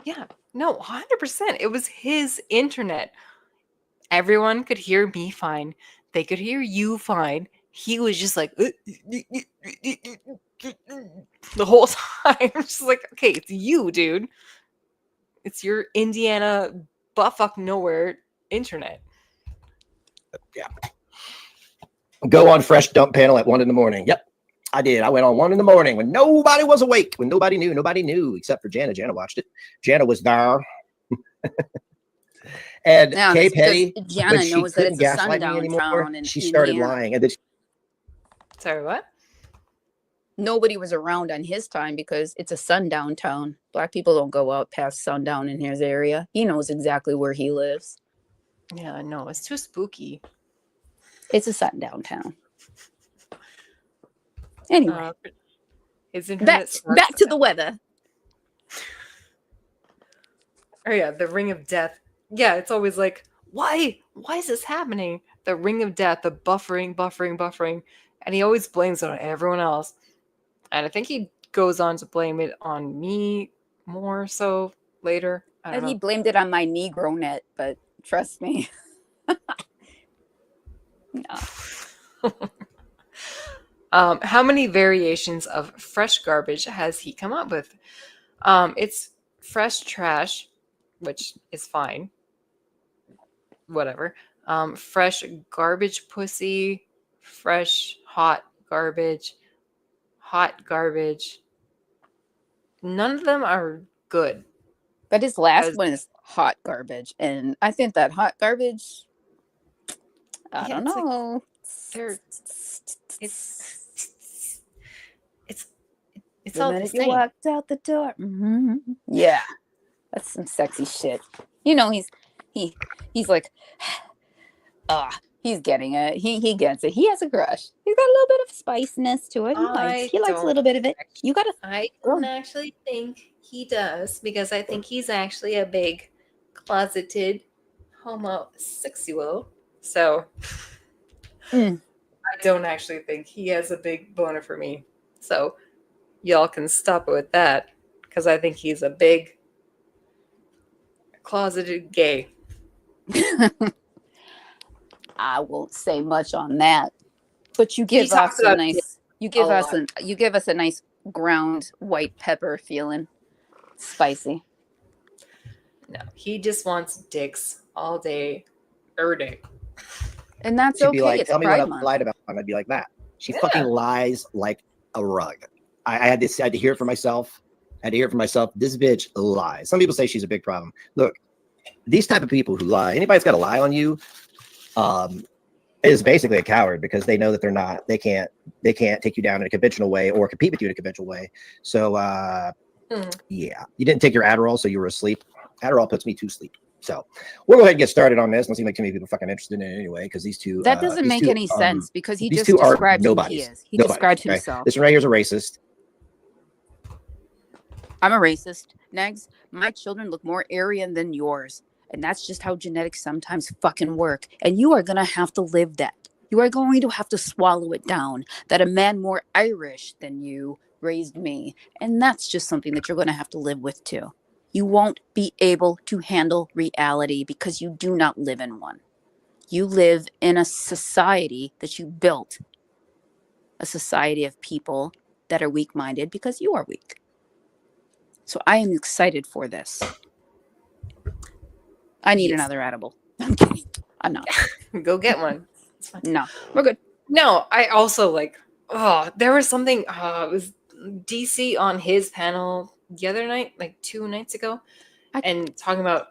Yeah, no, 100%. It was his internet. Everyone could hear me fine. They could hear you fine. He was just like the whole time. Just like, okay, it's you, dude. It's your Indiana buttfuck nowhere internet. Yeah. Go on Fresh Dump panel at 1 in the morning. Yep, I did. I went on 1 in the morning when nobody was awake, when nobody knew except for Jana. Jana watched it. Jana was there. And Yeah, Kay that's because Petty, Jana when she knows that couldn't it's a gaslight me sundown anymore, town in she started Indiana. lying. And then Sorry, what? Nobody was around on his time because it's a sundown town. Black people don't go out past sundown in his area. He knows exactly where he lives. Yeah, no, it's too spooky. It's a sundown town. Anyway, his internet back to the weather. Oh yeah, the Ring of Death. Yeah, it's always like, why is this happening? The Ring of Death, the buffering, and he always blames it on everyone else. And I think he goes on to blame it on me more so later. I don't And know. he blamed it on my Negro net, but trust me. No. How many variations of fresh garbage has he come up with? It's fresh trash, which is fine. Whatever. Fresh garbage pussy, fresh hot garbage. None of them are good. But his last one is hot garbage. And I think that hot garbage, I don't know. It's the all the minute you same. walked out the door. Mhm. Yeah. That's some sexy shit. You know, he's like, he's getting it. He gets it. He has a crush. He's got a little bit of spiciness to it. He likes a little bit of it. You gotta. I don't actually think he does because I think he's actually a big closeted homosexual. So I don't actually think he has a big boner for me. So y'all can stop it with that because I think he's a big closeted gay. I won't say much on that, but you give us a nice. You give us a nice ground white pepper feeling, spicy. No, he just wants dicks all day, every day. And that's she'd okay. be like, It's tell me what Pride I've Month. lied about. And I'd be like that. She fucking lies like a rug. I had to hear it for myself. This bitch lies. Some people say she's a big problem. Look, these type of people who lie, anybody's got to lie on you, is basically a coward because they know that they can't take you down in a conventional way or compete with you in a conventional way. So yeah, you didn't take your Adderall, so you were asleep. Adderall puts me to sleep. So we'll go ahead and get started on this. Doesn't seem like too many people are fucking interested in it anyway, because these two That doesn't make any sense because he these just two are described who he nobodies. is. He Nobodies, described okay? himself. This one right here is a racist. I'm a racist. Next, my children look more Aryan than yours. And that's just how genetics sometimes fucking work. And you are going to have to live that. You are going to have to swallow it down that a man more Irish than you raised me. And that's just something that you're going to have to live with too. You won't be able to handle reality because you do not live in one. You live in a society that you built. A society of people that are weak-minded because you are weak. So I am excited for this. I need Yes. another edible. I'm kidding. I'm not. Go get one. It's fine. No, we're good. No, I also like. Oh, there was something. It was DC on his panel the other night, like 2 nights ago, and talking about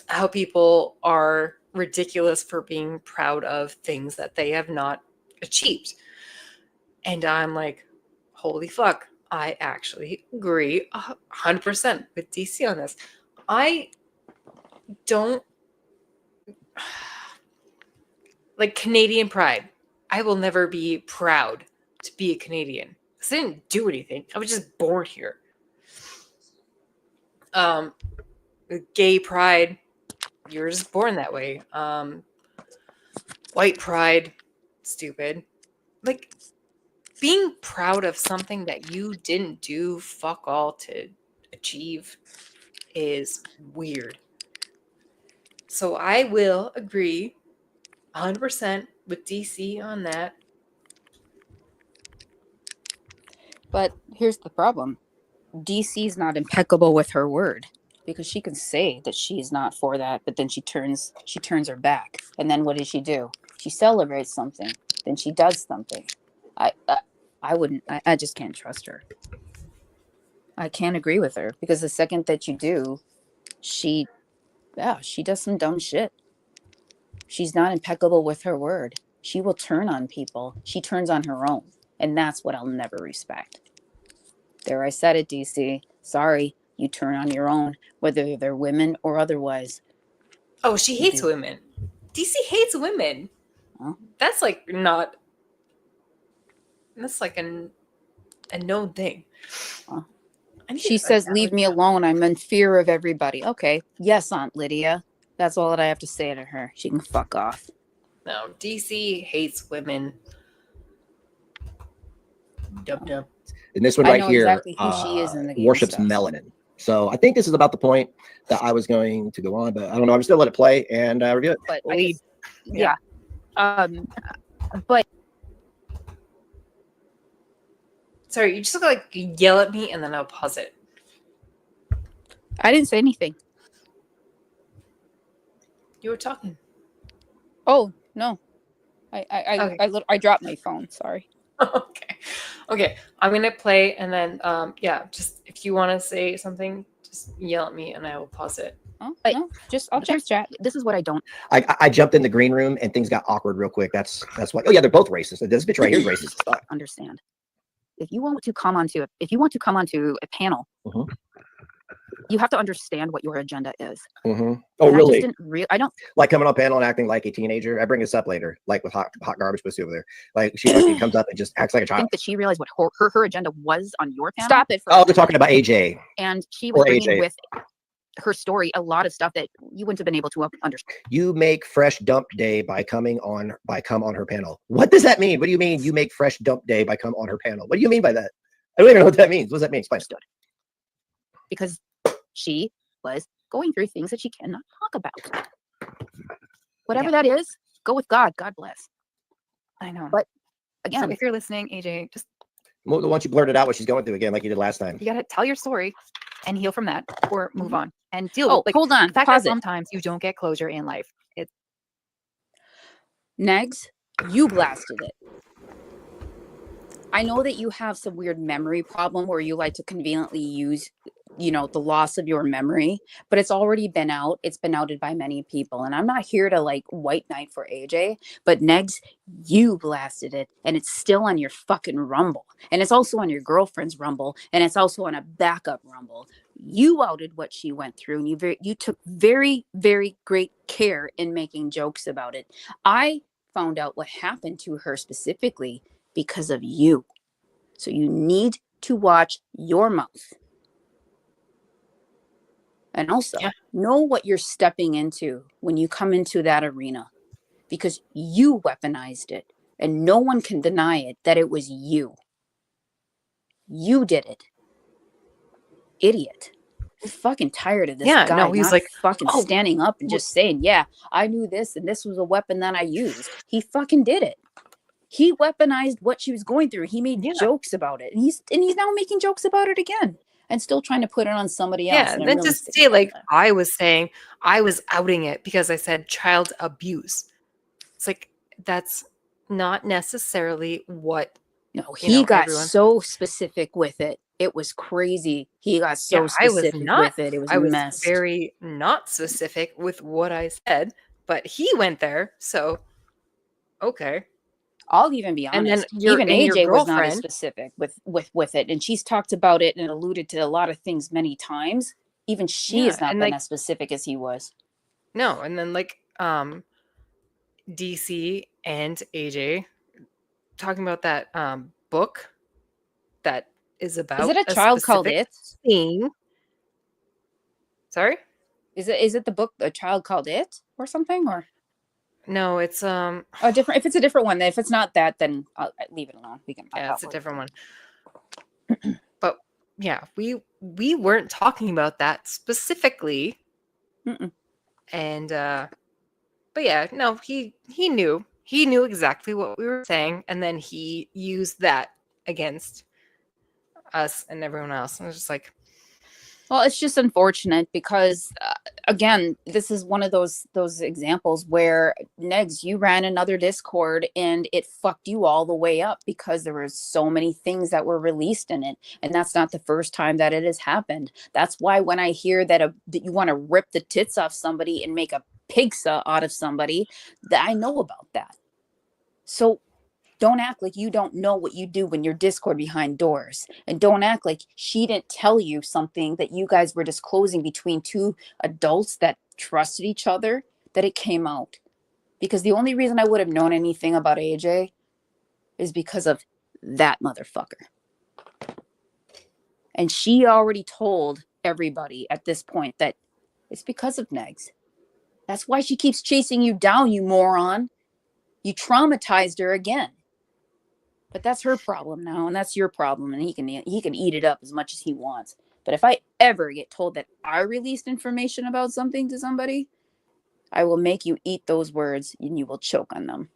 how people are ridiculous for being proud of things that they have not achieved. And I'm like, holy fuck, I actually agree 100% with DC on this. I don't like Canadian pride. I will never be proud to be a Canadian because I didn't do anything. I was just born here. Gay pride, you're just born that way. White pride, stupid. Like being proud of something that you didn't do fuck all to achieve is weird. So I will agree 100% with DC on that. But here's the problem. DC's not impeccable with her word because she can say that she is not for that, but then she turns her back. And then what does she do? She celebrates something. Then she does something. I just can't trust her. I can't agree with her because the second that you do, she does some dumb shit. She's not impeccable with her word. She will turn on people. She turns on her own. And that's what I'll never respect. There, I said it, DC. Sorry, you turn on your own, whether they're women or otherwise. Oh, she hates women. DC hates women. Huh? That's like not. That's like a known thing. She says, leave me alone. I'm in fear of everybody. Okay. Yes, Aunt Lydia. That's all that I have to say to her. She can fuck off. No, DC hates women. Dub dub. And this one I right know here exactly who she is in the game worships stuff. melanin. So I think this is about the point that I was going to go on, but I don't know. I'm still let it play and review it. But yeah. But Sorry, you just like yell at me and then I'll pause it. I didn't say anything. You were talking. Oh no, I dropped my phone. Sorry. Okay, I'm gonna play and then yeah, just if you want to say something, just yell at me and I will pause it. Oh, no, I'll check chat. This is what I don't I jumped in the green room and things got awkward real quick. That's why. Oh yeah, they're both racist. This bitch right here is racist. understand. If you want to come onto a panel, you have to understand what your agenda is. Oh And I just really? didn't I don't. Like coming on panel and acting like a teenager. I bring this up later, like with hot garbage pussy over there. Like she fucking comes up and just acts like a child. think that she realized what her agenda was on your panel. Stop it. Oh, they're talking about AJ. And she was Or bringing AJ. with her story a lot of stuff that you wouldn't have been able to understand. You make fresh dump day by come on her panel. What does that mean? What do you mean you make fresh dump day by come on her panel? What do you mean by that? I don't even know what that means. What does that mean? Explain. Because she was going through things that she cannot talk about. Whatever that is, go with God. God bless. I know. But again, So if you're listening, AJ, just Well, once you blurted out what she's going through again, like you did last time. you gotta tell your story and heal from that or move on and deal Oh, with like hold on. the fact Pause that it. sometimes you don't get closure in life. It's Negs, you blasted it. I know that you have some weird memory problem where you like to conveniently use, the loss of your memory, but it's already been out. It's been outed by many people. And I'm not here to like white knight for AJ, but Negs, you blasted it. And it's still on your fucking Rumble. And it's also on your girlfriend's Rumble. And it's also on a backup Rumble. You outed what she went through. And you took very, very great care in making jokes about it. I found out what happened to her specifically because of you. So you need to watch your mouth. And also know what you're stepping into when you come into that arena, because you weaponized it and no one can deny it that it was you. You did it. Idiot. I'm fucking tired of this Yeah, guy no, he's not like, fucking "Oh, standing up and just saying, yeah, I knew this and this was a weapon that I used. He fucking did it. He weaponized what she was going through. He made jokes about it. And he's now making jokes about it again. and still trying to put it on somebody else. Yeah, And and it then really to sticks say with like me. I was saying I was outing it because I said child abuse. It's like that's not necessarily what No, you he know got everyone. so specific with it. It was crazy. He got so Yeah, I was specific not. with it. It was I was messed. very not specific with what I said, but he went there. So okay. I'll even be And then honest. your Even and your AJ was not as girlfriend. specific with it, and she's talked about it and alluded to a lot of things many times. Even she Yeah, has not and been like as specific as he was. no, and then like DC and AJ talking about that book that is Is about it a a child called specific It? thing. Sorry? Is it the book A Child Called It or something, or No, it's a different? If it's a different one, then if it's not that, then I'll leave it alone. We can. yeah, it's a different one. But yeah, we weren't talking about that specifically. Mm-mm. And but yeah, no, he knew exactly what we were saying, and then he used that against us and everyone else. And I was just like, Well, it's just unfortunate because, again, this is one of those examples where Negs, you ran another Discord and it fucked you all the way up because there were so many things that were released in it, and that's not the first time that it has happened. That's why when I hear that that you want to rip the tits off somebody and make a pigsa out of somebody, that I know about that. So don't act like you don't know what you do when you're Discord behind doors. And don't act like she didn't tell you something that you guys were disclosing between two adults that trusted each other, that it came out. Because the only reason I would have known anything about AJ is because of that motherfucker. And she already told everybody at this point that it's because of Negs. That's why she keeps chasing you down, you moron. You traumatized her again. But that's her problem now, and that's your problem, and he can eat it up as much as he wants. But if I ever get told that I released information about something to somebody, I will make you eat those words, and you will choke on them.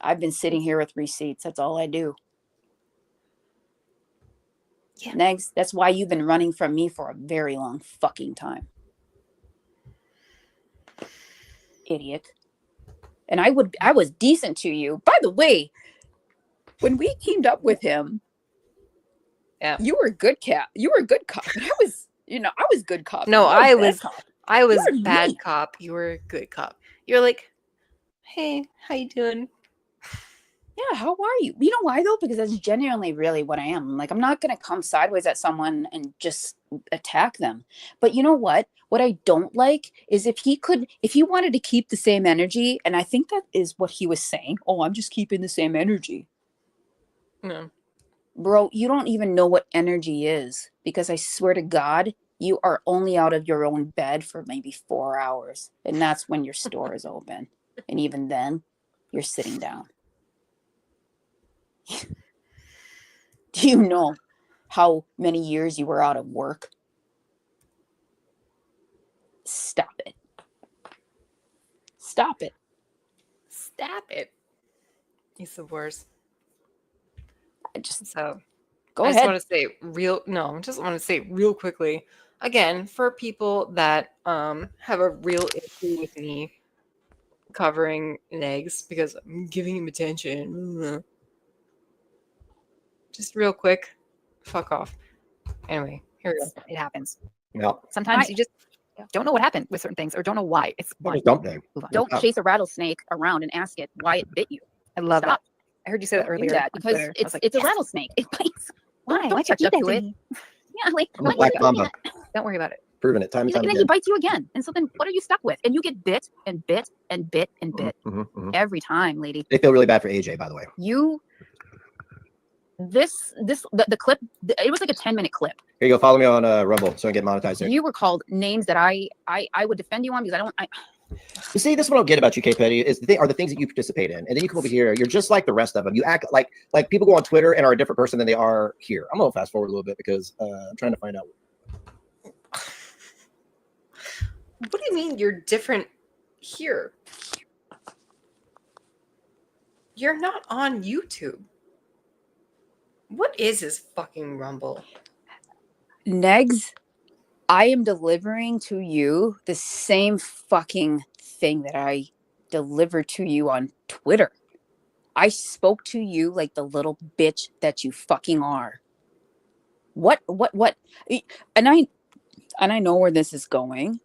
I've been sitting here with receipts. That's all I do. Yeah. Negs, that's why you've been running from me for a very long fucking time. Idiot. And I was decent to you. By the way, when we teamed up with him, yeah, you were a good cat. You were a good cop. But I was good cop. no, I was You're bad mean. cop. You were a good cop. You're like, hey, how you doing? Yeah, how are you? You know why though? Because that's genuinely really what I am. Like, I'm not gonna come sideways at someone and just attack them. But you know what? What I don't like is if he wanted to keep the same energy, and I think that is what he was saying. Oh, I'm just keeping the same energy. No. Bro, you don't even know what energy is, because I swear to God, you are only out of your own bed for maybe 4 hours. And that's when your store is open. And even then, you're sitting down. Do you know how many years you were out of work? Stop it. Stop it. Stop it. He's the worst. I just so go I ahead. just want to say real quickly, again, for people that have a real issue with me covering Negs because I'm giving him attention. Just real quick, fuck off. Anyway, here we go. It happens. Yeah. Sometimes you just don't know what happened with certain things or don't know why. It's fine. Just dump them. Move on. Don't chase a rattlesnake around and ask it why it bit you. I love Stop. it. I heard you say that Don't do earlier. that on because Twitter. I was like, it's a yes. rattlesnake. It bites. Why? Don't Why touch you up do to that it. to me? Yeah, like I'm a black mamba. Don't worry about it. Proving it time and time and then again. he bites you again. And so then what are you stuck with? And you get bit and bit and bit and bit every time, lady. They feel really bad for AJ, by the way. The clip, it was like a 10-minute clip. Here you go. Follow me on Rumble so I can get monetized there. You were called names that I would defend you on because You see, this is what I don't get about you, K Petty, is are the things that you participate in. And then you come over here, you're just like the rest of them. You act like people go on Twitter and are a different person than they are here. I'm going to fast forward a little bit because I'm trying to find out. What do you mean you're different here? You're not on YouTube. What is his fucking Rumble? Negs, I am delivering to you the same fucking thing that I delivered to you on Twitter. I spoke to you like the little bitch that you fucking are. What? And I know where this is going.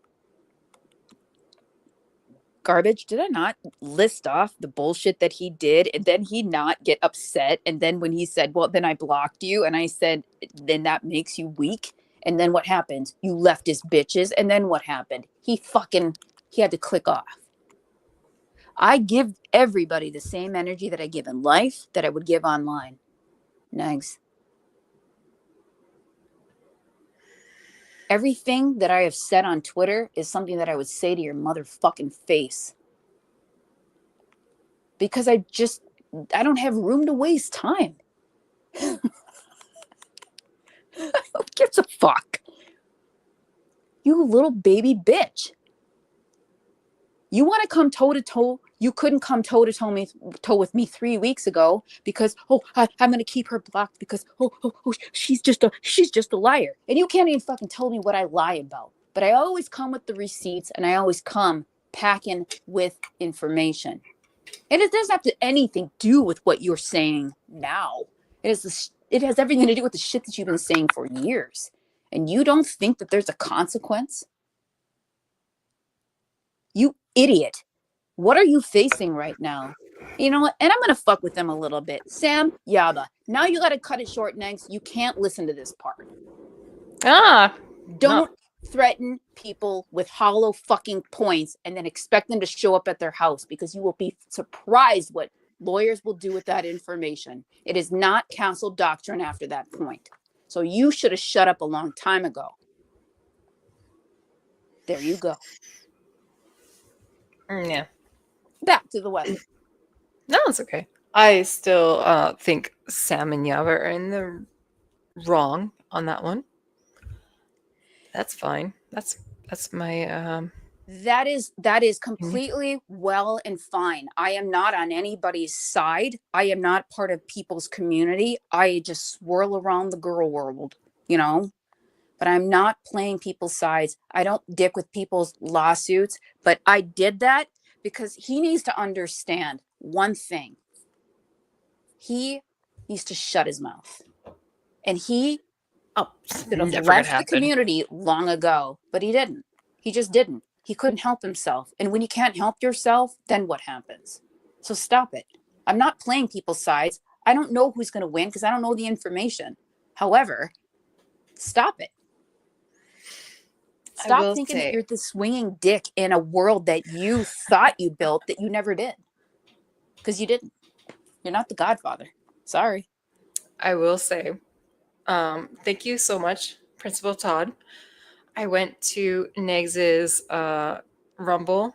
Garbage, did I not list off the bullshit that he did and then he not get upset? And then when he said, well, then I blocked you, and I said, then that makes you weak. And then what happened? You left his bitches. And then what happened? He had to click off. I give everybody the same energy that I give in life that I would give online. Negs. Everything that I have said on Twitter is something that I would say to your motherfucking face. Because I don't have room to waste time. Who gives a fuck? You little baby bitch. You want to come toe to toe? You couldn't come toe to toe with me 3 weeks ago because I'm gonna keep her blocked because she's just a liar, and you can't even fucking tell me what I lie about. But I always come with the receipts, and I always come packing with information, and it doesn't have to anything do with what you're saying now. It has everything to do with the shit that you've been saying for years, and you don't think that there's a consequence? You idiot. What are you facing right now? You know what? And I'm going to fuck with them a little bit. Sam Yaba. Now you got to cut it short, Negs. You can't listen to this part. Don't threaten people with hollow fucking points and then expect them to show up at their house, because you will be surprised what lawyers will do with that information. It is not council doctrine after that point. So you should have shut up a long time ago. There you go. Yeah. Back to the weather. No, it's okay. I still think Sam and Yava are in the wrong on that one. That's fine. That's my That is completely well and fine. I am not on anybody's side. I am not part of people's community. I just swirl around the girl world, but I'm not playing people's sides. I don't dick with people's lawsuits, but I did that because he needs to understand one thing. He needs to shut his mouth. And he should have left the community long ago, but he didn't. He just didn't. He couldn't help himself. And when you can't help yourself, then what happens? So stop it. I'm not playing people's sides. I don't know who's going to win because I don't know the information. However, stop it. Stop thinking that you're the swinging dick in a world that you thought you built that you never did. Because you didn't. You're not the Godfather. Sorry. I will say, thank you so much, Principal Todd. I went to Negs's Rumble.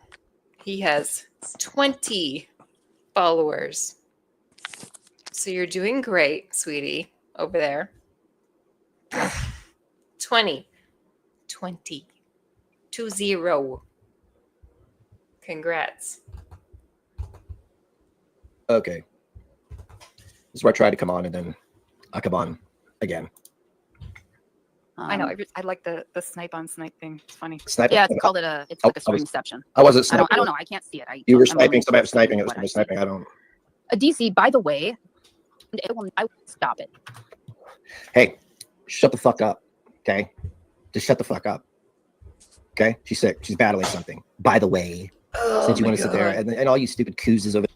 He has 20 followers. So you're doing great, sweetie, over there. 20. 20. 20. Congrats. Okay. This is where I tried to come on and then I come on again. I know. I like the snipe on snipe thing. It's funny. Snipe- Yeah, it's called it it's like a streamception. I wasn't sniping. I don't know. I can't see it. You were sniping. Somebody was sniping. It was somebody sniping. I don't. DC, by the way, I will stop it. Hey, shut the fuck up. Okay? Just shut the fuck up. Okay? She's sick. She's battling something. By the way, since you want to sit there and all you stupid coozes over.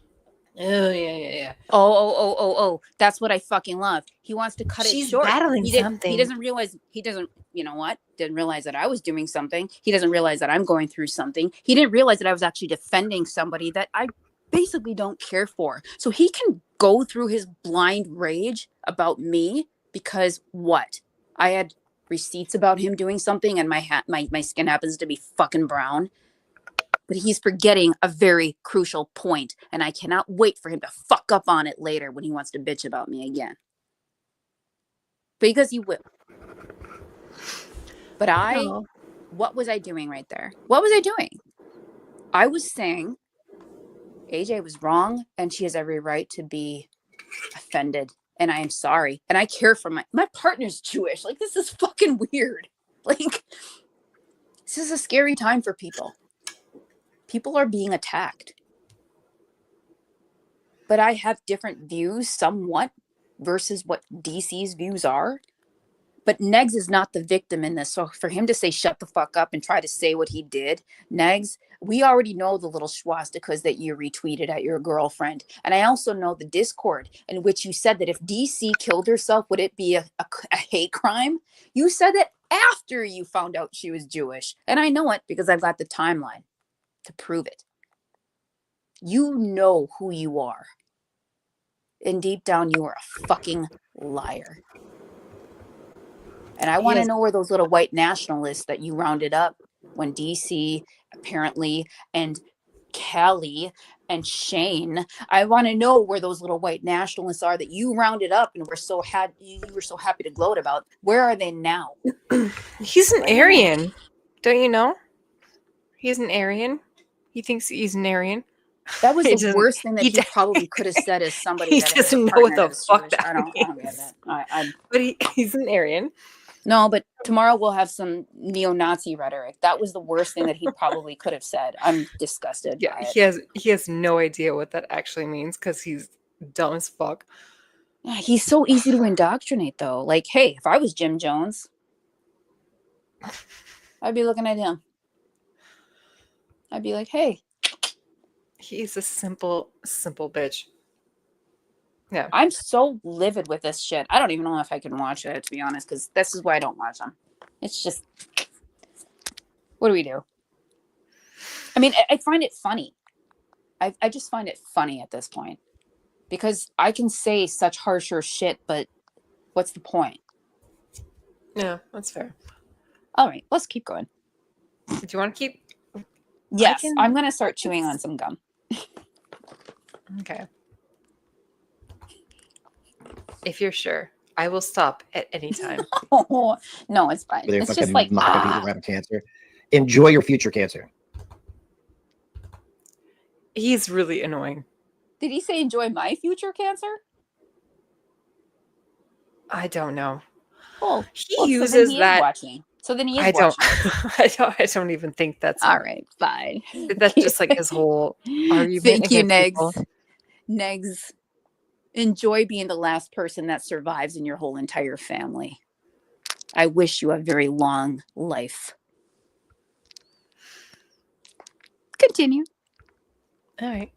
Oh, yeah. Oh. That's what I fucking love. He wants to cut She's it short. battling He something. doesn't realize, you know what? Didn't realize that I was doing something. He doesn't realize that I'm going through something. He didn't realize that I was actually defending somebody that I basically don't care for. So he can go through his blind rage about me because what? I had receipts about him doing something and my skin happens to be fucking brown. But he's forgetting a very crucial point, and I cannot wait for him to fuck up on it later when he wants to bitch about me again. Because he will. But what was I doing right there? What was I doing? I was saying AJ was wrong, and she has every right to be offended and I am sorry. And I care for my partner's Jewish. Like, this is fucking weird. Like, this is a scary time for people. People are being attacked. But I have different views somewhat versus what DC's views are. But Negs is not the victim in this. So for him to say, shut the fuck up and try to say what he did, Negs, we already know the little swastikas that you retweeted at your girlfriend. And I also know the Discord in which you said that if DC killed herself, would it be a hate crime? You said that after you found out she was Jewish. And I know it because I've got the timeline to prove it. You know who you are. And deep down, you are a fucking liar. And I want to know where those little white nationalists that you rounded up when DC apparently and Kelly and Shane, I want to know where those little white nationalists are that you rounded up and you were so happy to gloat about. Where are they now? He's an Aryan. Don't you know? He's an Aryan. He thinks he's an Aryan. That was the worst thing that he probably could have said as somebody He that doesn't is a know what partner the that's fuck Jewish. that I don't get that. But he's an Aryan. No, but tomorrow we'll have some neo-Nazi rhetoric. That was the worst thing that he probably could have said. I'm disgusted by it. He has no idea what that actually means because he's dumb as fuck. Yeah, he's so easy to indoctrinate, though. Like, hey, if I was Jim Jones, I'd be looking at him. I'd be like, hey. He's a simple bitch. Yeah. I'm so livid with this shit. I don't even know if I can watch it, to be honest, because this is why I don't watch them. It's just, what do we do? I mean, I find it funny. I just find it funny at this point. Because I can say such harsher shit, but what's the point? Yeah, that's fair. All right, let's keep going. Do you want to keep? Yes, I'm going to start chewing on some gum. Okay. If you're sure, I will stop at any time. Oh, no, it's fine. They're It's fucking just like, mocking people who have cancer. Enjoy your future cancer. He's really annoying. Did he say enjoy my future cancer? I don't know. Oh, He well, uses so then he is that. watching. So then he is I don't. watching. I don't even think that's All right, fine. That's just like his whole argument. Thank you, against people. Negs. Negs, enjoy being the last person that survives in your whole entire family. I wish you a very long life. Continue. All right.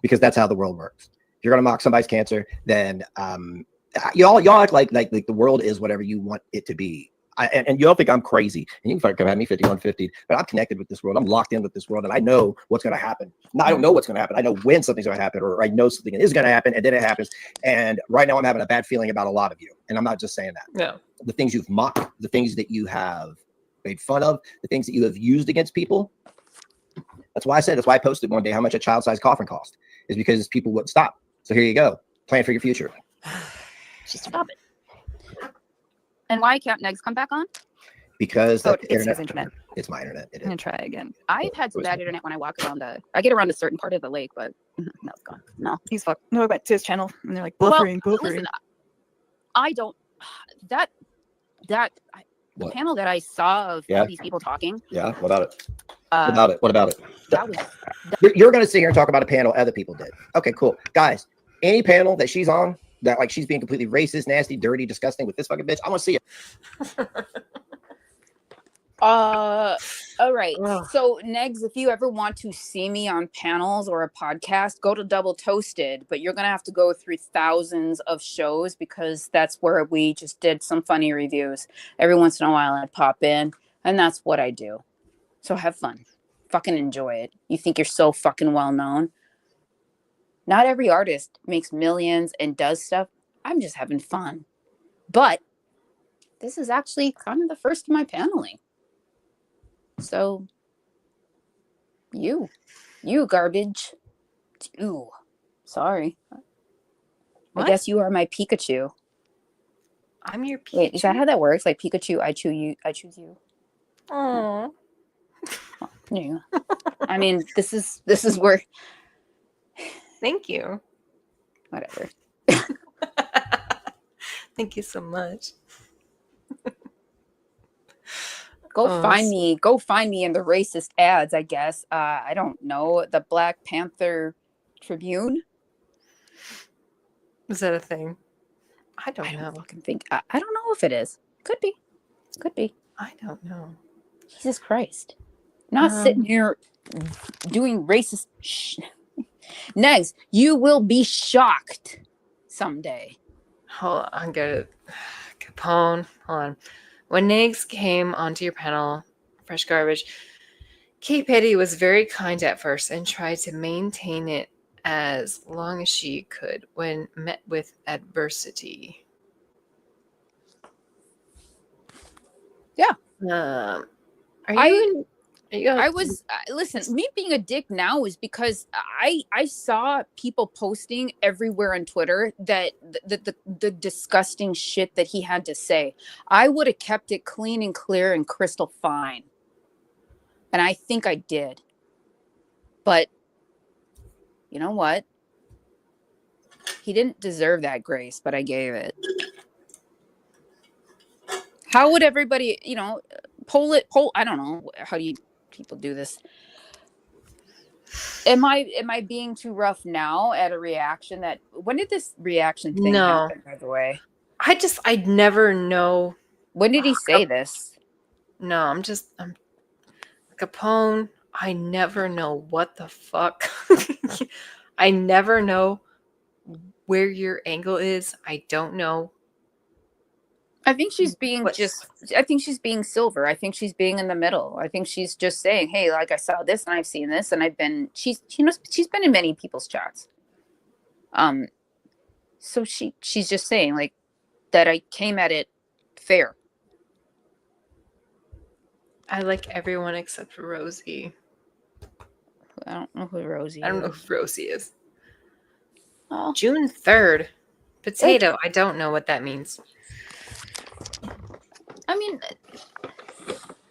Because that's how the world works. If you're gonna mock somebody's cancer, then y'all act like the world is whatever you want it to be. And you don't think I'm crazy, and you can fucking have me 5150, but I'm connected with this world. I'm locked in with this world, and I know what's going to happen. Now, I don't know what's going to happen. I know when something's going to happen, or I know something is going to happen, and then it happens. And right now, I'm having a bad feeling about a lot of you, and I'm not just saying that. No. The things you've mocked, the things that you have made fun of, the things that you have used against people. That's why I posted one day how much a child-sized coffin cost, is because people wouldn't stop. So here you go. Plan for your future. Just stop it. And why can't Negs come back on? Because Oh, the it's his internet. It's my internet. It I'm is. gonna try again. I've had some bad internet when I walk around I get around a certain part of the lake, but no, it's gone. No. He's fucked. No, I went to his channel and they're like Well, buffering. listen, I don't the What? panel that I saw of Yeah. all these people talking. Yeah. What about it? Uh, What about it? That was You're going to sit here and talk about a panel other people did. Okay, cool. Guys, any panel that she's on that like she's being completely racist, nasty, dirty, disgusting with this fucking bitch, I want to see it. all right. So Negs, if you ever want to see me on panels or a podcast, go to Double Toasted, but you're gonna have to go through thousands of shows because that's where we just did some funny reviews. Every once in a while I'd pop in, and that's what I do. So have fun. Fucking enjoy it. You think you're so fucking well known. Not every artist makes millions and does stuff. I'm just having fun. But this is actually kind of the first of my paneling. So, you garbage. You. Sorry. What? I guess you are my Pikachu. I'm your Pikachu. Wait, is that how that works? Like Pikachu, I choose you. Aww. Yeah. I mean, this is where. Thank you. Whatever. Thank you so much. Go find me in the racist ads, I guess. I don't know. The Black Panther Tribune. Is that a thing? I don't know. Fucking think. I don't know if it is. Could be. Could be. I don't know. Jesus Christ. I'm not sitting here doing racist Negs, you will be shocked someday. Hold on, I'm good. Capone, hold on. When Negs came onto your panel, Fresh Garbage, Kate Petty was very kind at first and tried to maintain it as long as she could when met with adversity. Yeah. I was listen, me being a dick now is because I saw people posting everywhere on Twitter that the disgusting shit that he had to say. I would have kept it clean and clear and crystal fine. And I think I did. But you know what? He didn't deserve that grace, but I gave it. How would everybody, poll? I don't know. How do you people do this? Am I being too rough now at a reaction that when did this reaction thing happen, by the way? I'd never know. When did he say this? No, I'm Capone. I never know what the fuck. I never know where your angle is. I don't know. I think she's being I think she's being silver. I think she's being in the middle. I think she's just saying, hey, like I saw this and I've seen this and she's been in many people's chats. So she's just saying like that I came at it fair. I like everyone except for Rosie. I don't know who Rosie is. I don't know who Rosie is. Oh. June 3rd. Potato. I don't know what that means. I mean,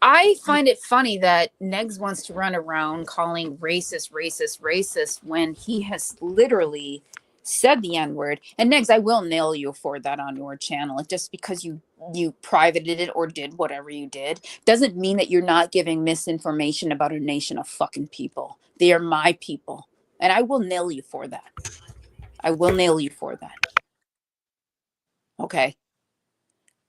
I find it funny that Negs wants to run around calling racist when he has literally said the N-word. And Negs, I will nail you for that on your channel. Just because you privated it or did whatever you did doesn't mean that you're not giving misinformation about a nation of fucking people. They are my people. And I will nail you for that. I will nail you for that. Okay?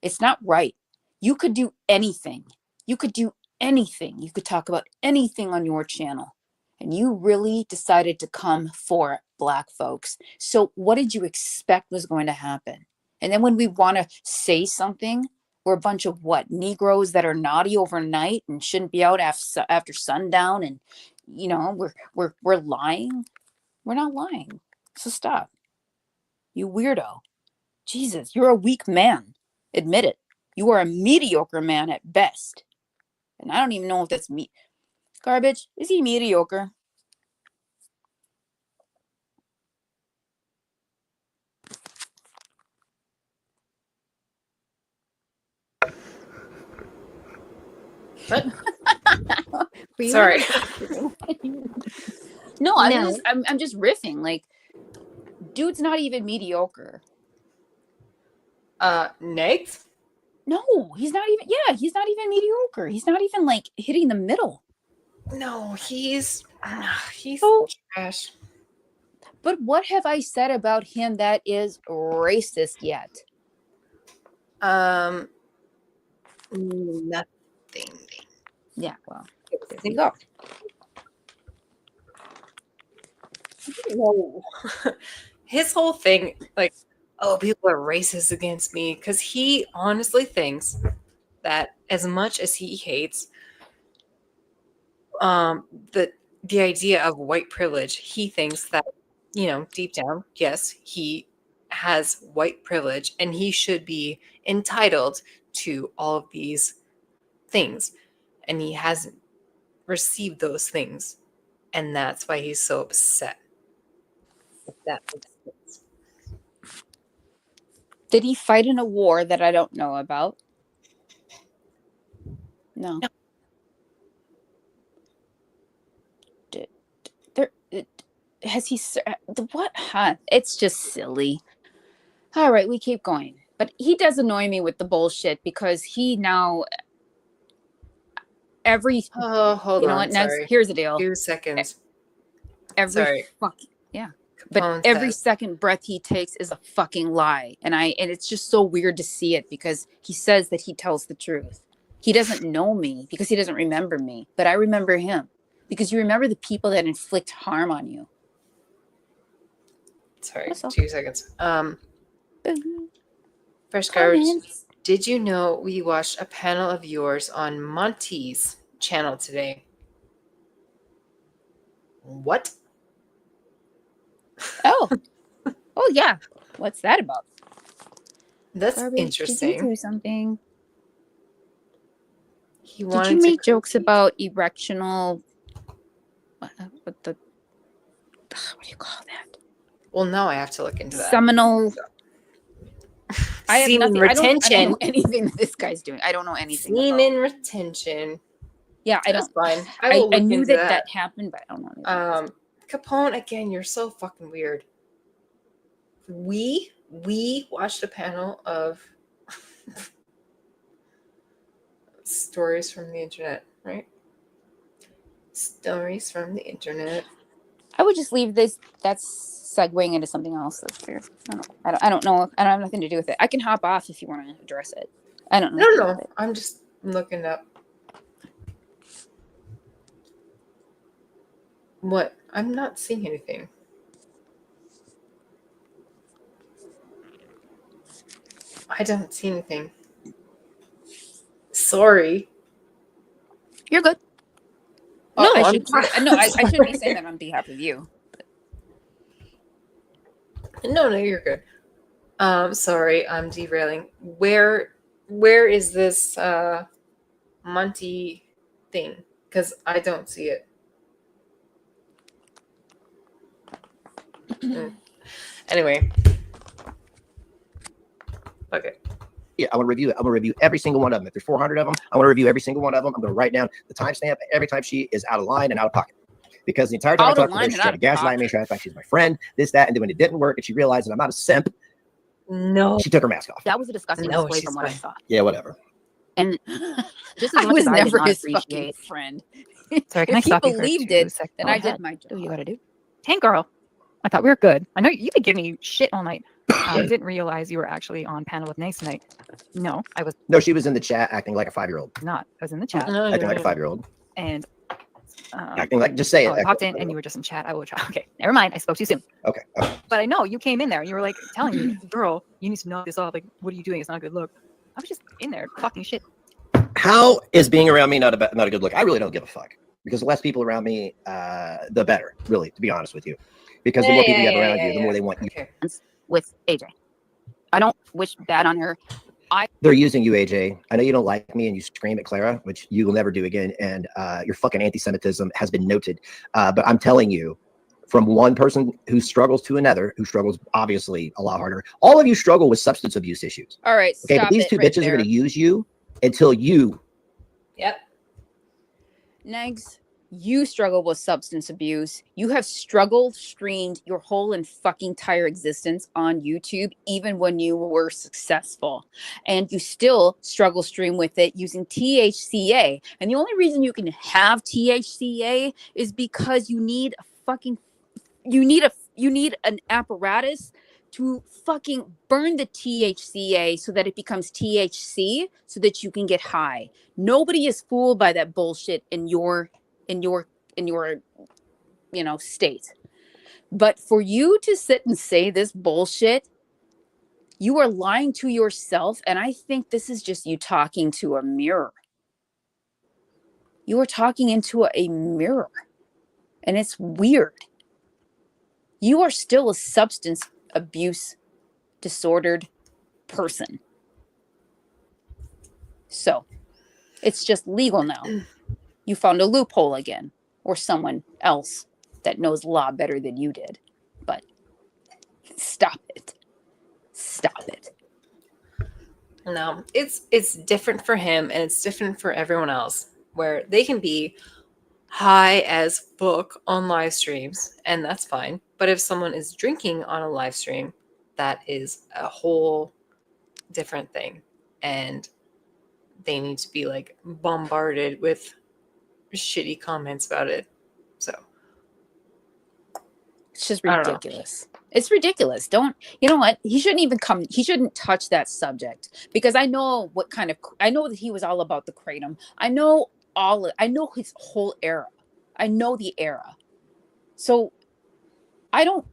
It's not right. You could do anything. You could do anything. You could talk about anything on your channel. And you really decided to come for Black folks. So what did you expect was going to happen? And then when we want to say something, we're a bunch of what? Negroes that are naughty overnight and shouldn't be out after sundown. And, we're lying. We're not lying. So stop. You weirdo. Jesus, you're a weak man. Admit it. You are a mediocre man at best. And I don't even know if that's me. Garbage, is he mediocre? What? Sorry. No, I'm just riffing. Like, dude's not even mediocre. Negs? No, he's not even. Yeah, he's not even mediocre. He's not even like hitting the middle. No, he's trash. But what have I said about him that is racist yet? Nothing. Yeah, well, there you go. Whoa. His whole thing, like, oh, people are racist against me, because he honestly thinks that as much as he hates the idea of white privilege, he thinks that, deep down, yes, he has white privilege and he should be entitled to all of these things. And he hasn't received those things. And that's why he's so upset. If that makes sense. Did he fight in a war that I don't know about? No. Has he? What? Huh? It's just silly. All right, we keep going. But he does annoy me with the bullshit because he now every hold you know on, what, next sorry. here's the deal. 2 seconds. Every Sorry. yeah. But Capone every says- second breath he takes is a fucking lie. And it's just so weird to see it because he says that he tells the truth. He doesn't know me because he doesn't remember me, but I remember him because you remember the people that inflict harm on you. Sorry, That's all. 2 seconds. Fresh garbage. Comments. Did you know we watched a panel of yours on Monty's channel today? What? Oh. Oh yeah. What's that about? That's Garbage, Did you interesting. do something? He Did wanted you to make jokes about erectional what the what do you call that? Well, now I have to look into that. Seminal I have Semen nothing. I don't retention. know anything that this guy's doing. I don't know anything about. Semen retention. Yeah, I That's don't. fine. I will I look knew into that happened, but I don't know. Anything else. Capone, again, you're so fucking weird. We watched a panel of stories from the internet, right? Stories from the internet. I would just leave this. That's segueing into something else. That's fair. I don't know. I don't have nothing to do with it. I can hop off if you want to address it. I don't know. No. I'm just looking up. What? I'm not seeing anything. I don't see anything. Sorry. You're good. Oh, No, I I'm shouldn't be saying that on behalf of you. No, you're good. Sorry, I'm derailing. Where is this Monty thing? Because I don't see it. Anyway. Okay. Yeah, I want to review it. I'm going to review every single one of them. If there's 400 of them, I want to review every single one of them. I'm going to write down the timestamp every time she is out of line and out of pocket. Because the entire time I talked to her, she tried to gaslight me, trying to fact she's my friend, this, that, and then when it didn't work and she realized that I'm not a simp, no, she took her mask off. That was a disgusting No, display she's from what I fine. saw. Yeah, whatever. And just as I much was as I did never not his fucking appreciate. friend. Sorry, can I If he stop you for believed 2 it, seconds? then Go I did ahead. my Do what you job. gotta do. Hey, girl. I thought we were good. I know you could give me shit all night. I didn't realize you were actually on panel with Nace tonight. No, I was No, she was in the chat acting like a 5-year-old. not. I was in the chat. Acting like a 5-year-old. And Acting like, just say it. I popped in and you were just in chat. I will try. Okay, never mind. I spoke too soon. Okay. But I know you came in there and you were like telling me, girl, you need to knock this off. Like, what are you doing? It's not a good look. I was just in there talking shit. How is being around me not a good look? I really don't give a fuck. Because the less people around me, the better, really, to be honest with you. Because the more people you have around you, the more they want you. With AJ. I don't wish bad on her. They're using you, AJ. I know you don't like me and you scream at Clara, which you will never do again. And your fucking anti-Semitism has been noted. But I'm telling you, from one person who struggles to another, who struggles obviously a lot harder, all of you struggle with substance abuse issues. All right, Okay, stop but these it two right bitches there. are going to use you until you. Yep. Negs, you struggle with substance abuse. You have streamed your whole and fucking entire existence on YouTube, even when you were successful. And you still stream with it using THCA. And the only reason you can have THCA is because you need an apparatus to fucking burn the THCA so that it becomes THC so that you can get high. Nobody is fooled by that bullshit in your state. But for you to sit and say this bullshit, you are lying to yourself. And I think this is just you talking to a mirror. You are talking into a mirror. And it's weird. You are still a substance abuse disordered person. So it's just legal now. You found a loophole again, or someone else that knows law better than you did. But stop it. Stop it. No, it's different for him and it's different for everyone else, where they can be high as fuck on live streams, and that's fine. But if someone is drinking on a live stream, that is a whole different thing. And they need to be like bombarded with shitty comments about it. So It's just I don't know. ridiculous. It's ridiculous. Don't, you know what? He shouldn't even come. He shouldn't touch that subject, because I know I know that he was all about the kratom. I know his whole era. I know the era. So I don't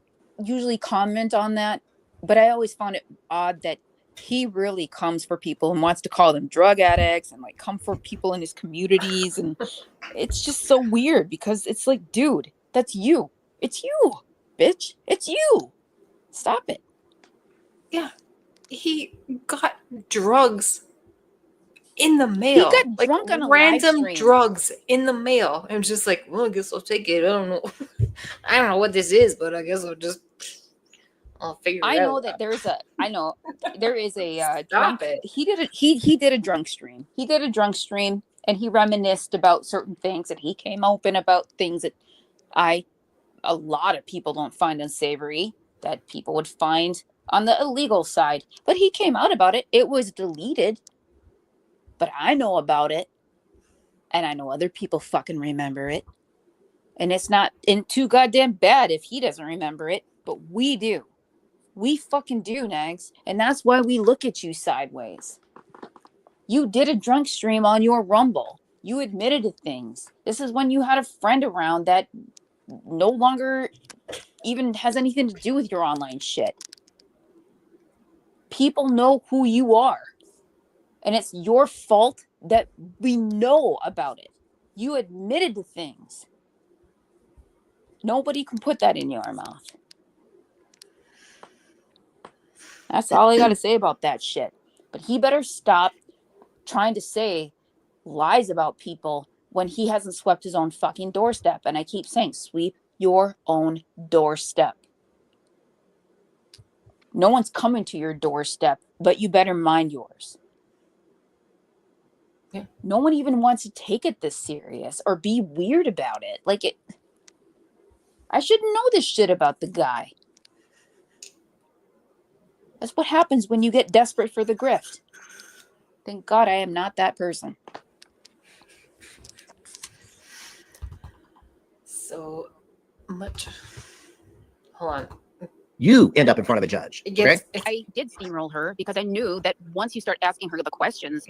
usually comment on that, but I always found it odd that he really comes for people and wants to call them drug addicts and like come for people in his communities. And it's just so weird, because it's like, dude, that's you. It's you, bitch. It's you. Stop it. Yeah. He got drugs in the mail. He got drunk on a live random stream. drugs in the mail. I'm just like, well, I guess I'll take it. I don't know. I don't know what this is, but I guess I'll figure it out. I know there is a Stop drunk. it. He did a drunk stream. He did a drunk stream, and he reminisced about certain things, and he came open about things that a lot of people don't find unsavory, that people would find on the illegal side. But he came out about it. It was deleted, but I know about it, and I know other people fucking remember it. And it's not too goddamn bad if he doesn't remember it, but we do. We fucking do, Nags. And that's why we look at you sideways. You did a drunk stream on your Rumble. You admitted to things. This is when you had a friend around that no longer even has anything to do with your online shit. People know who you are. And it's your fault that we know about it. You admitted to things. Nobody can put that in your mouth. That's all I got to say about that shit. But he better stop trying to say lies about people when he hasn't swept his own fucking doorstep. And I keep saying, sweep your own doorstep. No one's coming to your doorstep, but you better mind yours. Yeah. No one even wants to take it this serious or be weird about it. I should know this shit about the guy. That's what happens when you get desperate for the grift. Thank God I am not that person. So much. Hold on. You end up in front of a judge. Okay? I did steamroll her because I knew that once you start asking her the questions,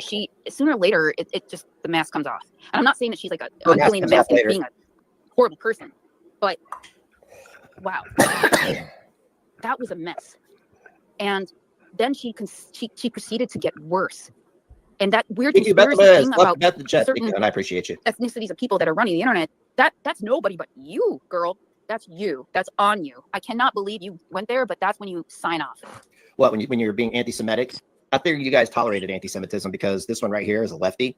sooner or later, it just, the mask comes off. And I'm not saying that she's like undoing the mask and being a horrible person, but wow, that was a mess. And then she proceeded to get worse. And that weird conspiracy thing about certain and I appreciate you. ethnicities of people that are running the internet, that's nobody but you, girl. That's you. That's on you. I cannot believe you went there, but that's when you sign off. What, when you're being anti-Semitic? I figured you guys tolerated anti-Semitism because this one right here is a lefty.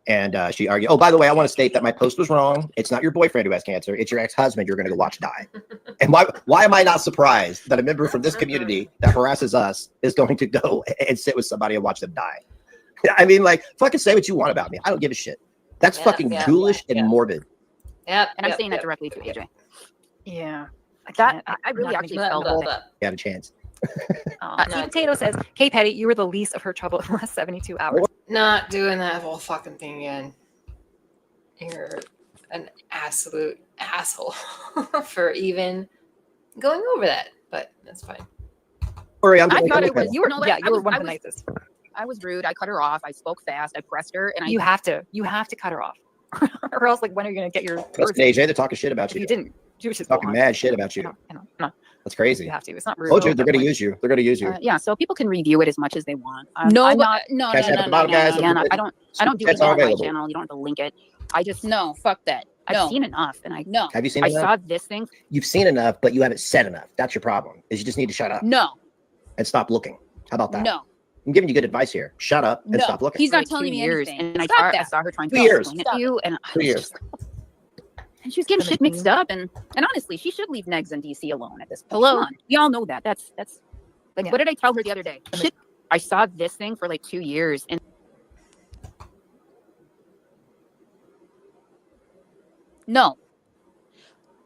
And she argued, oh, by the way, I want to state that my post was wrong. It's not your boyfriend who has cancer. It's your ex-husband you're going to go watch die. And why am I not surprised that a member from this community that harasses us is going to go and sit with somebody and watch them die? I mean, like, fucking say what you want about me. I don't give a shit. That's fucking ghoulish and morbid. Yep. And I'm saying that directly to AJ. Yeah. I really actually felt You had a chance. Sweet Potato says, Kay Petty, you were the least of her trouble in the last 72 hours. Not doing that whole fucking thing again. You're an absolute asshole for even going over that, but that's fine. Sorry, I thought it was you were you were one of the nicest. I was rude. I cut her off. I spoke fast. I pressed her, and You have to cut her off, or else, like, when are you gonna get your? That's AJ. They're talking shit about If you. you didn't, you were just Talking mad shit about you. I know. That's crazy. You have to. It's not rude. Told you they're going to use you. They're going to use you. yeah, so people can review it as much as they want. No, I'm but not- no. Cash App at the bottom, guys. Again, I don't do That's it on my available. channel. You don't have to link it. I just No, fuck that. I've No. seen enough, and I Have you seen I enough? saw this thing. You've seen enough, but you haven't said enough. That's your problem. Is you just need to shut up No, and stop looking. How about that? no, I'm giving you good advice here. Shut up and no. stop looking. He's not For telling 2 me years, anything. and I Stop I that. saw her trying to 2 years. Explain it to you, and I 2 was years. just- and she was getting shit mixed up, and honestly, she should leave Negs and DC alone at this point. Hello? Come on. We all know that. That's like, Yeah. what did I tell her the other day? Shit, I saw this thing for like 2 years, and no.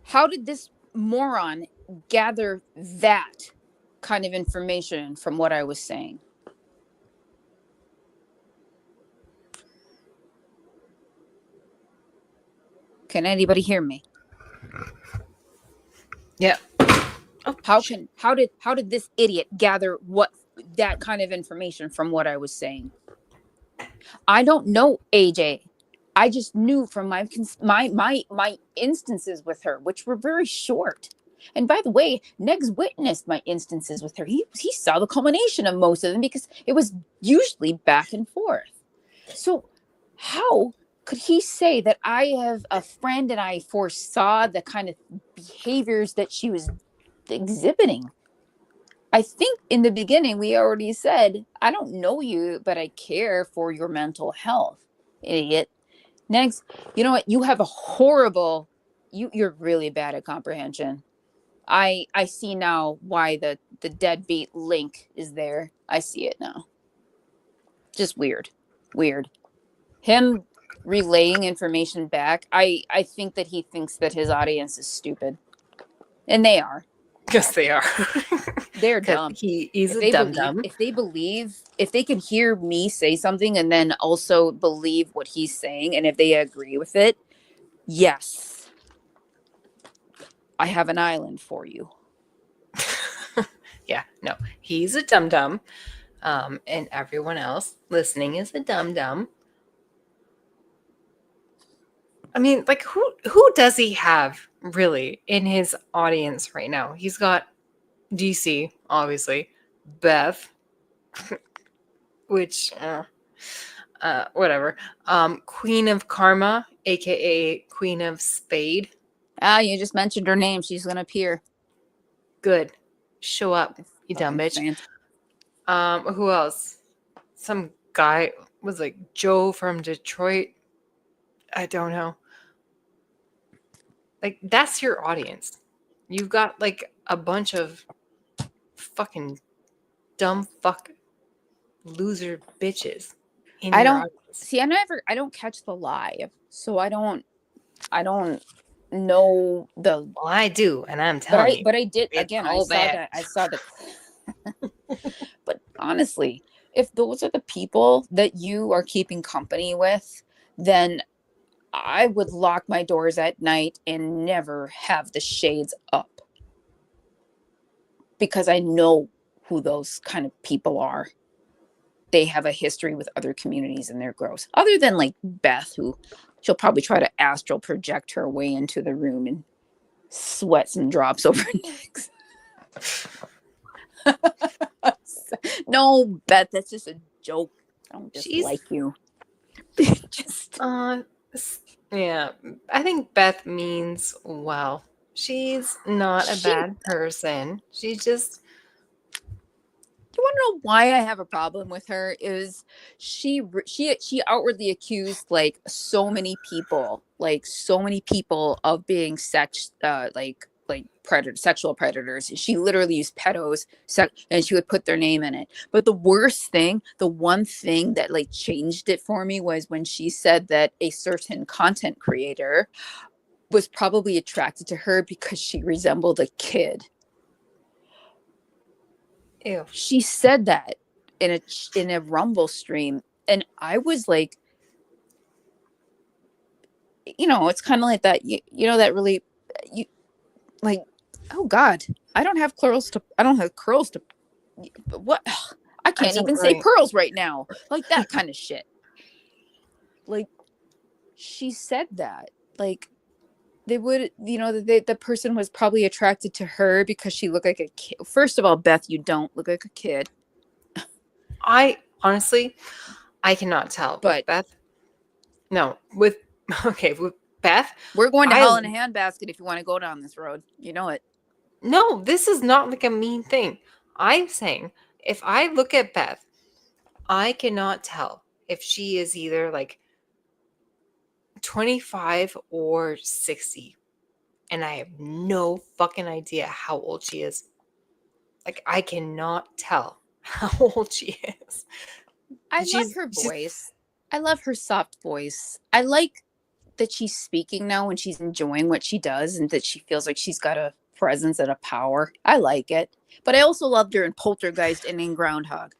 How did this moron gather that kind of information from what I was saying? Can anybody hear me? Yeah. How did this idiot gather that kind of information from what I was saying? I don't know, AJ. I just knew from my instances with her, which were very short. And by the way, Negs witnessed my instances with her. He saw the culmination of most of them because it was usually back and forth. So how could he say that I have a friend and I foresaw the kind of behaviors that she was exhibiting? I think in the beginning we already said, I don't know you, but I care for your mental health, idiot. Next, you know what? You have a horrible, you're really bad at comprehension. I see now why the deadbeat link is there. I see it now. Just weird. Him relaying information back, I think that he thinks that his audience is stupid. And they are. Yes, they are. They're dumb. He's a dumb. If they can hear me say something and then also believe what he's saying, and if they agree with it, yes, I have an island for you. Yeah, no, he's a dum-dum. And everyone else listening is a dum-dum. I mean, like, who does he have really in his audience right now? He's got DC, obviously, Beth, which whatever. Queen of Karma, aka Queen of Spade. Ah, you just mentioned her name. She's gonna appear. Good. Show up, you dumb bitch. Who else? Some guy was like Joe from Detroit. I don't know. Like, that's your audience. You've got like a bunch of fucking dumb fuck loser bitches. I don't see. I don't catch the live, so I don't know the. Well, I do, and I'm telling you. But I did it's again. all bad. I saw the. But honestly, if those are the people that you are keeping company with, then I would lock my doors at night and never have the shades up. Because I know who those kind of people are. They have a history with other communities and they're gross. Other than like Beth, who she'll probably try to astral project her way into the room and sweat some drops over necks. No, Beth, that's just a joke. I don't just like you. Just yeah, I think Beth means well. She's not a bad person. She just. You want to know why I have a problem with her? Is she outwardly accused like so many people of being sexual predators. She literally used pedos, and she would put their name in it. But the worst thing, the one thing that like changed it for me was when she said that a certain content creator was probably attracted to her because she resembled a kid. Ew. She said that in a Rumble stream, and I was like, it's kind of like that. That really, like, oh God, I don't have curls to. What? I can't even say pearls right now. Like that kind of shit. Like, she said that. Like, they would, the person was probably attracted to her because she looked like a kid. First of all, Beth, you don't look like a kid. I honestly, I cannot tell. But Beth, with Beth, we're going to hell in a handbasket if you want to go down this road. You know it. No, this is not like a mean thing. I'm saying if I look at Beth, I cannot tell if she is either like 25 or 60, and I have no fucking idea how old she is. Like, I cannot tell how old she is. I love her voice. I love her soft voice. I like that she's speaking now when she's enjoying what she does and that she feels like she's got a presence and a power. I like it. But I also loved her in Poltergeist and in Groundhog's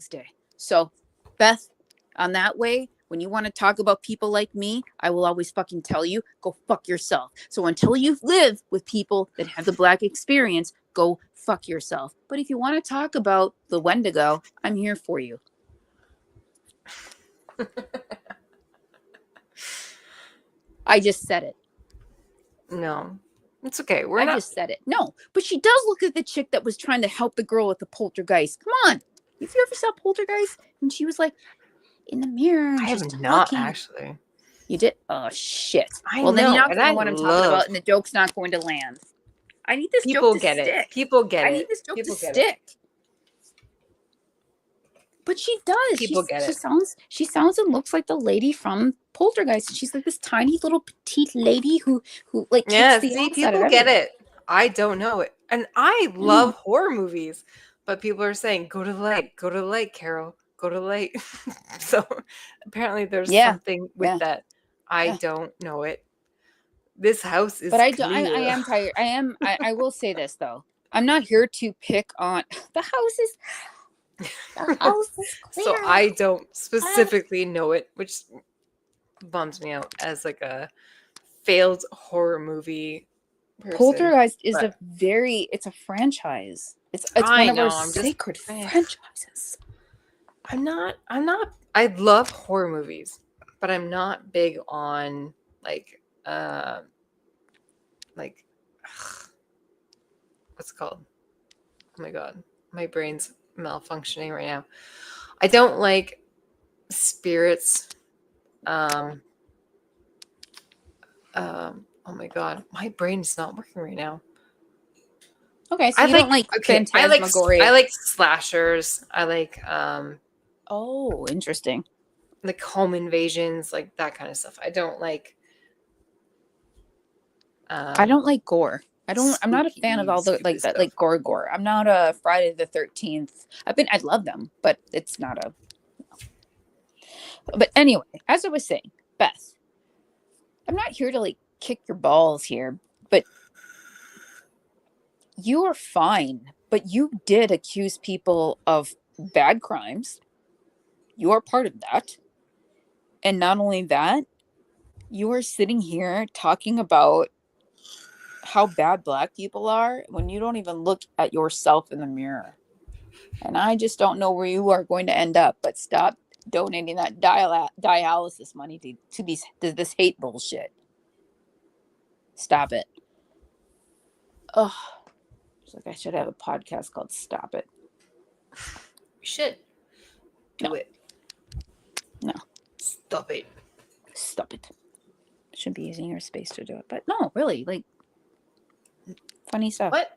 Day. So, Beth, on that way, when you want to talk about people like me, I will always fucking tell you, go fuck yourself. So until you live with people that have the Black experience, go fuck yourself. But if you want to talk about the Wendigo, I'm here for you. I just said it. No, it's okay. I just said it. No, but she does look at the chick that was trying to help the girl with the poltergeist. Come on. If you ever saw Poltergeist and she was like in the mirror, and I she's have not talking. actually. You did? Oh shit. I Well, then know, you're not and going to I want to talk love- about, and the joke's not going to land. I need this People joke to get it. stick. People get I it. need this joke People to get it. stick. But she does. People get She it. sounds and looks like the lady from Poltergeist. She's like this tiny little petite lady who like kicks Yeah, the see, ass out people of get everyone. it. I don't know it. And I love horror movies, but people are saying, go to the light, Carol, go to the light. So apparently there's Yeah, something with yeah, that. I yeah. don't know it. This house is But I clear. am tired. I will say this though. I'm not here to pick on the house is So clear. I don't specifically know it, which bums me out as like a failed horror movie person. Poltergeist is but it's a franchise. It's I one of know, our I'm just- sacred franchises. I'm not I love horror movies, but I'm not big on like what's it called? Oh my god. My brain's malfunctioning right now. I don't like spirits. Oh my god. My brain's not working right now. Okay, so you don't like Phantasmagoria. I like slashers. I like Oh, interesting. like home invasions, like that kind of stuff. I don't like I don't like gore. I'm not a fan of all the like that like gore. I'm not a Friday the 13th. I love them, but it's not a But anyway, as I was saying, Beth, I'm not here to like kick your balls here, but you are fine. But you did accuse people of bad crimes. You are part of that. And not only that, you are sitting here talking about how bad Black people are when you don't even look at yourself in the mirror. And I just don't know where you are going to end up, but stop donating that dialysis money to this hate bullshit. Stop it. Oh, it's like I should have a podcast called Stop It. We should do it. No. Stop it. Stop it. Shouldn't be using your space to do it. But no, really, like funny stuff. What?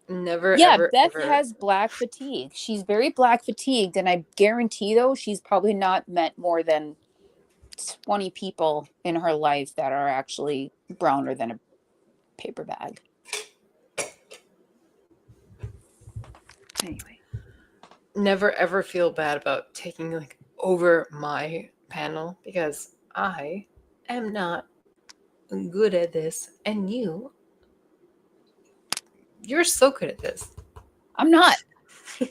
Never. Yeah, ever, Beth ever. has Black fatigue. She's very Black fatigued, and I guarantee though she's probably not met more than 20 people in her life that are actually browner than a paper bag. Anyway. Never ever feel bad about taking like over my panel because I am not good at this, and you're so good at this. I'm not.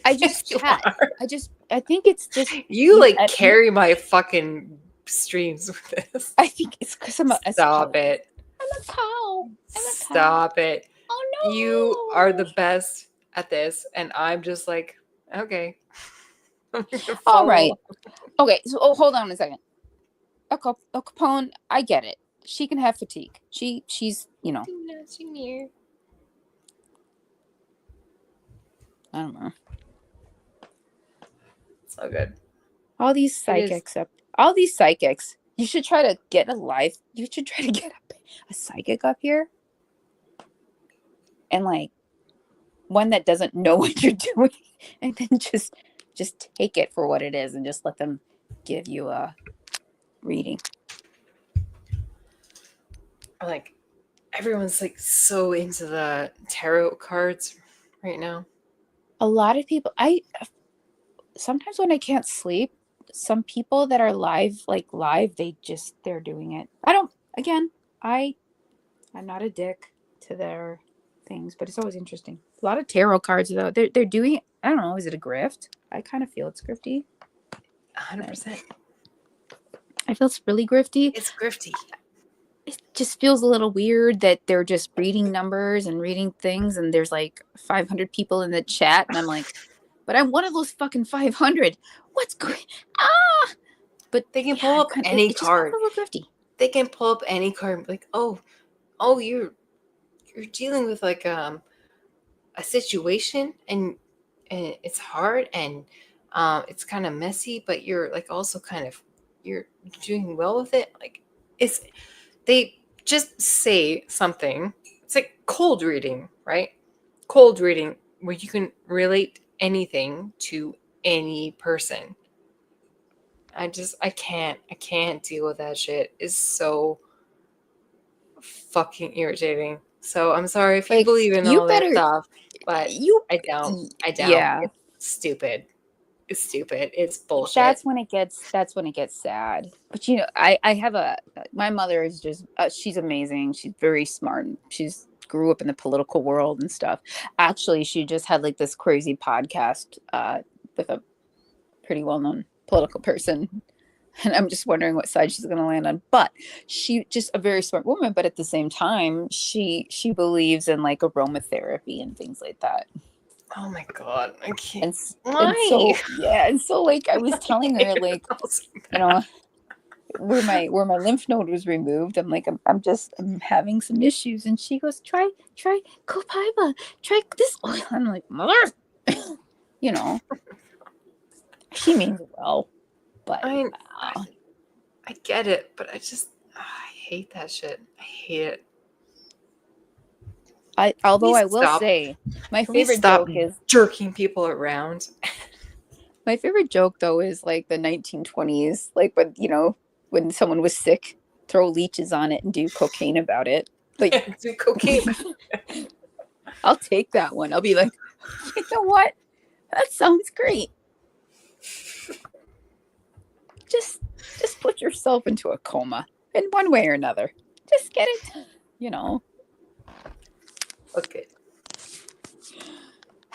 I just You chat. are. I think it's just You like I think- carry my fucking streams with this. I think it's because I'm a Stop it. I'm a cow. Stop it. Oh no. You are the best at this, and I'm just like, okay. All right. Okay, so hold on a second. A Capone, I get it. She can have fatigue. She's, you know. I don't know. So good. All these psychics. You should try to get you should try to get a psychic up here. And like one that doesn't know what you're doing, and then just take it for what it is and just let them give you a reading. Like everyone's like so into the tarot cards right now. A lot of people, sometimes when I can't sleep, some people that are live, they're doing it. I'm not a dick. to their things, but it's always interesting. A lot of tarot cards though. They're doing, I don't know, is it a grift? I kind of feel it's grifty. 100%. I feel it's really grifty. It's grifty. It just feels a little weird that they're just reading numbers and reading things, and there's like 500 people in the chat, and I'm like, but I'm one of those fucking 500. What's going? Ah! But they can pull up any it just card. feels a little grifty. They can pull up any card, like, oh, you're dealing with like a situation, and it's hard, and it's kind of messy, but you're like also kind of you're doing well with it. Like they just say something. It's like cold reading, right? Cold reading where you can relate anything to any person. I can't deal with that shit. It's so fucking irritating. So I'm sorry if you believe in all that stuff, but I don't. Yeah. It's stupid. It's stupid. It's bullshit. That's when it gets sad. But you know, I have my mother is just she's amazing. She's very smart. She's grew up in the political world and stuff. Actually, she just had like this crazy podcast with a pretty well-known political person, and I'm just wondering what side she's going to land on. But she just a very smart woman, but at the same time she believes in like aromatherapy and things like that. Oh my god, I can't. And so like I was telling her, like, you know, where my lymph node was removed, I'm like, I'm having some issues, and she goes, try Copaiba, try this oil. I'm like, mother, you know, she means well, but I get it, but I hate that shit. I hate it. Although I will say, my favorite joke is jerking people around. My favorite joke though is like the 1920s, like when someone was sick, throw leeches on it and do cocaine about it. Like do cocaine. I'll take that one. I'll be like, you know what? That sounds great. Just put yourself into a coma in one way or another. Just get it, you know. Okay.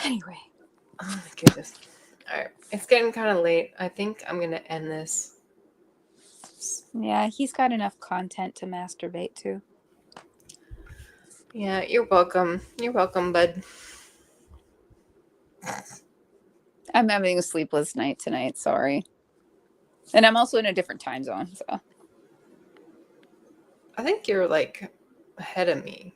Anyway. Oh my goodness. All right. It's getting kind of late. I think I'm going to end this. Yeah, he's got enough content to masturbate to. Yeah, you're welcome. You're welcome, bud. I'm having a sleepless night tonight. Sorry. And I'm also in a different time zone. So I think you're like ahead of me.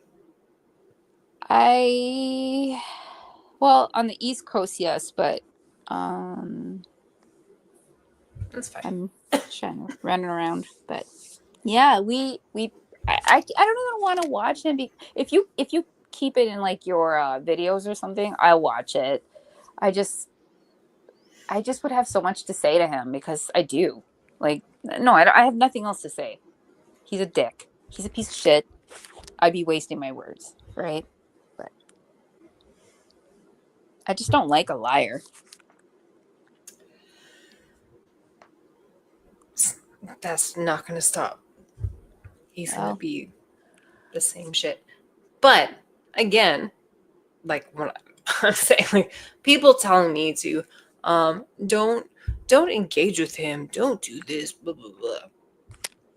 Well, on the East Coast, yes, but that's fine. I'm trying to run around, but yeah, I don't even want to watch him. If you keep it in like your videos or something, I'll watch it. I just would have so much to say to him because I do. Like, no, I have nothing else to say. He's a dick. He's a piece of shit. I'd be wasting my words, right? But I just don't like a liar. That's not going to stop. He's going to be the same shit. But again, like when I'm saying, like people telling me to, don't engage with him. Don't do this. Blah blah blah.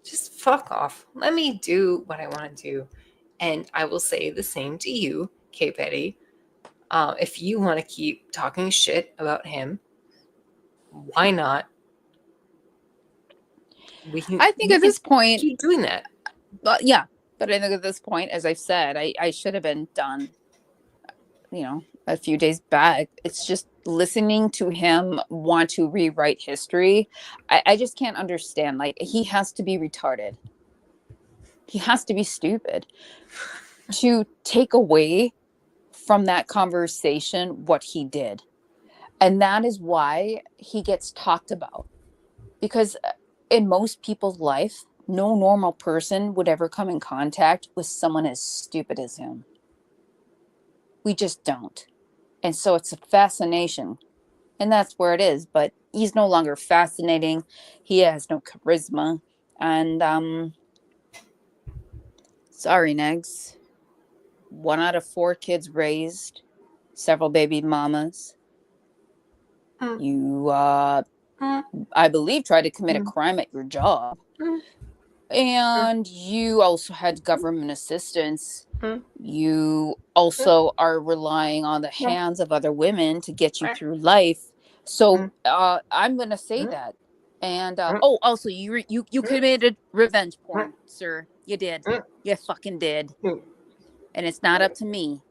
Just fuck off. Let me do what I want to do, and I will say the same to you, K Petty. If you want to keep talking shit about him, why not? I think at this point, keep doing that. Well, yeah, but I think at this point, as I've said, I should have been done, a few days back. It's just listening to him want to rewrite history. I just can't understand. Like, he has to be retarded. He has to be stupid to take away from that conversation what he did. And that is why he gets talked about. Because in most people's life, no normal person would ever come in contact with someone as stupid as him. We just don't. And so it's a fascination. And that's where it is. But he's no longer fascinating. He has no charisma. And sorry, Negs. 1 out of 4 kids raised, several baby mamas. You, I believe, tried to commit a crime at your job. And you also had government assistance. You also are relying on the hands of other women to get you through life. So I'm going to say that. And also you committed revenge porn, sir. You did. You fucking did. And it's not up to me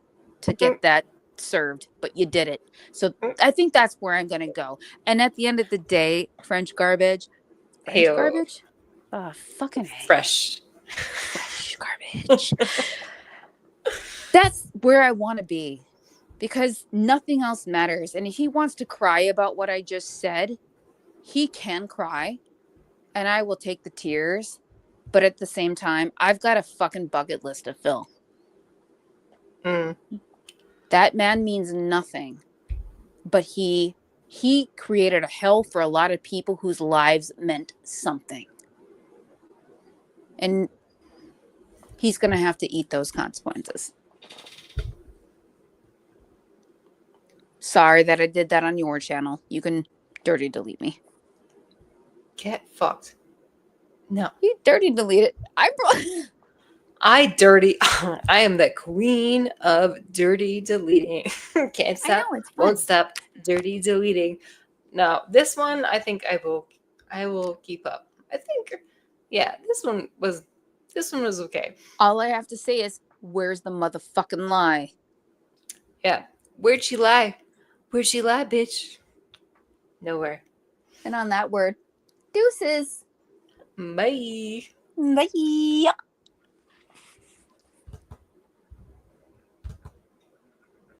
to get that served, but you did it. So I think that's where I'm going to go. And at the end of the day, French garbage. French Heyo. garbage? Fucking Fresh. Fresh garbage. That's where I want to be, because nothing else matters. And if he wants to cry about what I just said, he can cry and I will take the tears. But at the same time, I've got a fucking bucket list to fill. That man means nothing, but he created a hell for a lot of people whose lives meant something. And he's going to have to eat those consequences. Sorry that I did that on your channel. You can dirty delete me. Get fucked. No. You dirty delete it. I am the queen of dirty deleting. Can't stop. Won't stop dirty deleting. No, this one I think I will keep up. I think this one was okay. All I have to say is, where's the motherfucking lie? Yeah. Where'd she lie? Where'd she lie, bitch? Nowhere. And on that word, deuces. Bye. Bye.